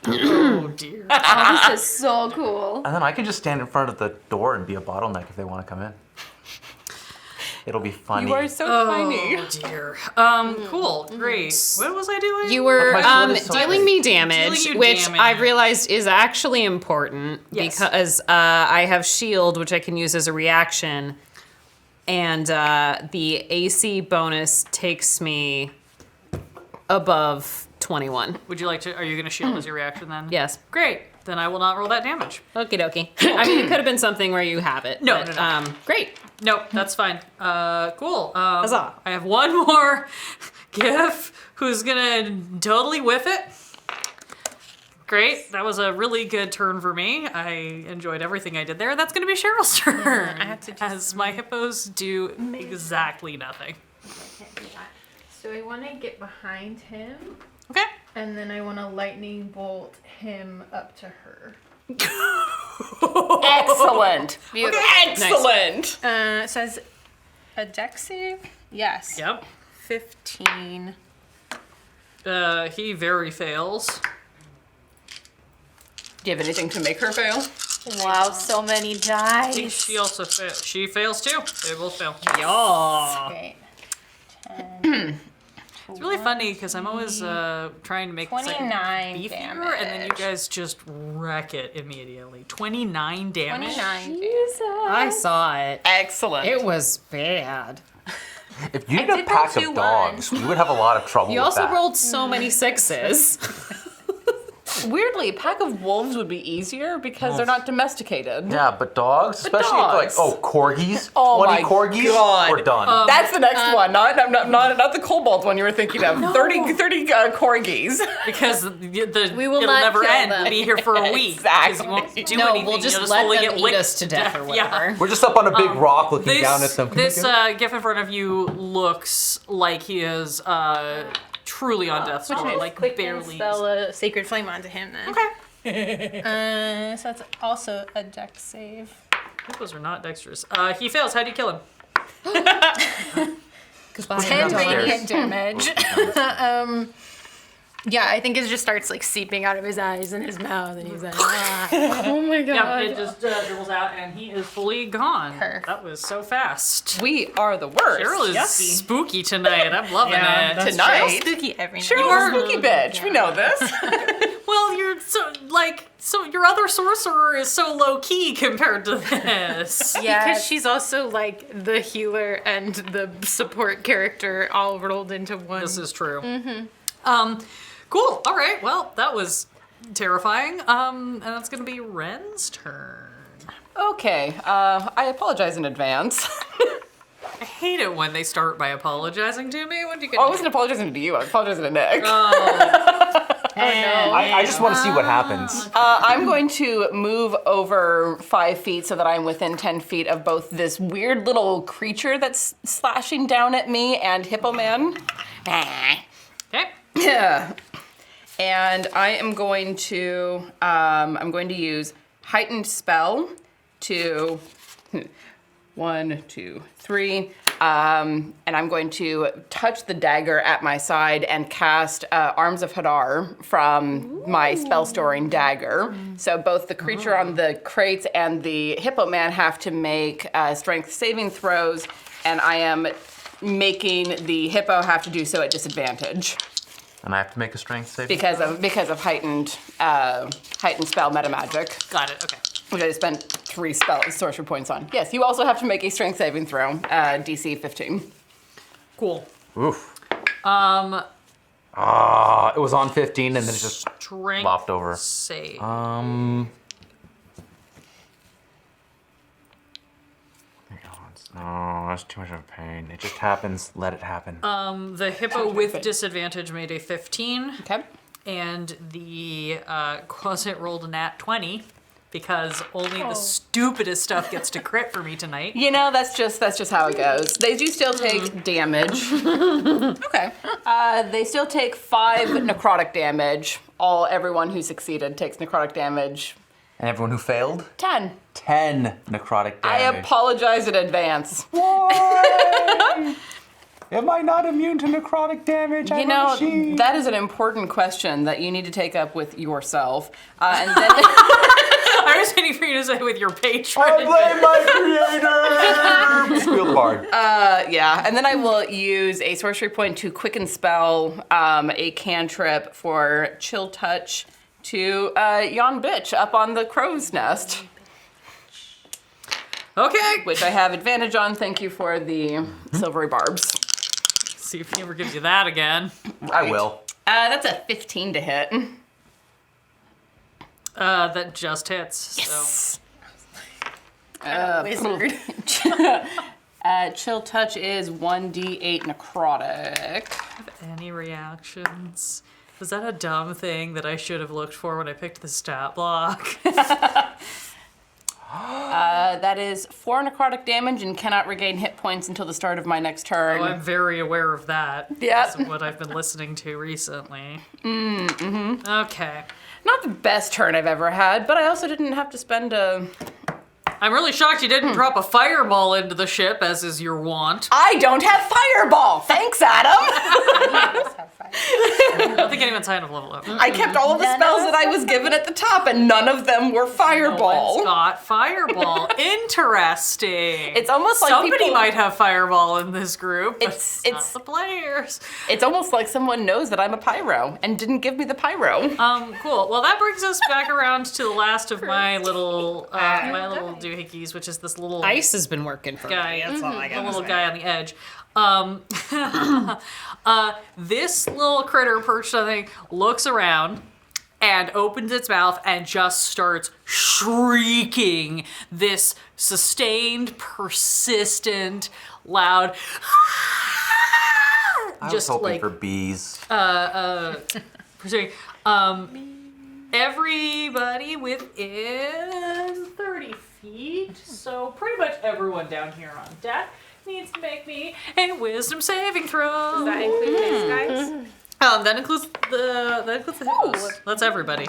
Oh dear. Oh, this is so cool. and then I can just stand in front of the door and be a bottleneck if they want to come in. It'll be funny. you are so tiny. Oh dear. Cool. Great. What was I doing? You were My sword is so dealing big. me damage, Dealing you which damage. I've realized is actually important Yes. because I have shield, which I can use as a reaction, and the AC bonus takes me above 21. Would you like to? Are you going to shield as your reaction then? Yes. Great. Then I will not roll that damage. Okie dokie. I mean, it could have been something where you have it. No, but, no. Great. Nope, that's fine. Cool. Huzzah. I have one more GIF who's gonna totally whiff it. Great. That was a really good turn for me. I enjoyed everything I did there. That's gonna be Cheryl's turn. I have to do as my hippos do exactly nothing. So I want to get behind him, Okay. and then I want to lightning bolt him up to her. Excellent. Beautiful. Excellent. Says a dex save? Yes. Yep. 15. He very fails. Do you have anything to make her fail? Wow, so many I think dice. she also she fails too. They both fail. Great. It's really funny because I'm always trying to make this like 29 beefier, damage. and then you guys just wreck it immediately. 29 damage. 29. I saw it. Excellent. It was bad. If you I had a did pack roll of 2-1. dogs, we would have a lot of trouble You with also that. rolled so many sixes. Weirdly, a pack of wolves would be easier because they're not domesticated. Yeah, but dogs, especially if dogs. corgis. Oh 20 my corgis, God. we're done. That's the next one, not the kobold one you were thinking of. 30 corgis. Because We will it'll not never kill end. them. We'll be here for a week. 'Cause Exactly. you won't do No, anything. we'll just You'll let slowly them get eat licked us to death or whatever. We're just up on a big rock looking down at them. This gift in front of you looks like he is truly on death's door, like Quick barely. spell a sacred flame onto him then. Okay. So that's also a dex save. Those are not dexterous. He fails. How do you kill him? 10 radiant damage. Yeah, I think it just starts like seeping out of his eyes and his mouth, and he's like, ah. Oh my Yeah, god. it just dribbles out, and he is fully gone. Her. That was so fast. We are the worst. Cheryl is spooky tonight. I'm loving it. Tonight. spooky every night. Cheryl's a spooky bitch. We know this. Well, you're so your other sorcerer is so low key compared to this. Because she's also like the healer and the support character all rolled into one. This is true. Cool. All right. Well, that was terrifying. And that's gonna be Ren's turn. Okay, I apologize in advance. I hate it when they start by apologizing to me. What do you get? I wasn't apologizing to you, I was apologizing to Nick. I just want to see what happens. I'm going to move over 5 feet so that I'm within 10 feet of both this weird little creature that's slashing down at me and Hippo Man. Okay. Yeah. And I am going to use heightened spell to 1, 2, 3. And I'm going to touch the dagger at my side and cast Arms of Hadar from my spell storing dagger. So both the creature on the crates and the Hippo Man have to make strength saving throws, and I am making the hippo have to do so at disadvantage. And I have to make a strength save. Because of heightened spell meta magic, Got it. Okay. which I spent 3 sorcery points on. Yes, you also have to make a strength saving throw, DC 15. Cool. Oof. It was on 15 and then it just Strength lopped over. save. No, that's too much of a pain. It just happens. Let it happen. The hippo with disadvantage made a 15, Okay. and the Quasit rolled a nat 20 because only the stupidest stuff gets to crit for me tonight. You know, that's just how it goes. They do still take damage. Okay. They still take 5 necrotic damage. Everyone who succeeded takes necrotic damage. And everyone who failed? 10. 10 necrotic I damage. apologize in advance. Why? Am I not immune to necrotic damage? You know, that is an important question that you need to take up with yourself. And then I was waiting for you to say with your patron. I blame my creator! Squeal the bard. yeah, and then I will use a sorcery point to quicken spell a cantrip for chill touch to Yon Bitch up on the crow's nest, Okay. which I have advantage on. Thank you for the silvery barbs. See if he ever gives you that again. I will. That's a 15 to hit. That just hits. So. Wizard. Chill touch is 1d8 necrotic. Any reactions? Was that a dumb thing that I should have looked for when I picked the stat block? That is 4 necrotic damage and cannot regain hit points until the start of my next turn. Oh, I'm very aware of that. Yep. That's what I've been listening to recently. Okay. Not the best turn I've ever had, but I also didn't have to spend a... I'm really shocked you didn't drop a fireball into the ship, as is your wont. I don't have fireball! Thanks, Adam! I don't think anyone's high enough level up. I kept all of the spells that I was given at the top, and none of them were No fireball. one's got fireball. Interesting. It's almost like somebody people- might have fireball in this group, but It's- not it's- the players. It's almost like someone knows that I'm a pyro and didn't give me the pyro. Cool. Well, that brings us back around to the last of my little doohickeys, which is this little Ice has been working for guy. me. That's all I The got. little guy on the edge. This little critter perched on the thing looks around and opens its mouth and just starts shrieking this sustained, persistent, loud. I was Just hoping like for bees. pursuing. Everybody within 30 feet, so pretty much everyone down here on deck needs to make me a wisdom saving throw. Does that include this, guys? That includes the hippos. That's everybody.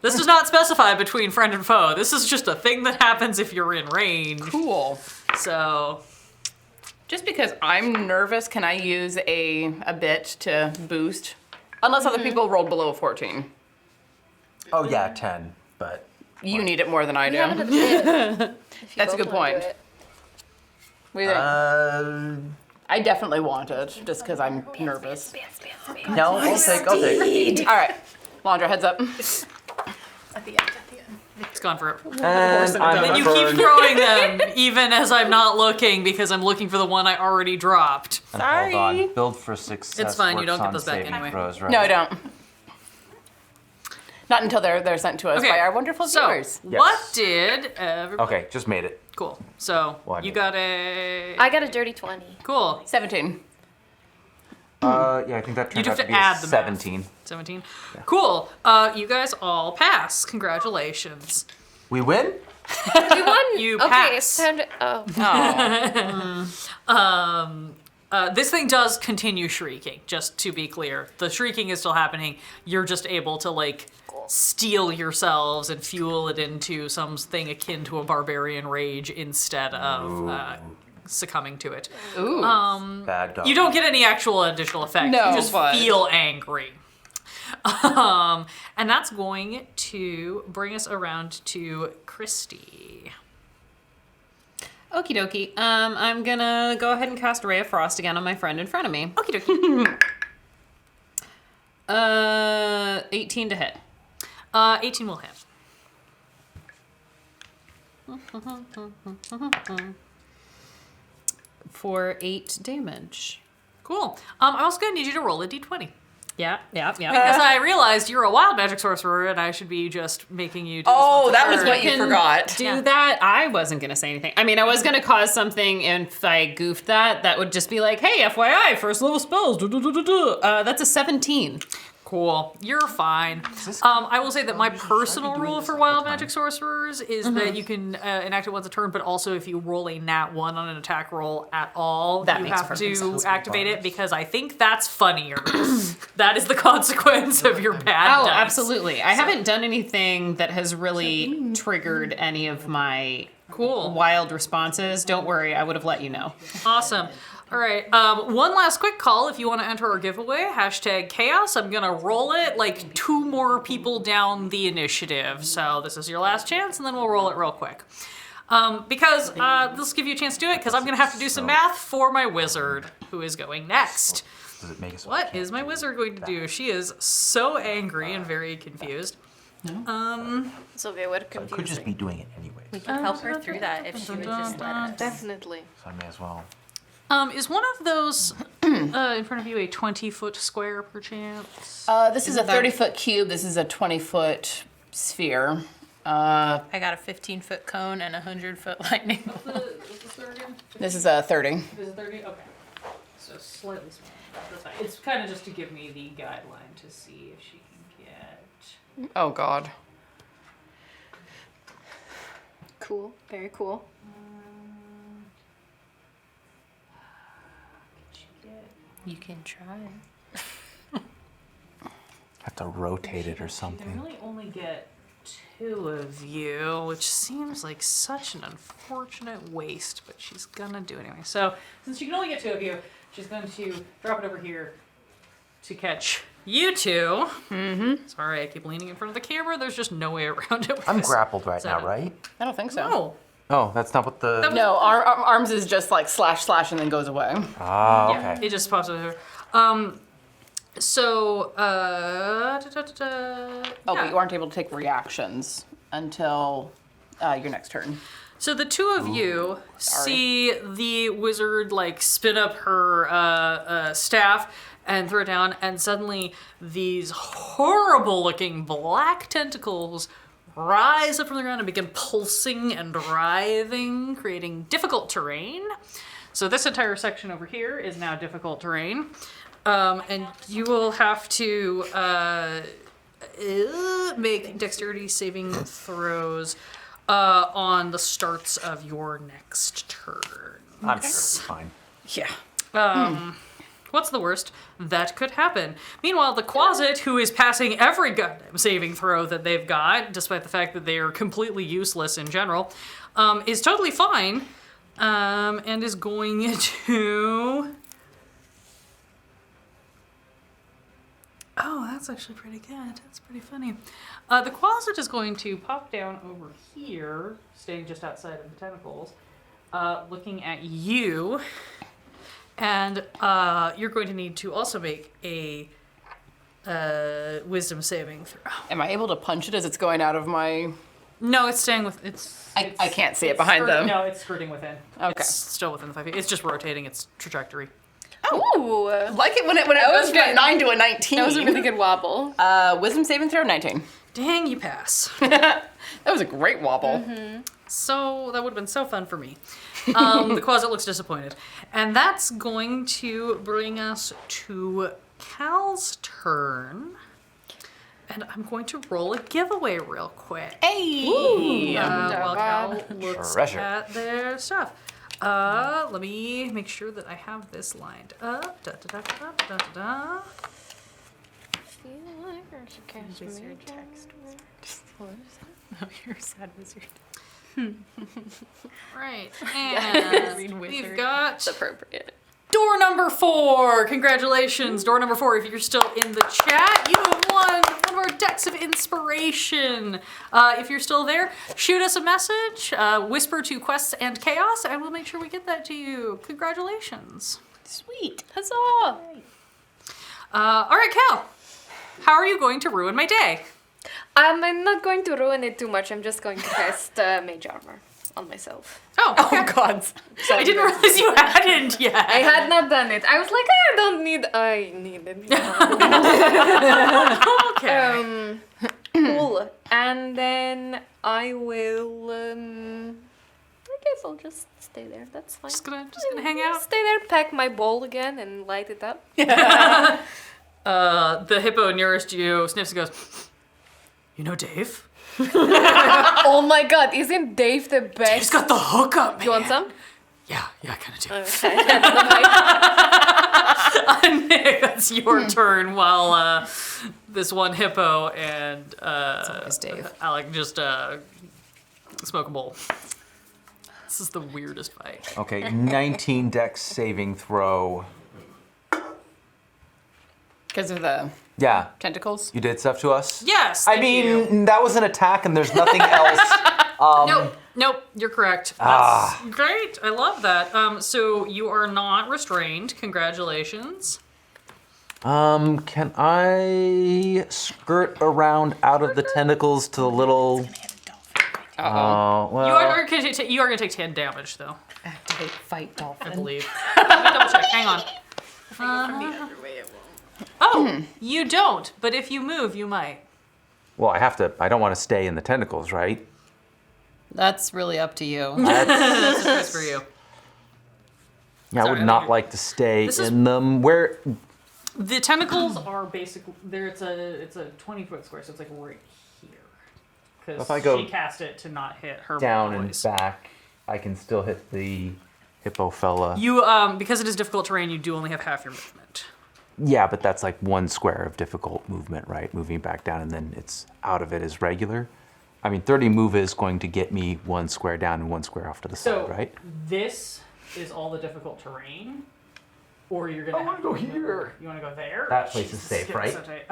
This does not specify between friend and foe. This is just a thing that happens if you're in range. Cool. So Just because I'm nervous, can I use a bit to boost? Unless other people rolled below a 14. Oh yeah, 10. But You need it more than I do. have another bit. If you That's a both good wanna do point. it. What do you think? I definitely want it, just because I'm nervous. no, I'll take. All right, Laundra, heads up. At the end. it's gone for it. And I'm And you gonna keep burn. throwing them, even as I'm not looking, because I'm looking for the one I already dropped. And hold on. Build for success. It's fine, you works don't get on those back saving anyway. throws, right? No, I don't. Not until they're sent to us Okay. by our wonderful So, viewers. what did everybody... Okay, just made it. Cool. So, Well, I you did. got a... I got a dirty 20. Cool. 17. Yeah, I think that You'd turned have out to to be add a the math. 17. 17. Cool. You guys all pass. Congratulations. We win? We won. You okay, pass. it's time to. Oh. This thing does continue shrieking, just to be clear. The shrieking is still happening. You're just able to, like, steel yourselves and fuel it into something akin to a barbarian rage instead of succumbing to it. Ooh. Bad dog. You don't get any actual additional effect. No, you just but- feel angry. And that's going to bring us around to Christy. Okie dokie. I'm gonna go ahead and cast Ray of Frost again on my friend in front of me. Okie dokie. 18 to hit. 18 will hit. For 8 damage. Cool. I'm also going to need you to roll a d20. Yeah. Because I realized you're a wild magic sorcerer and I should be just making you do this Oh, once that a was turn. what you forgot. Do Yeah. that. I wasn't gonna say anything. I mean, I was gonna cause something, and if I goofed that would just be like, "Hey, FYI, first level spells." That's a 17. Cool. You're fine. I will say that my personal rule for wild magic sorcerers is that you can enact it once a turn, but also if you roll a nat 1 on an attack roll at all, That you makes have perfect to sense. activate it because I think that's funnier. That is the consequence of your bad Oh, dice. absolutely. I haven't done anything that has really triggered any of my Cool. wild responses. Don't worry, I would have let you know. Awesome. All right. One last quick call if you want to enter our giveaway, #chaos. I'm going to roll it like 2 more people down the initiative. So this is your last chance, and then we'll roll it real quick. Because this will give you a chance to do it, because I'm going to have to do some math for my wizard, who is going next. Does it make us What is my wizard going to do? She is so angry and very confused. So they would I could confuse just be doing it anyway. We can help her through that if she would just let us. Definitely. So I may as well. Is one of those in front of you a 20-foot square, perchance? This is a 30-foot cube. This is a 20-foot sphere. I got a 15-foot cone and a 100-foot lightning bolt. What's this third again? This is a 30. Is it 30? Okay. So slightly smaller. That's fine. It's kind of just to give me the guideline to see if she can get... Oh, God. Cool. Very cool. You can try. Have to rotate it or You can something. really only get 2 of you, which seems like such an unfortunate waste, but she's gonna do it anyway. So since she can only get 2 of you, she's going to drop it over here to catch you 2. Mm-hmm. Sorry, I keep leaning in front of the camera. There's just no way around it. with I'm this grappled right now, setup. right? I don't think so. No. Oh, that's not what the. No, arms is just like slash and then goes away. Ah, Yeah, okay. it just pops over here. So, Oh, yeah. but you aren't able to take reactions until your next turn. So the 2 of you see the wizard like spin up her staff and throw it down, and suddenly these horrible-looking black tentacles rise up from the ground and begin pulsing and writhing, creating difficult terrain. So this entire section over here is now difficult terrain. And you will have to make dexterity saving throws on the starts of your next turn. I'm sure it'll be fine. Yeah. What's the worst that could happen? Meanwhile, the Quasit, who is passing every goddamn saving throw that they've got, despite the fact that they are completely useless in general, is totally fine, and is going to... Oh, that's actually pretty good. That's pretty funny. The Quasit is going to pop down over here, staying just outside of the tentacles, looking at you. And you're going to need to also make a wisdom saving throw. Am I able to punch it as it's going out of my... No, it's staying with... I can't see it behind them. No, it's skirting within. Okay. It's still within the 5 feet. It's just rotating its trajectory. Ooh. Like it when it goes from a 9 to a 19. That was a really good wobble. Wisdom saving throw, 19. Dang, you pass. That was a great wobble. So that would have been so fun for me. The Quasit looks disappointed. And that's going to bring us to Cal's turn. And I'm going to roll a giveaway real quick. Hey! While Cal looks Treasure. at their stuff. Let me make sure that I have this lined up. Da, da, da, da, da, da, da. Wizard text. Oh, you're a sad wizard. Right. And we've got It's appropriate. door number 4. Congratulations, door number 4. If you're still in the chat, you have won one of our decks of inspiration. If you're still there, shoot us a message, whisper to Quests and Chaos, and we'll make sure we get that to you. Congratulations. Sweet. Huzzah! All right, Cal. How are you going to ruin my day? I'm not going to ruin it too much. I'm just going to cast Mage Armor on myself. Oh, okay. Oh, God. I didn't realize you hadn't yet. I had not done it. I was like, I need it now. Okay. Cool. And then I will, I guess I'll just stay there. That's fine. Just gonna hang out. Stay there, pack my bowl again, and light it up. The hippo nearest you sniffs and goes, "You know Dave? Oh my god, isn't Dave the best? He's got the hookup, man." You want some? Yeah, I kind of do. Okay. Nick, that's your turn while this one hippo and Dave. Alec just smoke a bowl. This is the weirdest fight. Okay, 19 dex saving throw. Because of the Yeah, tentacles? you did stuff to us? Yes. I thank mean, you. that was an attack and there's nothing else. Nope, you're correct. That's great. I love that. So you are not restrained. Congratulations. Can I skirt around out of the tentacles to the little... Uh-oh. well... You are going to take 10 damage, though, Activate fight dolphin. I believe. Let me double check. Hang on. Oh, you don't. But if you move, you might. Well, I don't want to stay in the tentacles, right? That's really up to you. That's a choice for you. Yeah, I Sorry, would I not think like to stay This is- in them. Where... The tentacles are basically there. It's a 20-foot square, so it's like right here. Because If I go she cast it to not hit her down and boys. back, I can still hit the hippo fella. You because it is difficult terrain, you do only have half your movement. Yeah, but that's like one square of difficult movement, right? Moving back down and then it's out of it as regular. I mean, 30 move is going to get me one square down and one square off to the So side, right? this is all the difficult terrain, or you're gonna. I wanna go here. You want to go there? That place is Jesus, safe, getting right? so tight.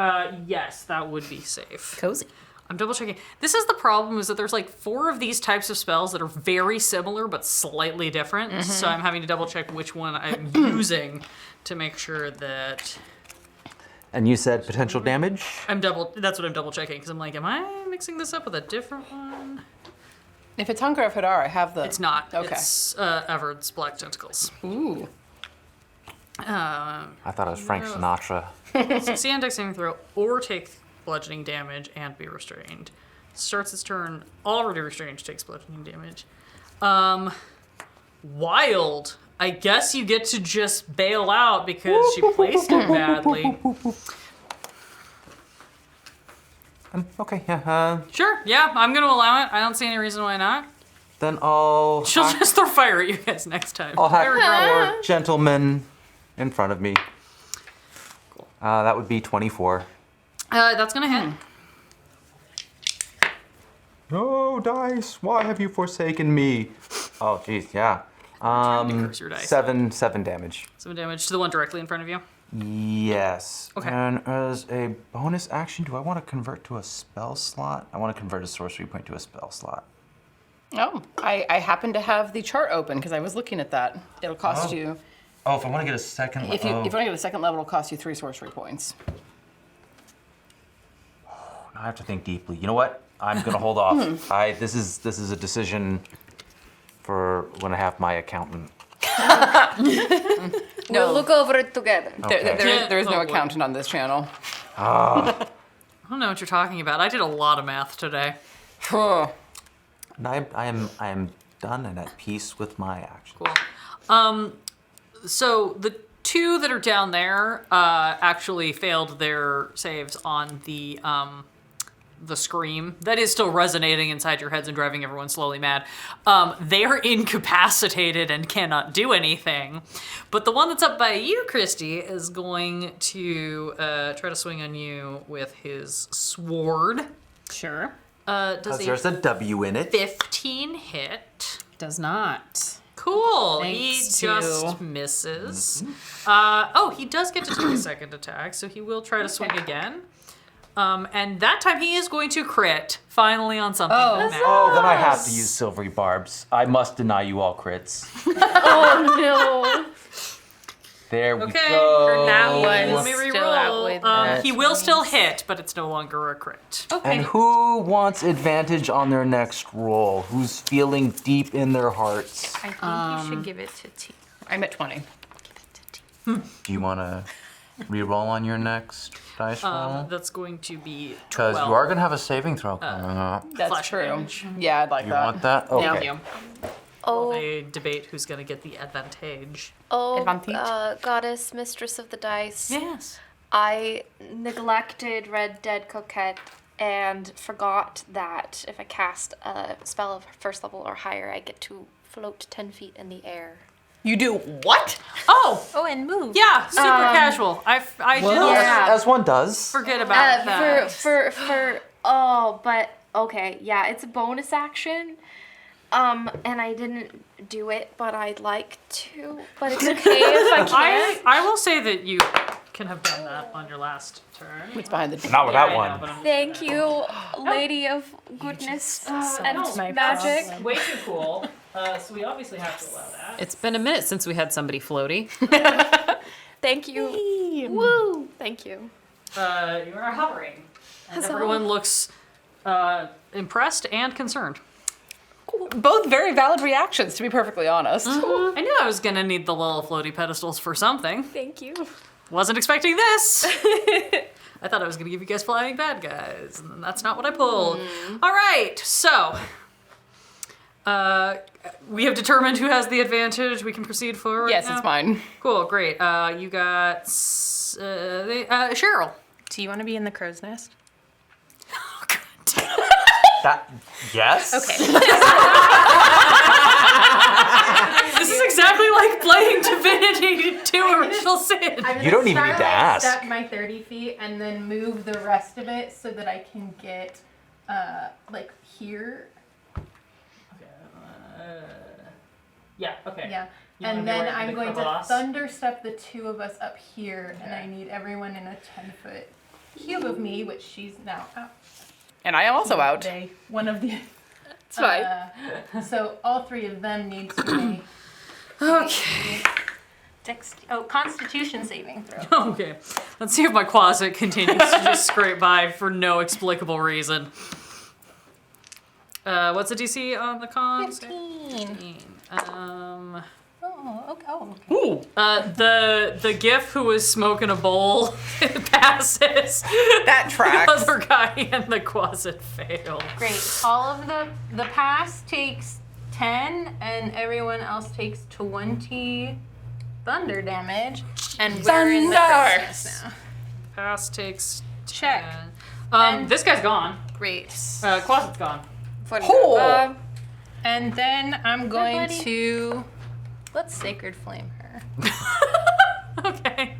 Yes, that would be safe. Cozy. I'm double checking. This is the problem: is that there's like 4 of these types of spells that are very similar but slightly different. So I'm having to double check which one I'm using to make sure that And you said potential damage? That's what I'm double checking because I'm like, am I mixing this up with a different one? If it's Hunger of Hadar, I have the... It's not. Okay. It's Everard's Black Tentacles. Ooh. I thought it was Frank Sinatra. Succeed on dex saving throw or take bludgeoning damage and be restrained. Starts its turn already restrained, takes bludgeoning damage. Wild. I guess you get to just bail out because she placed it badly. Okay, yeah. Sure, yeah, I'm gonna allow it. I don't see any reason why not. Then I'll She'll just throw fire at you guys next time. I'll hack Very grown. 4 gentlemen in front of me. Cool. That would be 24. That's gonna hit. No, dice, why have you forsaken me? Oh, jeez, yeah. curse your dice. 7 damage. 7 damage to the one directly in front of you. Yes. Okay. And as a bonus action, do I want to convert to a spell slot? I want to convert a sorcery point to a spell slot. Oh, I happen to have the chart open because I was looking at that. It'll cost you, Oh, if I want to get a second if you want to get a second level, it'll cost you 3 sorcery points. I have to think deeply. You know what? I'm gonna hold off. This is a decision for when I have my accountant. We'll look over it together. Okay. There is no Oh, boy. accountant on this channel. I don't know what you're talking about. I did a lot of math today. Oh, And I am done and at peace with my actions. Cool. So the two that are down there actually failed their saves on the scream that is still resonating inside your heads and driving everyone slowly mad. They are incapacitated and cannot do anything. But the one that's up by you, Christy, is going to try to swing on you with his sword. Sure. Does There's a W in it. 15 hit? Does not. Cool. Thanks he to- just misses. He does get to take a second attack, so he will try to swing again. And that time he is going to crit, finally, on something that matters. Oh, then I have to use silvery barbs. I must deny you all crits. Oh There we Okay, go. That Let one's me still out reroll. with He will still hit, but it's no longer a crit. And who wants advantage on their next roll? Who's feeling deep in their hearts? I think you should give it to T. I'm at 20. Do you want to reroll on your next dice roll? That's going to be Because 12. you are going to have a saving throw coming up. That's Flash true. damage. Yeah, I'd like You that. want that? Okay. Thank you. Oh, They debate who's going to get the advantage. Advantage. Goddess, mistress of the dice. Yes. I neglected Red Dead Coquette and forgot that if I cast a spell of first level or higher, I get to float 10 feet in the air. You do what? Oh, Oh, and move. yeah, super casual. I did Yeah. As one does. forget about that. But okay, yeah, it's a bonus action. And I didn't do it, but I'd like to. But it's okay if I can't. I will say that you can have done that on your last turn. It's behind the. Not with Yeah, that I one. know, but I'm- Thank you, Lady of Goodness and my Magic. problem. Way too cool. So we obviously have to allow that. It's been a minute since we had somebody floaty. Thank you. Woo! Thank you. You are hovering. And everyone looks impressed and concerned. Both very valid reactions, to be perfectly honest. I knew I was gonna need the little floaty pedestals for something. Thank you. Wasn't expecting this. I thought I was gonna give you guys flying bad guys, and that's not what I pulled. All right, so we have determined who has the advantage. We can proceed forward. Yes, now? it's mine. Cool, great. You got Cheryl. Do you want to be in the crow's nest? Oh, God damn. That, yes? Okay. This is exactly like playing Divinity 2 Original Sin. You don't even need to ask. Step my 30 feet and then move the rest of it so that I can get, like here. Yeah, okay. Yeah. You wanna And be then right in I'm the going to crevasse? thunder step the two of us up here, and I need everyone in a 10-foot cube of me, which she's now out. And I am also out. One of the. It's fine. So all three of them need to make Okay. Constitution saving throw. Okay. Let's see if my closet continues to just scrape by for no explicable reason. What's the DC on the con? 15. 15. Oh, okay. Ooh. The GIF who was smoking a bowl passes. That tracks. The other guy and the quasit fail. Great. All of the pass takes 10, and everyone else takes 20 thunder damage. And we're in the Thunder! process now. Pass takes Check. 10. This guy's gone. Great. Quasit's gone. Cool. And then I'm going to let's sacred flame her. Okay.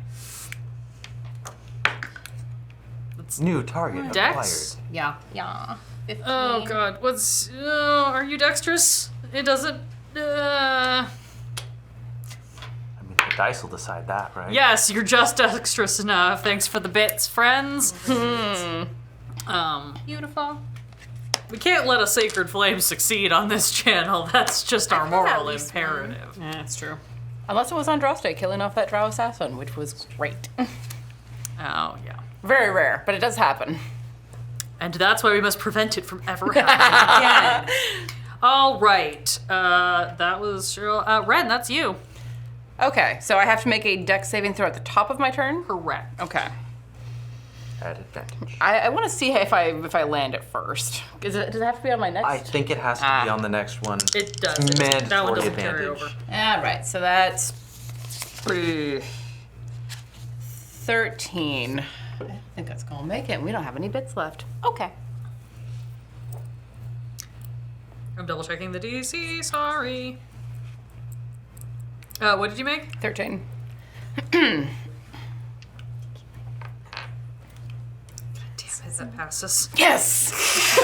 New target Dex? acquired. Yeah. Yeah. 15. Oh god, what's... are you dexterous? It doesn't... I mean, the dice will decide that, right? Yes, you're just dexterous enough. Thanks for the bits, friends. Beautiful. We can't let a sacred flame succeed on this channel. That's just our moral imperative. Yeah, that's true. Unless it was Andraste killing off that drow assassin, which was great. Oh, yeah. Very rare, but it does happen. And that's why we must prevent it from ever happening again. All right. That was... Ren, that's you. Okay, so I have to make a dex saving throw at the top of my turn? Correct. Okay. At advantage. I want to see if I land it first. Does it have to be on my next? I think it has to be on the next one. It does. Mandatory That one doesn't advantage. carry over. All right, so that's 13. I think that's gonna make it. We don't have any bits left. Okay. I'm double checking the DC. Sorry. What did you make? 13. Damn it, that passes. Yes.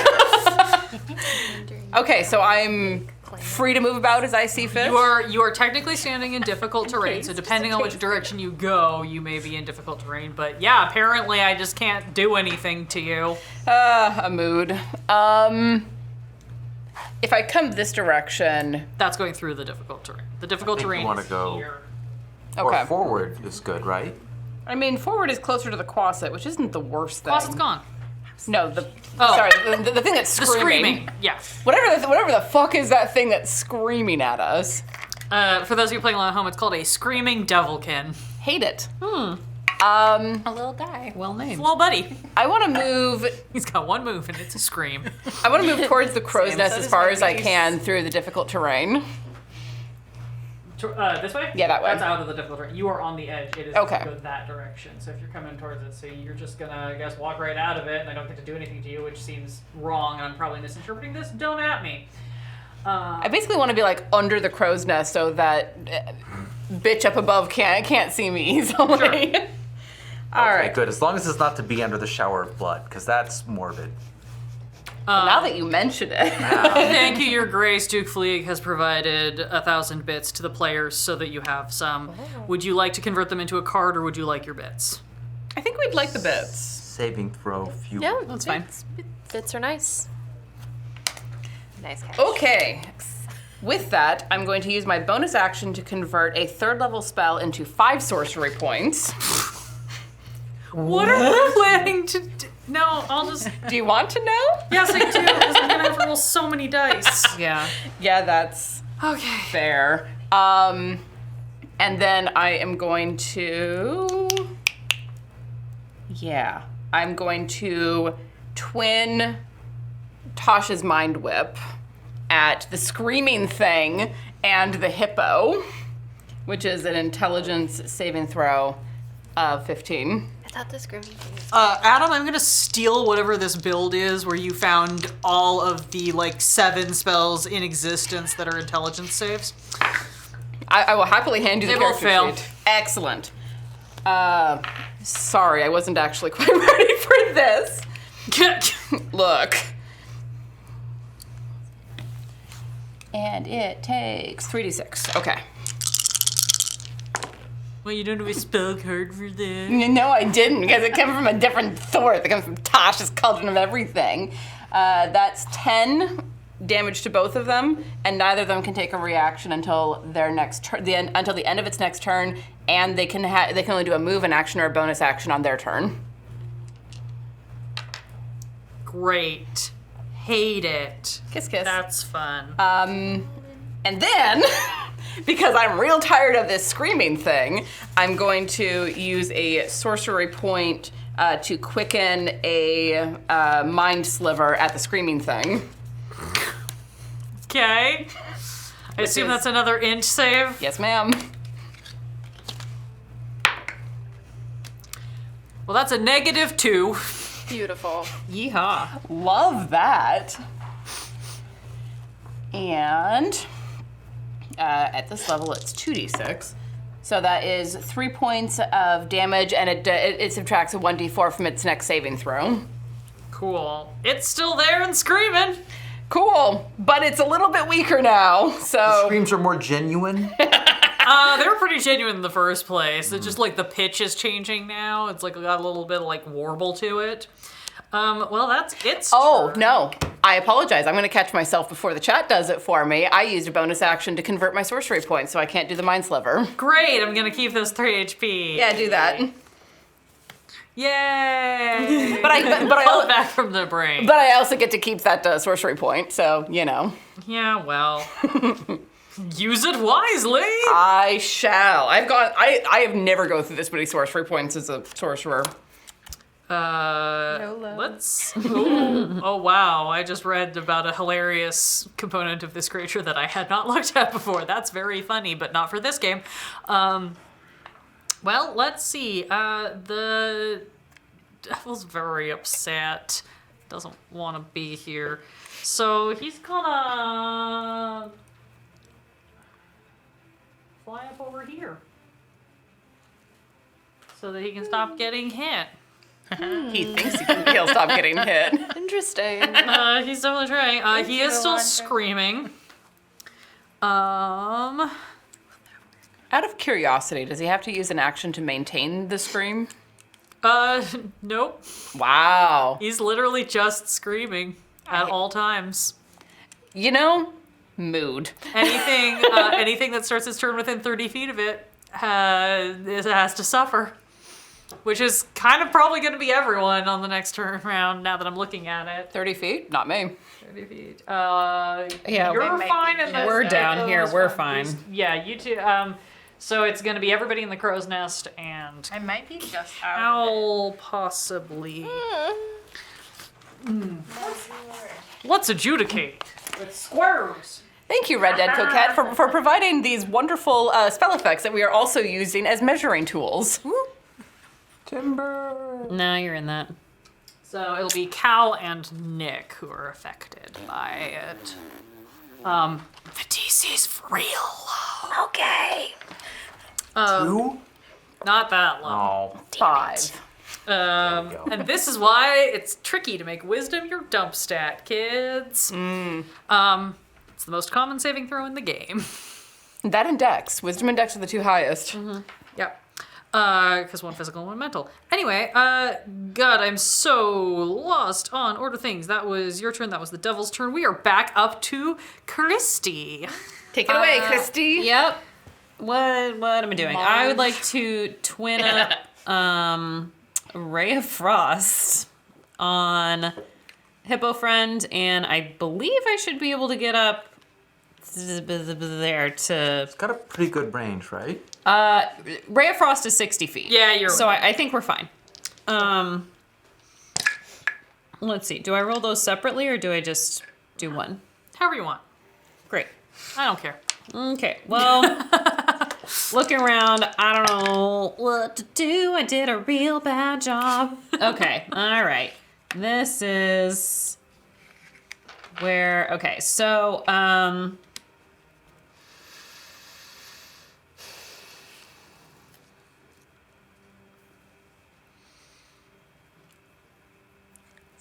Okay, so I'm free to move about as I see fit. You are technically standing in difficult terrain, so depending on which direction you go, you may be in difficult terrain. But yeah, apparently I just can't do anything to you. A mood. If I come this direction, That's going through the difficult terrain. The difficult I think you terrain wanna is go- here. okay. Or forward is good, right? I mean, forward is closer to the quasit, which isn't the worst thing. Quasit's gone. No, the Oh. sorry, the thing that's The screaming. screaming. Yeah. Whatever the fuck is that thing that's screaming at us? For those of you playing along at home, it's called a screaming devilkin. Hate it. A little guy. Well named. Well, buddy. I want to move. He's got one move and it's a scream. I want to move towards the crow's nest said as his far as I face. can through the difficult terrain. This way? Yeah, that way. That's out of the difficult terrain. You are on the edge. It is Okay. going to go that direction. So if you're coming towards it, so you're just gonna, I guess, walk right out of it, and I don't get to do anything to you, which seems wrong, and I'm probably misinterpreting this. Don't at me. I basically want to be like under the crow's nest so that bitch up above can't see me easily. All Okay, right. good. As long as it's not to be under the shower of blood, because that's morbid. Now that you mention it. Thank you, Your Grace. Duke Fleeg has provided 1,000 bits to the players so that you have some. Would you like to convert them into a card, or would you like your bits? I think we'd like the bits. Saving throw, few. Yeah, That's fine. Bits are nice. Nice catch. Okay. With that, I'm going to use my bonus action to convert a 3rd level spell into 5 sorcery points. What are you planning to do? No, I'll just... Do you want to know? Yes, I do, because I'm going to have to roll so many dice. Yeah. Yeah, that's Okay. fair. And then I am going to... Yeah. I'm going to twin Tasha's Mind Whip at the screaming thing and the hippo, which is an intelligence saving throw of 15. I thought the screaming thing was Adam, I'm gonna steal whatever this build is where you found all of the, 7 spells in existence that are intelligence saves. I will happily hand you the They both character fail. sheet. Excellent. Sorry, I wasn't actually quite ready for this. Look. And it takes 3d6. Okay. Well, you don't have a spell card for that. No, I didn't, because it came from a different source. It comes from Tasha's Cauldron of Everything. That's 10 damage to both of them, and neither of them can take a reaction until their next turn. Until the end of its next turn, and they can only do a move, an action, or a bonus action on their turn. Great. Hate it. Kiss, kiss. That's fun. And then because I'm real tired of this screaming thing, I'm going to use a sorcery point to quicken a mind sliver at the screaming thing. Okay. I assume that's another int save. Yes, ma'am. Well, that's a -2. Beautiful. Yeehaw. Love that. And at this level, it's 2d6. So that is 3 points of damage, and it subtracts a 1d4 from its next saving throw. Cool. It's still there and screaming. Cool, but it's a little bit weaker now, so... Screams are more genuine. They were pretty genuine in the first place. It's just like the pitch is changing now. It's like got a little bit of like warble to it. Well, that's its Oh, turn. no. I apologize. I'm going to catch myself before the chat does it for me. I used a bonus action to convert my sorcery points, so I can't do the mind sliver. Great, I'm gonna keep those 3 HP. Yeah, do that. Yay! But I Pull it back from the brain. But I also get to keep that sorcery point, so, you know. Yeah, well. Use it wisely. I shall. I have never go through this many sorcery points as a sorcerer. Let's. Oh wow! I just read about a hilarious component of this creature that I had not looked at before. That's very funny, but not for this game. Well, let's see. The devil's very upset. Doesn't want to be here, so he's gonna fly up over here so that he can stop getting hit. He thinks he'll stop getting hit. Interesting. He's definitely trying. He is still screaming. Out of curiosity, does he have to use an action to maintain the scream? Nope. Wow. He's literally just screaming at all times. You know, mood. Anything that starts its turn within 30 feet of it has to suffer. Which is kind of probably going to be everyone on the next turn round now that I'm looking at it. 30 feet? Not me. 30 feet. Yeah, you're fine in the we're down here. We're fine. Yeah, you two. So it's going to be everybody in the crow's nest and I might be just out of Owl possibly. Let's adjudicate with squares. Thank you, Red Dead Coquette, for providing these wonderful spell effects that we are also using as measuring tools. Timber. No, you're in that. So it'll be Cal and Nick who are affected by it. The DC's real low. Okay. 2? Not that low. Oh. 5. And this is why it's tricky to make wisdom your dump stat, kids. It's the most common saving throw in the game. That and Dex. Wisdom and Dex are the two highest. Yep. Because one physical and one mental. Anyway, God, I'm so lost on order things. That was your turn. That was the devil's turn. We are back up to Christy. Take it away, Christy. Yep. What am I doing? I would like to twin up Ray of Frost on Hippo Friend, and I believe I should be able to get up there to... It's got a pretty good range, right? Ray of Frost is 60 feet. Yeah, you're So right. I think we're fine. Let's see. Do I roll those separately, or do I just do one? However you want. Great. I don't care. Okay, well, looking around, I don't know what to do. I did a real bad job. Okay, all right. This is where, okay, so,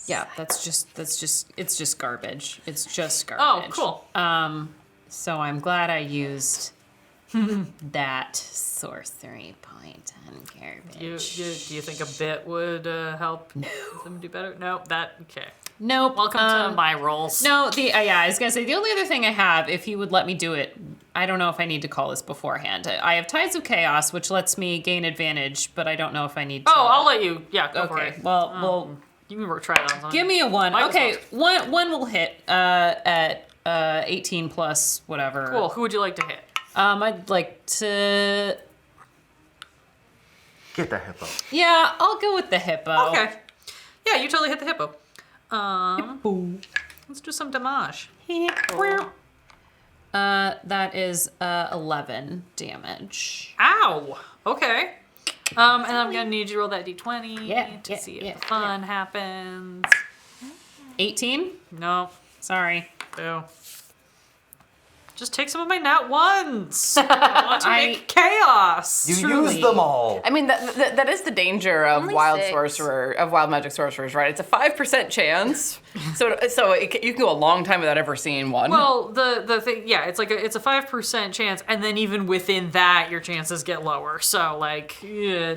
yeah, it's just garbage. It's just garbage. Oh, cool. So I'm glad I used that sorcery point on garbage. Do you think a bit would help them do better? No, okay. Nope. Welcome to my rolls. No, yeah, I was gonna say the only other thing I have, if you would let me do it, I don't know if I need to call this beforehand. I have Tides of Chaos, which lets me gain advantage, but I don't know if I need to. Oh, I'll let you. Yeah, go for Okay. it. Well, You can try it on something. give me a 1. Might as Okay, one will hit at 18 plus whatever. Cool. Who would you like to hit? I'd like to. Get that hippo. Yeah, I'll go with the hippo. Okay. Yeah, you totally hit the hippo. Let's do some damage. That is 11 damage. Ow. Okay. And I'm gonna need you to roll that d20 Yeah, to yeah, see yeah, if the fun happens. 18? No. Sorry. Boo. Just take some of my nat ones. I want to make chaos. You Truly. use them all. I mean, that is the danger of Only wild 6. wild magic sorcerers, right? It's a 5% chance, so you can go a long time without ever seeing one. Well, the thing, yeah, it's like it's a 5% chance, and then even within that, your chances get lower. So like, yeah,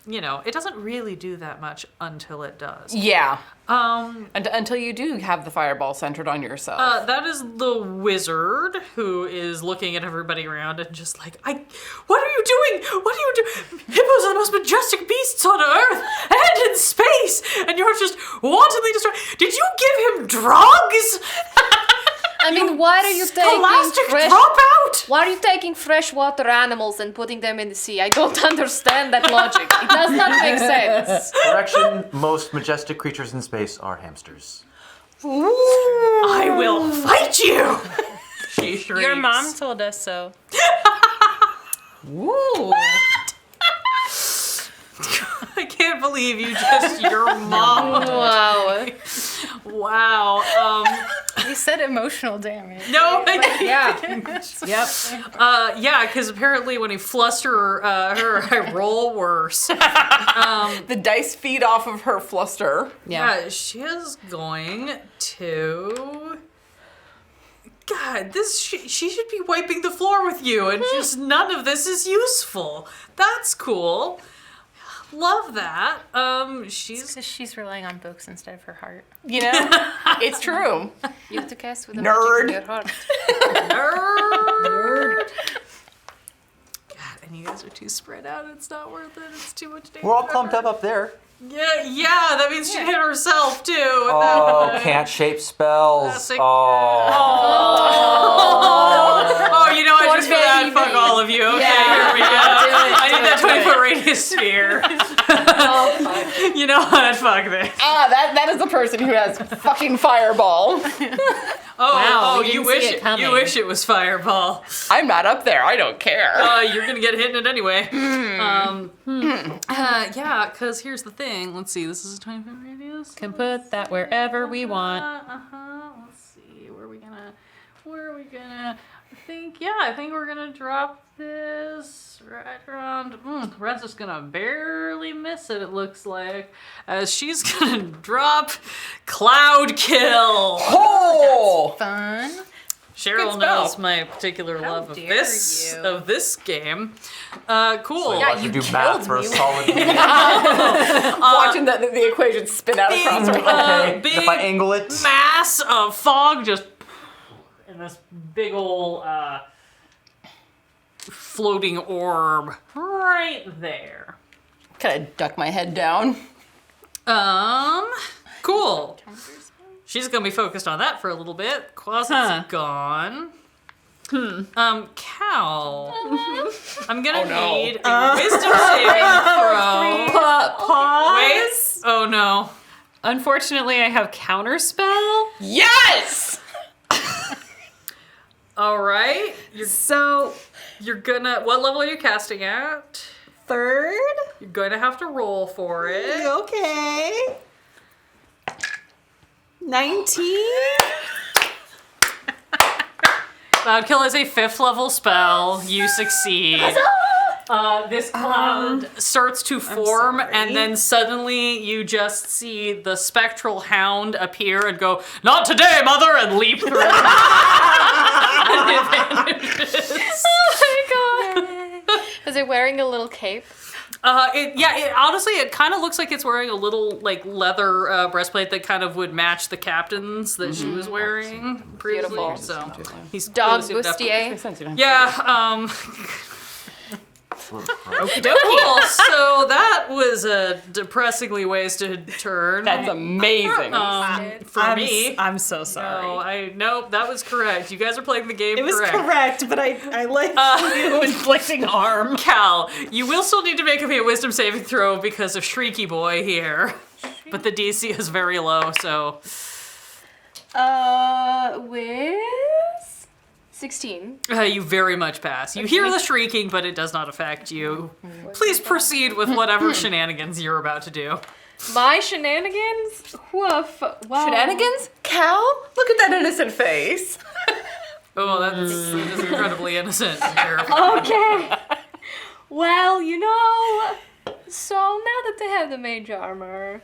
you know, it doesn't really do that much until it does. yeah. Until you do have the fireball centered on yourself. That is the wizard who is looking at everybody around and just like, what are you doing? What are you doing? Hippos are the most majestic beasts on Earth and in space, and you're just wantonly destroying. Did you give him drugs? I mean, why are you Scholastic taking dropout? Why are you taking freshwater animals and putting them in the sea? I don't understand that logic. It does not make sense. Correction, most majestic creatures in space are hamsters. I will fight you. She shrieks. Your mom told us so. Ooh. I can't believe you just your mom. Wow. Wow. You said emotional damage. No, I didn't. Yeah. Yep. Yeah, because apparently when he fluster her, I roll worse. The dice feed off of her fluster. Yeah. Yeah, she is going to. God, she should be wiping the floor with you, and just none of this is useful. That's cool. Love that. She's Because she's relying on books instead of her heart. You know, it's true. You have to cast with a Nerd. magic in your heart. nerd. God, and you guys are too spread out. It's not worth it. It's too much damage. We're all clumped up there. Yeah, that means she hit herself too. Oh, can't shape spells. Classic. Oh. Oh, you know, I just for that, baby. fuck all of you. Okay, Yeah. here we go. I need that 20-foot radius sphere. You know what? Fuck this. That is the person who has fucking fireball. Oh, we didn't you see wish it coming. you wish it was fireball. I'm not up there. I don't care. You're gonna get hit in it anyway. Yeah, because here's the thing. Let's see. This is a 20-foot radius. Can put that wherever we want. Let's see. Where are we gonna? I think we're gonna drop this right around. Red's just gonna barely miss it. It looks like, as she's gonna drop Cloud Kill. Oh! Fun. Cheryl spell. knows my particular love of dare this you. game. Cool. Yeah, you do math for a solid minute. Watching the equation spin out across her head. Big If I angle it, mass of fog just in this big ol' floating orb right there. Kind of duck my head down. Cool. She's gonna be focused on that for a little bit. Closet's gone. Cal. I'm gonna need a wisdom saving throw. Wait. Oh no. Unfortunately, I have counterspell. Yes! All right. So, You're gonna. What level are you casting at? 3rd? You're gonna have to roll for it. Okay. 19? Cloud Kill is a 5th level spell. You succeed. This cloud starts to form, and then suddenly you just see the spectral hound appear and go, "Not today, mother!" and leap through. And it vanishes. Is it wearing a little cape? Honestly, it kind of looks like it's wearing a little like leather breastplate that kind of would match the captain's that she was wearing previously. Beautiful. So he's Dog totally souped up. bustier. Yeah. Absolute crap. Cool. So that was a depressingly wasted turn. That's amazing. For me. I'm so sorry. Nope, that was correct. You guys are playing the game It was correct. correct, but I like you inflicting harm. Cal, you will still need to make me a wisdom saving throw because of Shrieky Boy here. But the DC is very low, so. With 16. You very much pass. You hear the shrieking, but it does not affect you. Please proceed with whatever shenanigans you're about to do. My shenanigans? Woof. Wow. Shenanigans? Cal? Look at that innocent face. Oh, that's incredibly innocent and terrifying. Okay. Well, so now that they have the mage armor,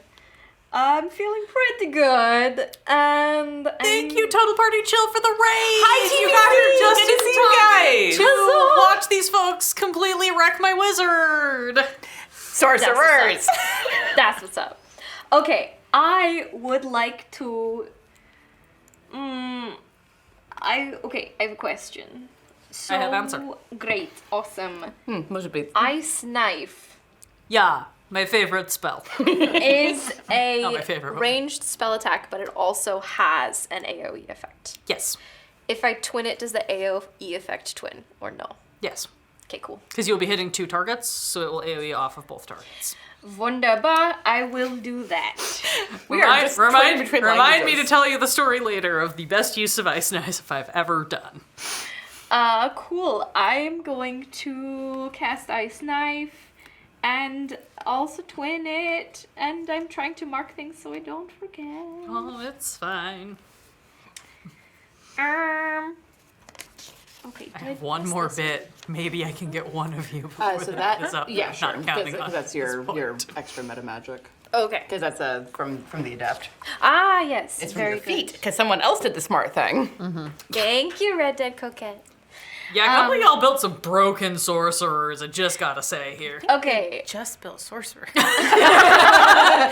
I'm feeling pretty good. And Thank you, Total Party Chill, for the raid! Hi, You got here just Good to see you in guys. time to Huzzah! watch these folks completely wreck my wizard. Sorcerers. That's what's up. Okay, I would like to. I have a question. So, I have answer. Great, awesome. What should be? Ice knife Yeah, my favorite spell. is Not my a favorite one. ranged spell attack, but it also has an AoE effect. Yes. If I twin it, does the AoE effect twin or no? Yes. Okay, cool. Because you'll be hitting 2 targets, so it will AoE off of both targets. Wunderbar, I will do that. We are just trading between Remind me to languages. tell you the story later of the best use of ice knife I've ever done. Cool. I'm going to cast Ice Knife and also twin it, and I'm trying to mark things so I don't forget. Oh, it's fine. Okay. I have one more bit. Maybe I can get one of you before So that is up. yeah, I'm sure. not counting Because on that's this your point. extra meta magic. Okay. Because that's from the adept. Ah, yes. It's from very your feet. good. Because someone else did the smart thing. Thank you, Red Dead Coquette. Yeah, a couple of y'all built some broken sorcerers, I just gotta say here. Okay. Just built sorcerer.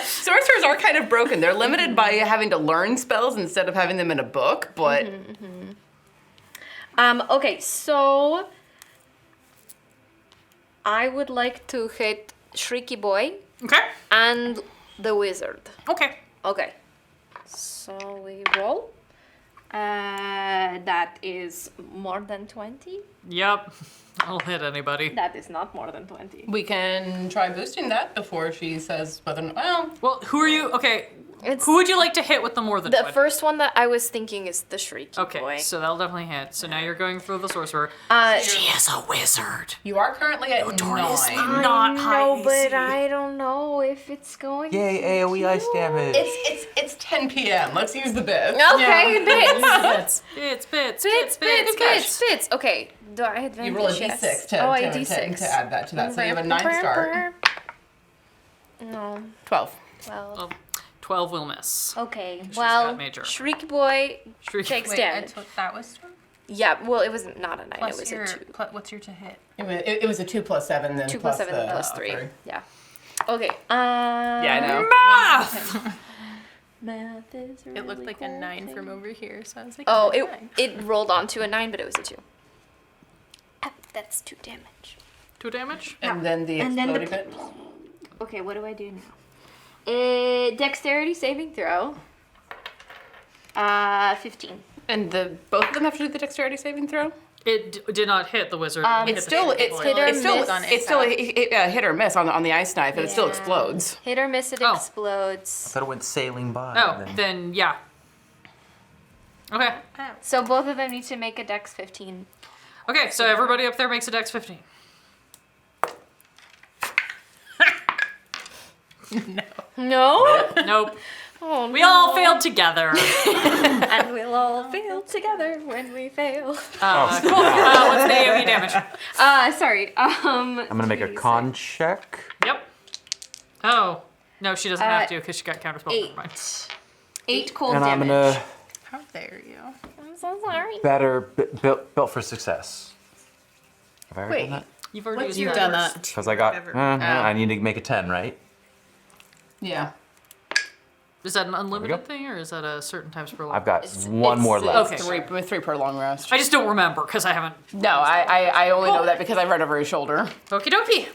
Sorcerers are kind of broken. They're limited by having to learn spells instead of having them in a book, but Okay, so I would like to hit Shrieky Boy Okay. and the wizard. Okay. Okay. So we roll. That is more than 20. Yep. I'll hit anybody. That is not more than 20. we can try boosting that before she says whether. Well, Well, who are you? Okay. It's Who would you like to hit with the more than the 20? first one that I was thinking is the Shrieky Okay, Boy. so that'll definitely hit. So now you're going for the sorcerer. She is a wizard. you are currently at Notoriously 9. not high No, but AC. I don't know if it's going. Yay, AoE ice damage. It's 10 p.m. Let's use the bit. Okay, bits. Bits. Okay, do I advantage? You roll a Yes. d6 to, oh, a to, d6. to add that to that. So you have a 9 start. No, 12. well, 12 will miss. okay. got Well, major. Shriek Boy Shriek- takes Wait, damage. that's what that was? Yeah, well, it was not a 9, Plus it was your, a 2. what's your to hit? It was a 2 plus 7, then 2 plus 7 the plus 3. 3. Yeah. Okay. Yeah, I know. Math! Math is really It looked like a 9 cool from thing. over here, so I was like, Oh, nine. it rolled onto a 9, but it was a 2. That's 2 damage. 2 damage? And then the And then the exploding bit. Okay, what do I do now? Dexterity saving throw. 15. And both of them have to do the dexterity saving throw? It did not hit the wizard. It hit It's the still Shrieky it's Boy. hit or it's still miss. it's still a hit or miss on the ice knife, and it still Yeah. explodes. Hit or miss, it Oh. explodes. I thought it went sailing by. Oh, then yeah. Okay. So both of them need to make a dex 15. Okay, so everybody up there makes a dex 15. No? Nope. Oh, We all failed together. And we'll all fail together when we fail. Cool. What's the AoE damage? Sorry. I'm gonna make a con check. Yep. Oh. No, she doesn't have to because she got counterspell. Never mind. 8 cold And I'm damage. gonna How dare you? I'm so sorry. built for success. Have I already done that? You've already used You've that. done that. Because I got. I need to make a 10, right? Yeah. Is that an go. unlimited thing, or is that a certain times per long? I've got one more left. Okay. Three per long rest. I just don't remember because I haven't. No, I only know that because I read over his shoulder. Okie dokie.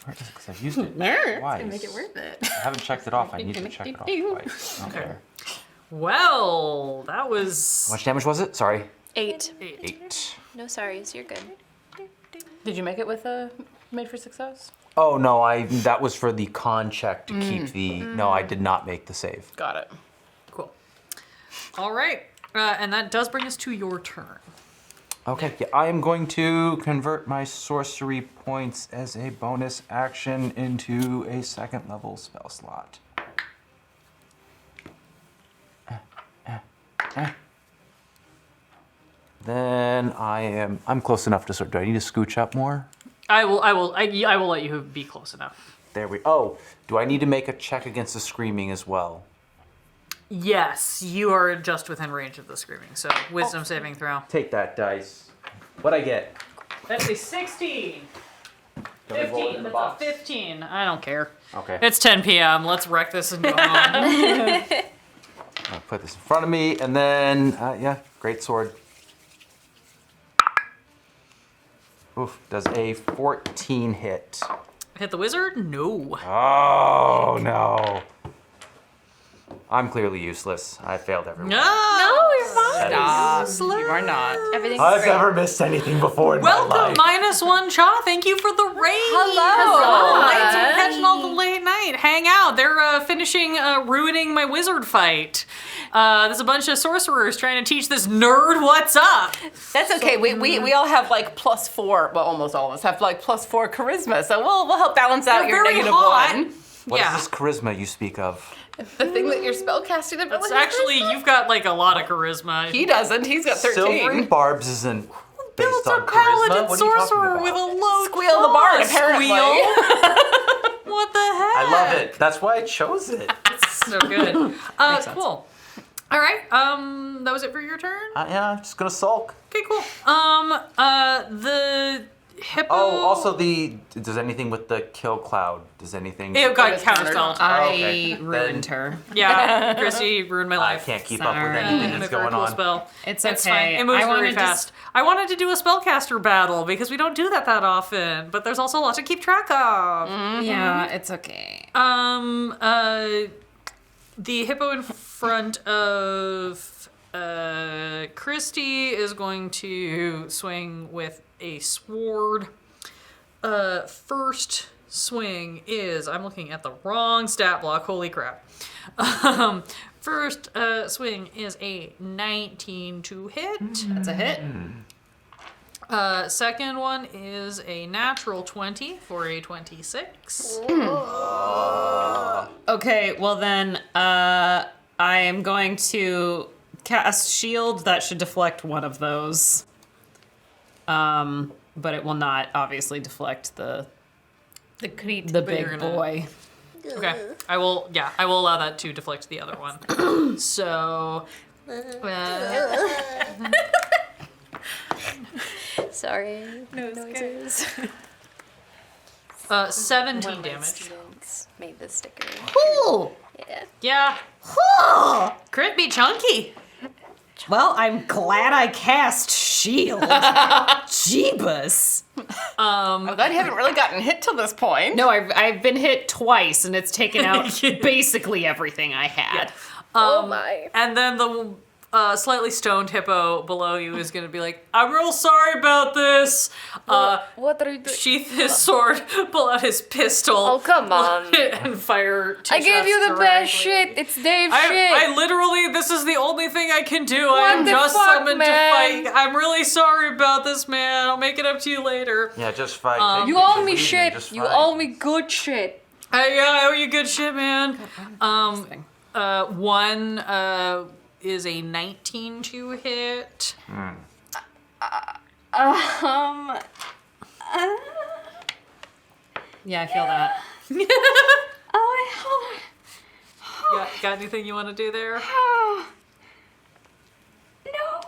Where is it? Because I've used it twice. Make it worth it. I haven't checked it off. I need to check it off twice. Okay. Well, that was How much damage was it? Sorry. 8. 8. No sorries, you're good. Did you make it with a made for success? Oh no, that was for the con check to keep the. No, I did not make the save. Got it. cool. All right, and that does bring us to your turn. Okay, yeah, I am going to convert my sorcery points as a bonus action into a second level spell slot. Then I'm close enough to sort. Do I need to scooch up more? I will let you be close enough. There we. Oh, do I need to make a check against the screaming as well? Yes, you are just within range of the screaming. So wisdom saving throw. Take that dice. What'd I get? That's a 16. Can we roll it in the box? 15. I don't care. Okay. It's 10 p.m. Let's wreck this and go home. I'll put this in front of me, and then great sword. Oof, does a 14 hit? Hit the wizard? No. Oh no. I'm clearly useless. I failed everyone. No, you're fine. Stop. You are not. Everything's I've great. never missed anything before in my Welcome, life. -1 Cha. Thank you for the raid. Hello. Thanks for catching all the late night. Hang out. They're finishing ruining my wizard fight. There's a bunch of sorcerers trying to teach this nerd what's up. That's okay. We all have like +4. Well, almost all of us have like +4 charisma, so we'll help balance out They're your very negative hot. 1. What Yeah. is this charisma you speak of? The thing that you're spellcasting ability. It's actually, you've got like a lot of charisma. He doesn't. He's got 13. Silvery Barbs isn't based Builds on a paladin charisma. What are you talking sorcerer about? with a low Squeal the bard, apparently. Squeal. What the heck? I love it. That's why I chose it. So good. Cool. All right. That was it for your turn. Yeah, I'm just gonna sulk. Okay, cool. The hippo. Oh, also does anything with the kill cloud? Does anything? It got It's counterspelled. okay. I ruined Then- her. Yeah, Chrissy ruined my I life. can't keep up with Sorry. anything A that's very going cool on. spell. It's It's okay. fine. It moves I very wanted to fast. I wanted to do a spellcaster battle because we don't do that often, but there's also a lot to keep track of. Yeah, it's okay. The hippo in front of Christy is going to swing with a sword. First swing is, I'm looking at the wrong stat block, holy crap. First swing is a 19 to hit. That's a hit. Second one is a natural 20 for a 26. Okay, well then, I am going to cast shield. That should deflect one of those. But it will not obviously deflect the But big you're gonna- boy. Okay, I will allow that to deflect the other one. So, Sorry. Noises. 17 damage. Students made this sticker. Cool. Yeah. Yeah. Crit be chunky. Well, I'm glad I cast shield. Jeebus. I'm glad you haven't really gotten hit till this point. No, I've been hit twice, and it's taken out basically everything I had. Oh my. And then the slightly stoned hippo below you is going to be like, I'm real sorry about this. What are you doing? Sheath his sword, pull out his pistol. Oh, come on. And fire two I gave you shots the best directly. shit. It's Dave's I shit. literally, this is the only thing I can do. What I'm the just fuck, summoned man? to fight. I'm really sorry about this, man. I'll make it up to you later. Yeah, just fight. You owe me shit. You owe me good shit. I owe you good shit, man. One is a 19 to hit. Yeah, I feel that. Got anything you want to do there? No.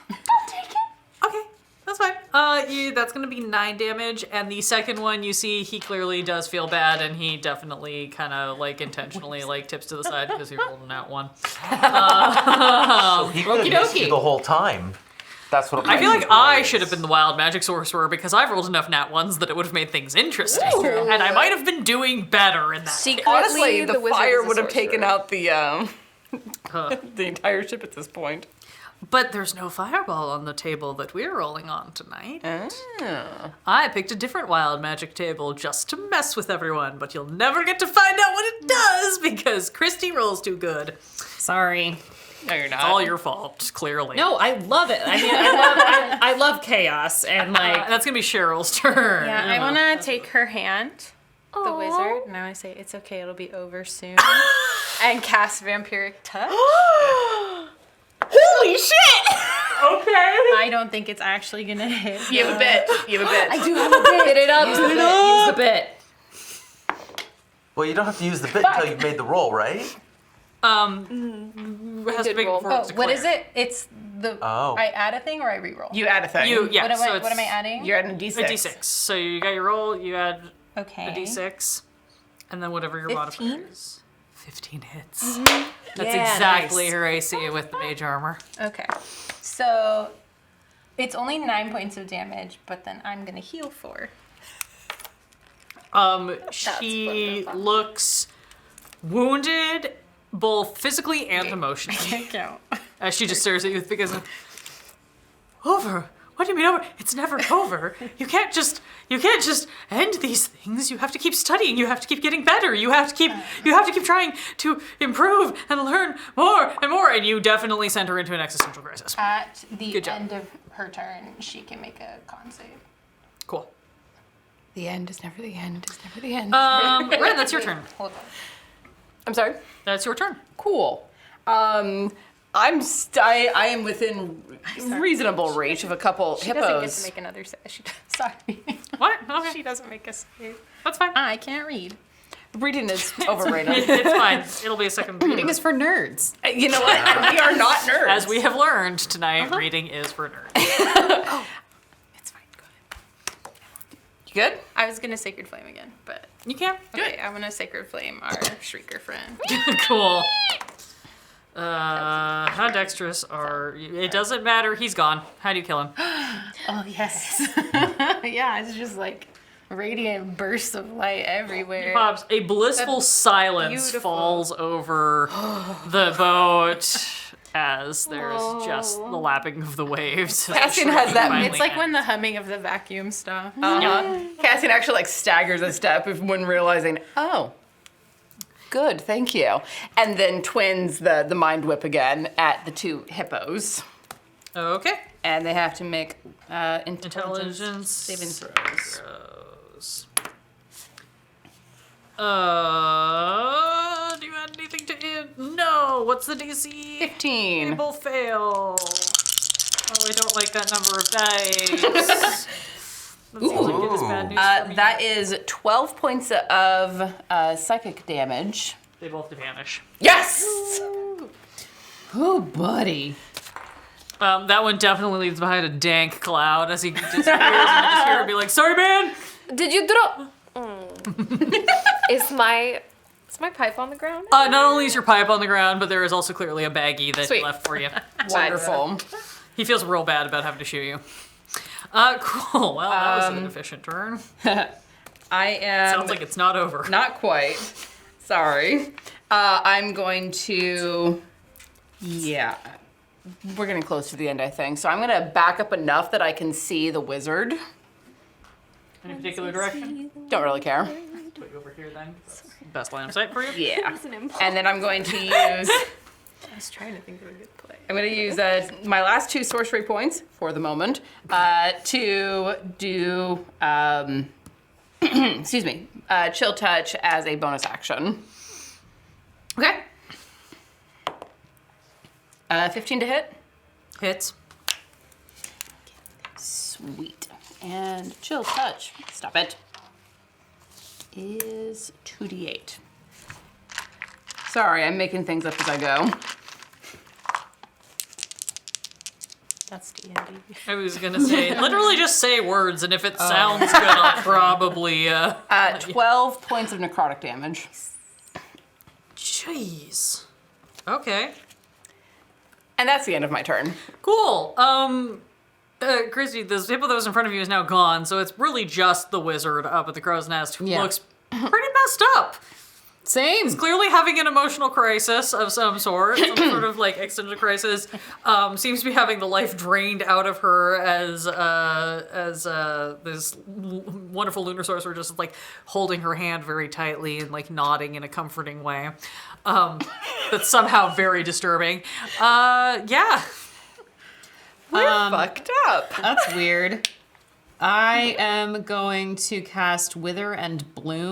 I'll take it. Okay, that's fine. That's gonna be 9 damage, and the second one you see he clearly does feel bad, and he definitely kind of like intentionally like tips to the side because he rolled an at one. So he could have missed you Okey-dokey. the whole time. That's what I feel like I should have been the wild magic sorcerer because I've rolled enough nat ones that it would have made things interesting, and I might have been doing better in that. Secretly, Honestly, the wizard fire is a would have taken sorcerer. out the entire ship at this point. But there's no fireball on the table that we're rolling on tonight. Oh. I picked a different wild magic table just to mess with everyone, but you'll never get to find out what it does because Christy rolls too good. Sorry. No, you're not. It's all your fault, clearly. No, I love it. I mean, I love chaos and like. That's gonna be Cheryl's turn. Yeah, I want to take her hand, the wizard. Now I say, it's okay, it'll be over soon. And cast Vampiric Touch. Holy shit! I don't think it's actually going to hit. You have a bit. You have a bit. do have a bit. Hit it up. Use the bit. Well, you don't have to use the bit until you've made the roll, right? Has to did make roll. before Oh, it's what is declared. it? It's the. Oh. I add a thing or I reroll? You add a thing. Yeah, What am, so I, it's what am I adding? You're adding a d6. a d6. So you got your roll, you add Okay. a d6, and then whatever your 15? modifier is. 15 hits. Mm-hmm. That's Yeah, exactly nice. her AC with the mage armor. Okay. So it's only 9 points of damage, but then I'm going to heal 4. She looks wounded, both physically and emotionally, Can't count. as she just stares at you because over. What do you mean over? It's never over. You can't just end these things. You have to keep studying. You have to keep getting better. You have to keep trying to improve and learn more and more. And you definitely sent her into an existential crisis. At the Good job. end of her turn, she can make a con save. Cool. The end is never the end. Is never the end. Ren, that's your turn. Hold on. I'm sorry. That's your turn. Cool. I am within reasonable reach of a couple She doesn't get to hippos. make another save. Sorry. What? Okay. She doesn't make a save. That's fine. I can't read. Reading is overrated. It's fine. It'll be a second. Reading is for nerds. You know what? We are not nerds. As we have learned tonight, reading is for nerds. It's fine. Go ahead. You good? I was gonna Sacred Flame again, but You can. okay, I'm gonna Sacred Flame our Shrieker friend. Cool. How dexterous are you? It doesn't matter. He's gone. How do you kill him? Oh yes. Yeah, it's just like radiant bursts of light everywhere. Pops. A blissful silence beautiful. falls over the boat as there's just the lapping of the waves. as the Cassian has shrieking that- finally It's like when ends. the humming of the vacuum stops. Cassian actually like staggers a step when realizing, oh, good, thank you. And then twins the mind whip again at the two hippos. Okay. And they have to make intelligence Intelligence saving throws. throws. Do you add anything to it? No. What's the DC? 15. They both fail. Oh, I don't like that number of dice. That seems like it is bad news for me. That is 12 points of psychic damage. They both vanish. Yes! Oh, buddy. That one definitely leaves behind a dank cloud as he disappears, and you just hear him be like, "Sorry, man." Did you drop? Is my pipe on the ground? Not only is your pipe on the ground, but there is also clearly a baggie that he Sweet. left for you. Wonderful. He feels real bad about having to shoot you. Cool. Well, that was an efficient turn. I am Sounds like it's not over. not quite. Sorry. I'm going to. Yeah. We're getting close to the end, I think. So I'm going to back up enough that I can see the wizard. Any particular direction? Don't really care. Put you over here then. That's the best line of sight for you. Yeah. It's an impulse. And then I'm going to use. I was trying to think of a good play. I'm going to use my last 2 sorcery points for the moment to do, excuse me, chill touch as a bonus action. Okay. 15 to hit. Hits. Sweet. And chill touch. Stop it. Is 2d8. Sorry, I'm making things up as I go. That's D&D. I was gonna say, literally just say words, and if it sounds good, I'll probably, 12 points of necrotic damage. Jeez. Okay. And that's the end of my turn. Cool. Christy, the hippo that was in front of you is now gone, so it's really just the wizard up at the crow's nest who looks pretty messed up. Same. Clearly having an emotional crisis of some sort, some sort of like existential crisis. Seems to be having the life drained out of her as this wonderful lunar sorcerer just like holding her hand very tightly and like nodding in a comforting way. That's somehow very disturbing. Yeah. We're fucked up. That's weird. I am going to cast Wither and Bloom.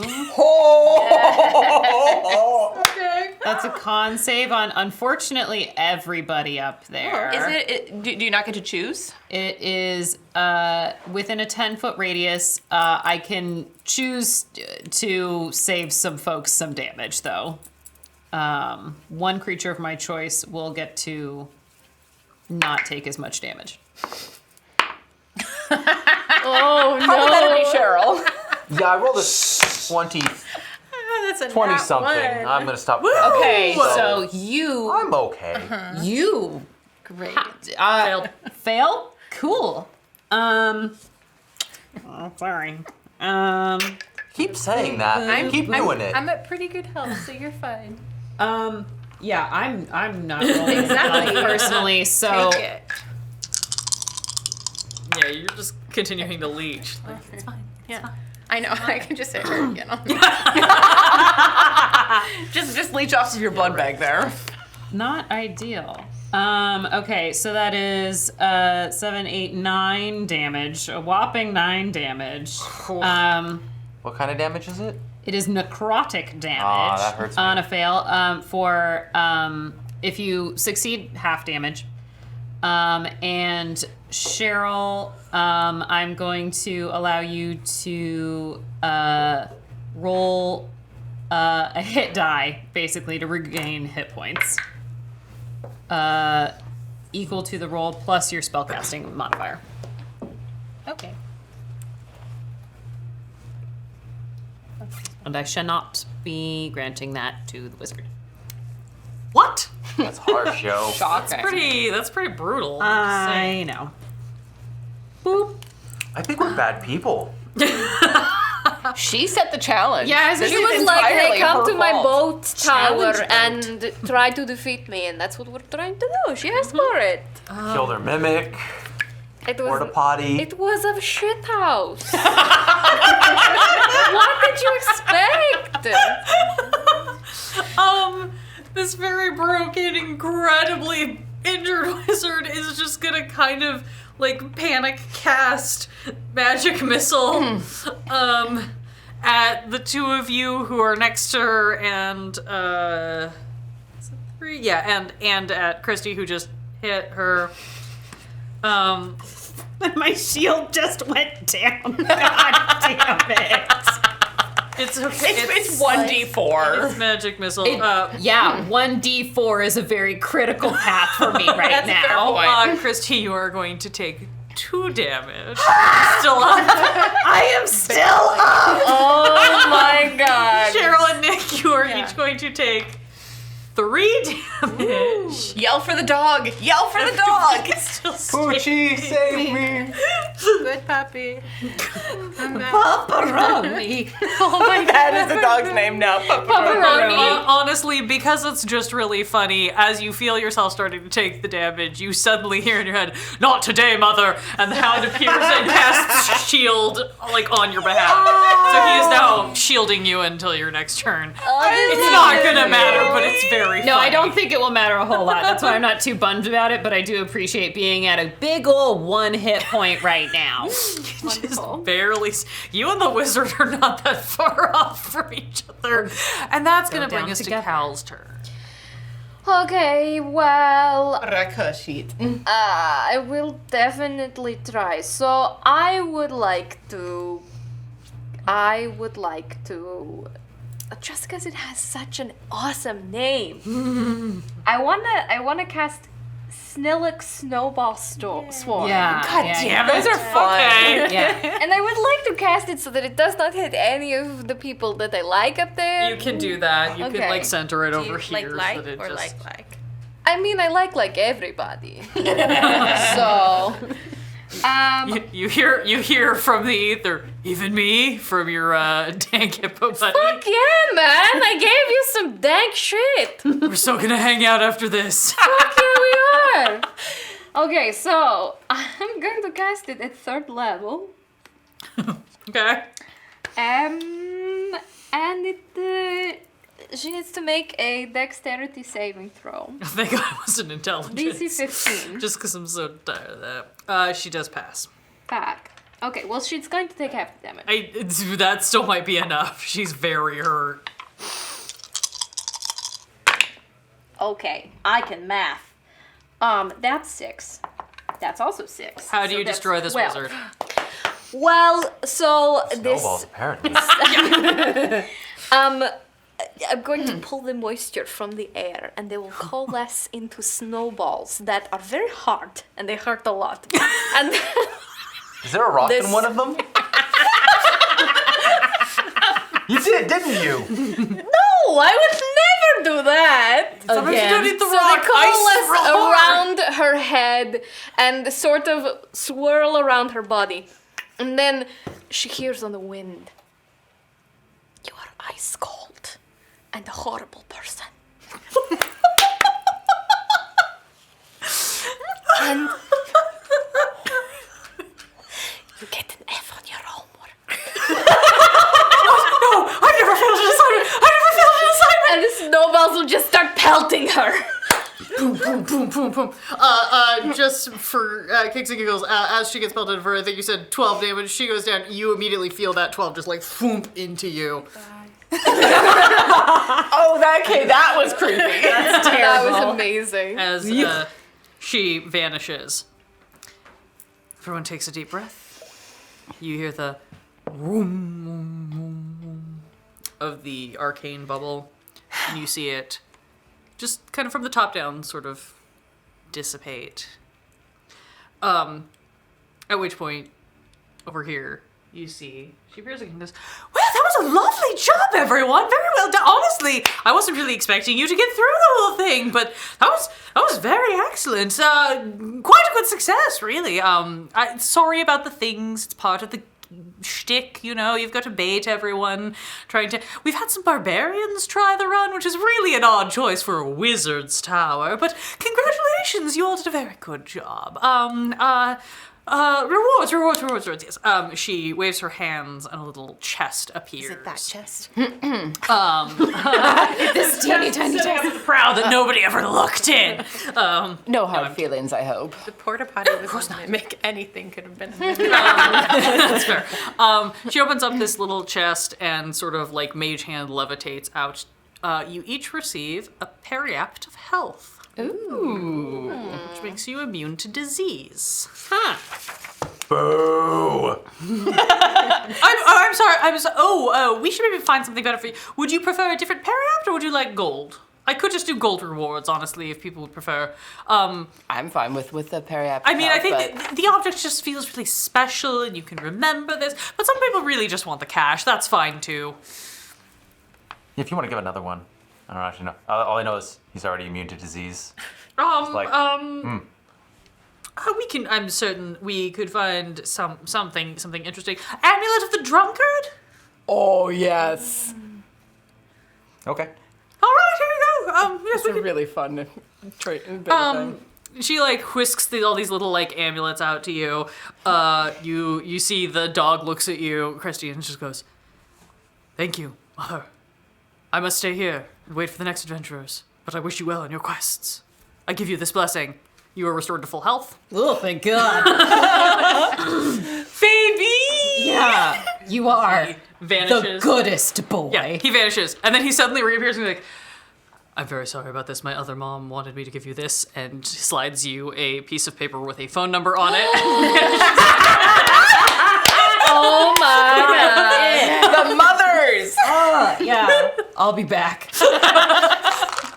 That's a con save on, unfortunately, everybody up there. Do you not get to choose? It is within a 10-foot radius. I can choose to save some folks some damage, though. One creature of my choice will get to not take as much damage. Oh no! How would that be Cheryl? Yeah, I rolled a 20 something. I'm gonna stop. Okay, Whoa. so you... I'm okay. You... Great. Fail? Cool. Oh, sorry. Keep saying that. Keep doing it. I'm at pretty good health, so you're fine. Yeah, I'm not rolling exactly personally, so... Take it. Yeah, you're just continuing to leech. Like, it's fine. Yeah. I know. I can just say her again. Just leech off of your blood bag there. Not ideal. Okay, so that is 7, 8, 9 damage. A whopping 9 damage. What kind of damage is it? It is necrotic damage that hurts me. on a fail. For if you succeed, half damage. And Cheryl, I'm going to allow you to roll a hit die, basically, to regain hit points. Equal to the roll plus your spellcasting modifier. Okay. And I shall not be granting that to the wizard. What? That's harsh, yo. That's pretty brutal. I know. Boop. I think we're bad people. She set the challenge. Yeah, This she is was like, entirely "Hey, come her to my fault. boat tower Challenge and try to defeat me," and that's what we're trying to do. She asked for it. Kill their mimic. It Porta was. potty. It was a shit house. What did you expect? This very broken, incredibly injured wizard is just gonna kind of like panic cast magic missile at the two of you who are next to her and is it 3? Yeah, and at Christy who just hit her. My shield just went down. God damn it. It's okay. It's 1d4. It's magic missile. Yeah, 1d4 is a very critical path for me right now. Christy, you are going to take 2 damage. Still up. I am still up. Oh my god. Cheryl and Nick, you are each going to take 3 damage. Yell for the dog. Yell for the dog. Still Poochie, save me. Good puppy. Pepperoni. That is the dog's name now. Honestly, because it's just really funny, as you feel yourself starting to take the damage, you suddenly hear in your head, "Not today, mother!" And the hound appears and casts shield like on your behalf. So he is now shielding you until your next turn. It's not gonna matter, but it's very No, funny. I don't think it will matter a whole lot. That's why I'm not too bummed about it, but I do appreciate being at a big ol' 1 hit point right now. Just barely. You and the wizard are not that far off from each other. And that's gonna bring down us together. to Cal's turn. Okay, well, Rakashit. I will definitely try. So I would like to, just because it has such an awesome name, I wanna cast Snillick Snowball Swarm. Yeah. God damn, those are fun. Yeah. And I would like to cast it so that it does not hit any of the people that I like up there. You can do that. You can Okay. like center it Do over you here like so that it or just. like? I mean, I like everybody. So, You hear from the ether, even me, from your dank hippo buddy. fuck yeah, man! I gave you some dank shit. We're still gonna hang out after this. Fuck yeah, we are. Okay, so I'm going to cast it at 3rd level. Okay. And it she needs to make a dexterity saving throw. Thank God it wasn't intelligence. DC 15. Just because I'm so tired of that. She does pass. Fuck. Okay, well she's going to take half the damage. That still might be enough. She's very hurt. Okay, I can math. That's 6. That's also 6. How do So you that's destroy this 12. wizard? Well, so Snowballs, this apparently. I'm going to pull the moisture from the air and they will coalesce into snowballs that are very hard and they hurt a lot. And Is there a rock This- in one of them? You did, didn't you? no, I would never do that. Sometimes you don't need the So rock. they coalesce Ice rock. around her head and sort of swirl around her body. And then she hears on the wind, "You are ice cold and a horrible person." And you get an F on your homework. No, I've never failed an assignment. I've never failed an assignment. And the snowballs will just start pelting her. Boom, boom, boom, boom, boom. Just for kicks and giggles, as she gets pelted for, I think you said 12 damage, she goes down, you immediately feel that 12 just like thump into you. Oh, that was creepy. That was amazing. As she vanishes. Everyone takes a deep breath. You hear the vroom, vroom, vroom, vroom of the arcane bubble, and you see it just kind of from the top down sort of dissipate. At which point, over here, you see she appears again and goes, "Well, that was a lovely job, everyone. Very well done. Honestly, I wasn't really expecting you to get through the whole thing, but that was very excellent. Quite a good success, really. Sorry about the things. It's part of the shtick, you know. You've got to bait everyone. We've had some barbarians try the run, which is really an odd choice for a wizard's tower. But congratulations, you all did a very good job. Rewards, yes. She waves her hands and a little chest appears. Is it that chest? This teeny tiny chest. Proud that nobody ever looked in. No hard feelings, I hope. The porta potty was a mimic. Anything could have been a mimic. That's fair. She opens up this little chest and sort of like mage hand levitates out. You each receive a periapt of health. Ooh. Which makes you immune to disease. Boo! I'm sorry. We should maybe find something better for you. Would you prefer a different periapt or would you like gold? I could just do gold rewards, honestly, if people would prefer. I'm fine with the periapt. I mean, I think but the object just feels really special and you can remember this. But some people really just want the cash. That's fine too. If you want to give another one. I don't actually know. All I know is he's already immune to disease. I'm certain we could find something interesting. Amulet of the Drunkard? Oh yes. Okay. All right, here you go. Yes, It's we a can. really fun trait. Thing. She like whisks all these little like amulets out to you. You see the dog looks at you, Christy, and just goes, "Thank you, Mother. I must stay here and wait for the next adventurers, but I wish you well on your quests. I give you this blessing. You are restored to full health." Oh, thank God. Baby! Yeah, you are He vanishes. the goodest boy. Yeah, he vanishes. And then he suddenly reappears and he's like, "I'm very sorry about this. My other mom wanted me to give you this," and slides you a piece of paper with a phone number on it. Oh my god. The mothers. Yeah, I'll be back.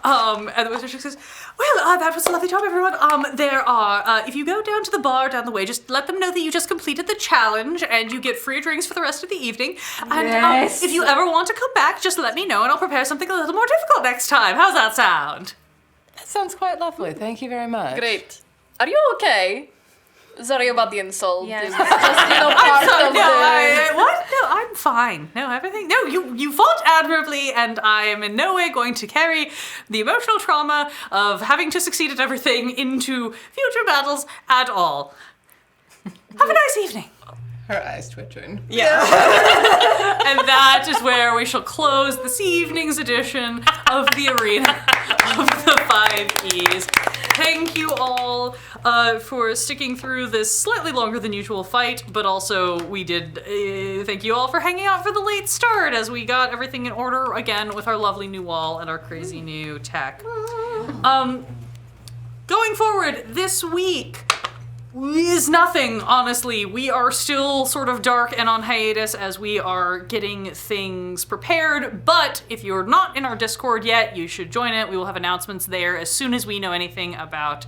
And the wizard says, well, that was a lovely job, everyone. There are, if you go down to the bar down the way, just let them know that you just completed the challenge and you get free drinks for the rest of the evening. And if you ever want to come back, just let me know and I'll prepare something a little more difficult next time. How's that sound? That sounds quite lovely. Thank you very much. Great. Are you okay? Sorry about the insult. Yes. It's just, part of the... What? No, I'm fine. No, everything. No, you fought admirably, and I am in no way going to carry the emotional trauma of having to succeed at everything into future battles at all. Have a nice evening. Her eyes twitching. Yeah. And that is where we shall close this evening's edition of the Arena of the 5Es. Thank you all for sticking through this slightly longer than usual fight, but also we did thank you all for hanging out for the late start as we got everything in order again with our lovely new wall and our crazy new tech. Going forward this week is nothing, honestly. We are still sort of dark and on hiatus as we are getting things prepared, but if you're not in our Discord yet, you should join it. We will have announcements there as soon as we know anything about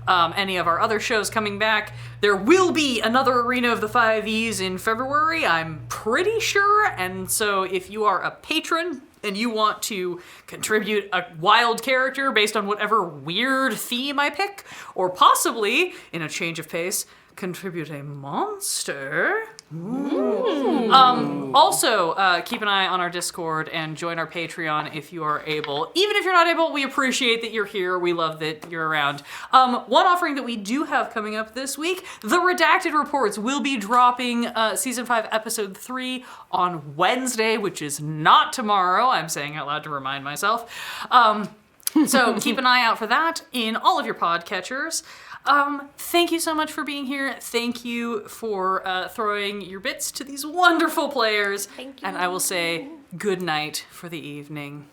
any of our other shows coming back. There will be another Arena of the 5Es in February, I'm pretty sure, and so if you are a patron and you want to contribute a wild character based on whatever weird theme I pick, or possibly, in a change of pace, contribute a monster. Also, keep an eye on our Discord and join our Patreon if you are able. Even if you're not able, we appreciate that you're here. We love that you're around. One offering that we do have coming up this week, The Redacted Reports will be dropping Season 5, Episode 3 on Wednesday, which is not tomorrow. I'm saying out loud to remind myself. So keep an eye out for that in all of your podcatchers. Thank you so much for being here. Thank you for throwing your bits to these wonderful players. Thank you. And I will say good night for the evening.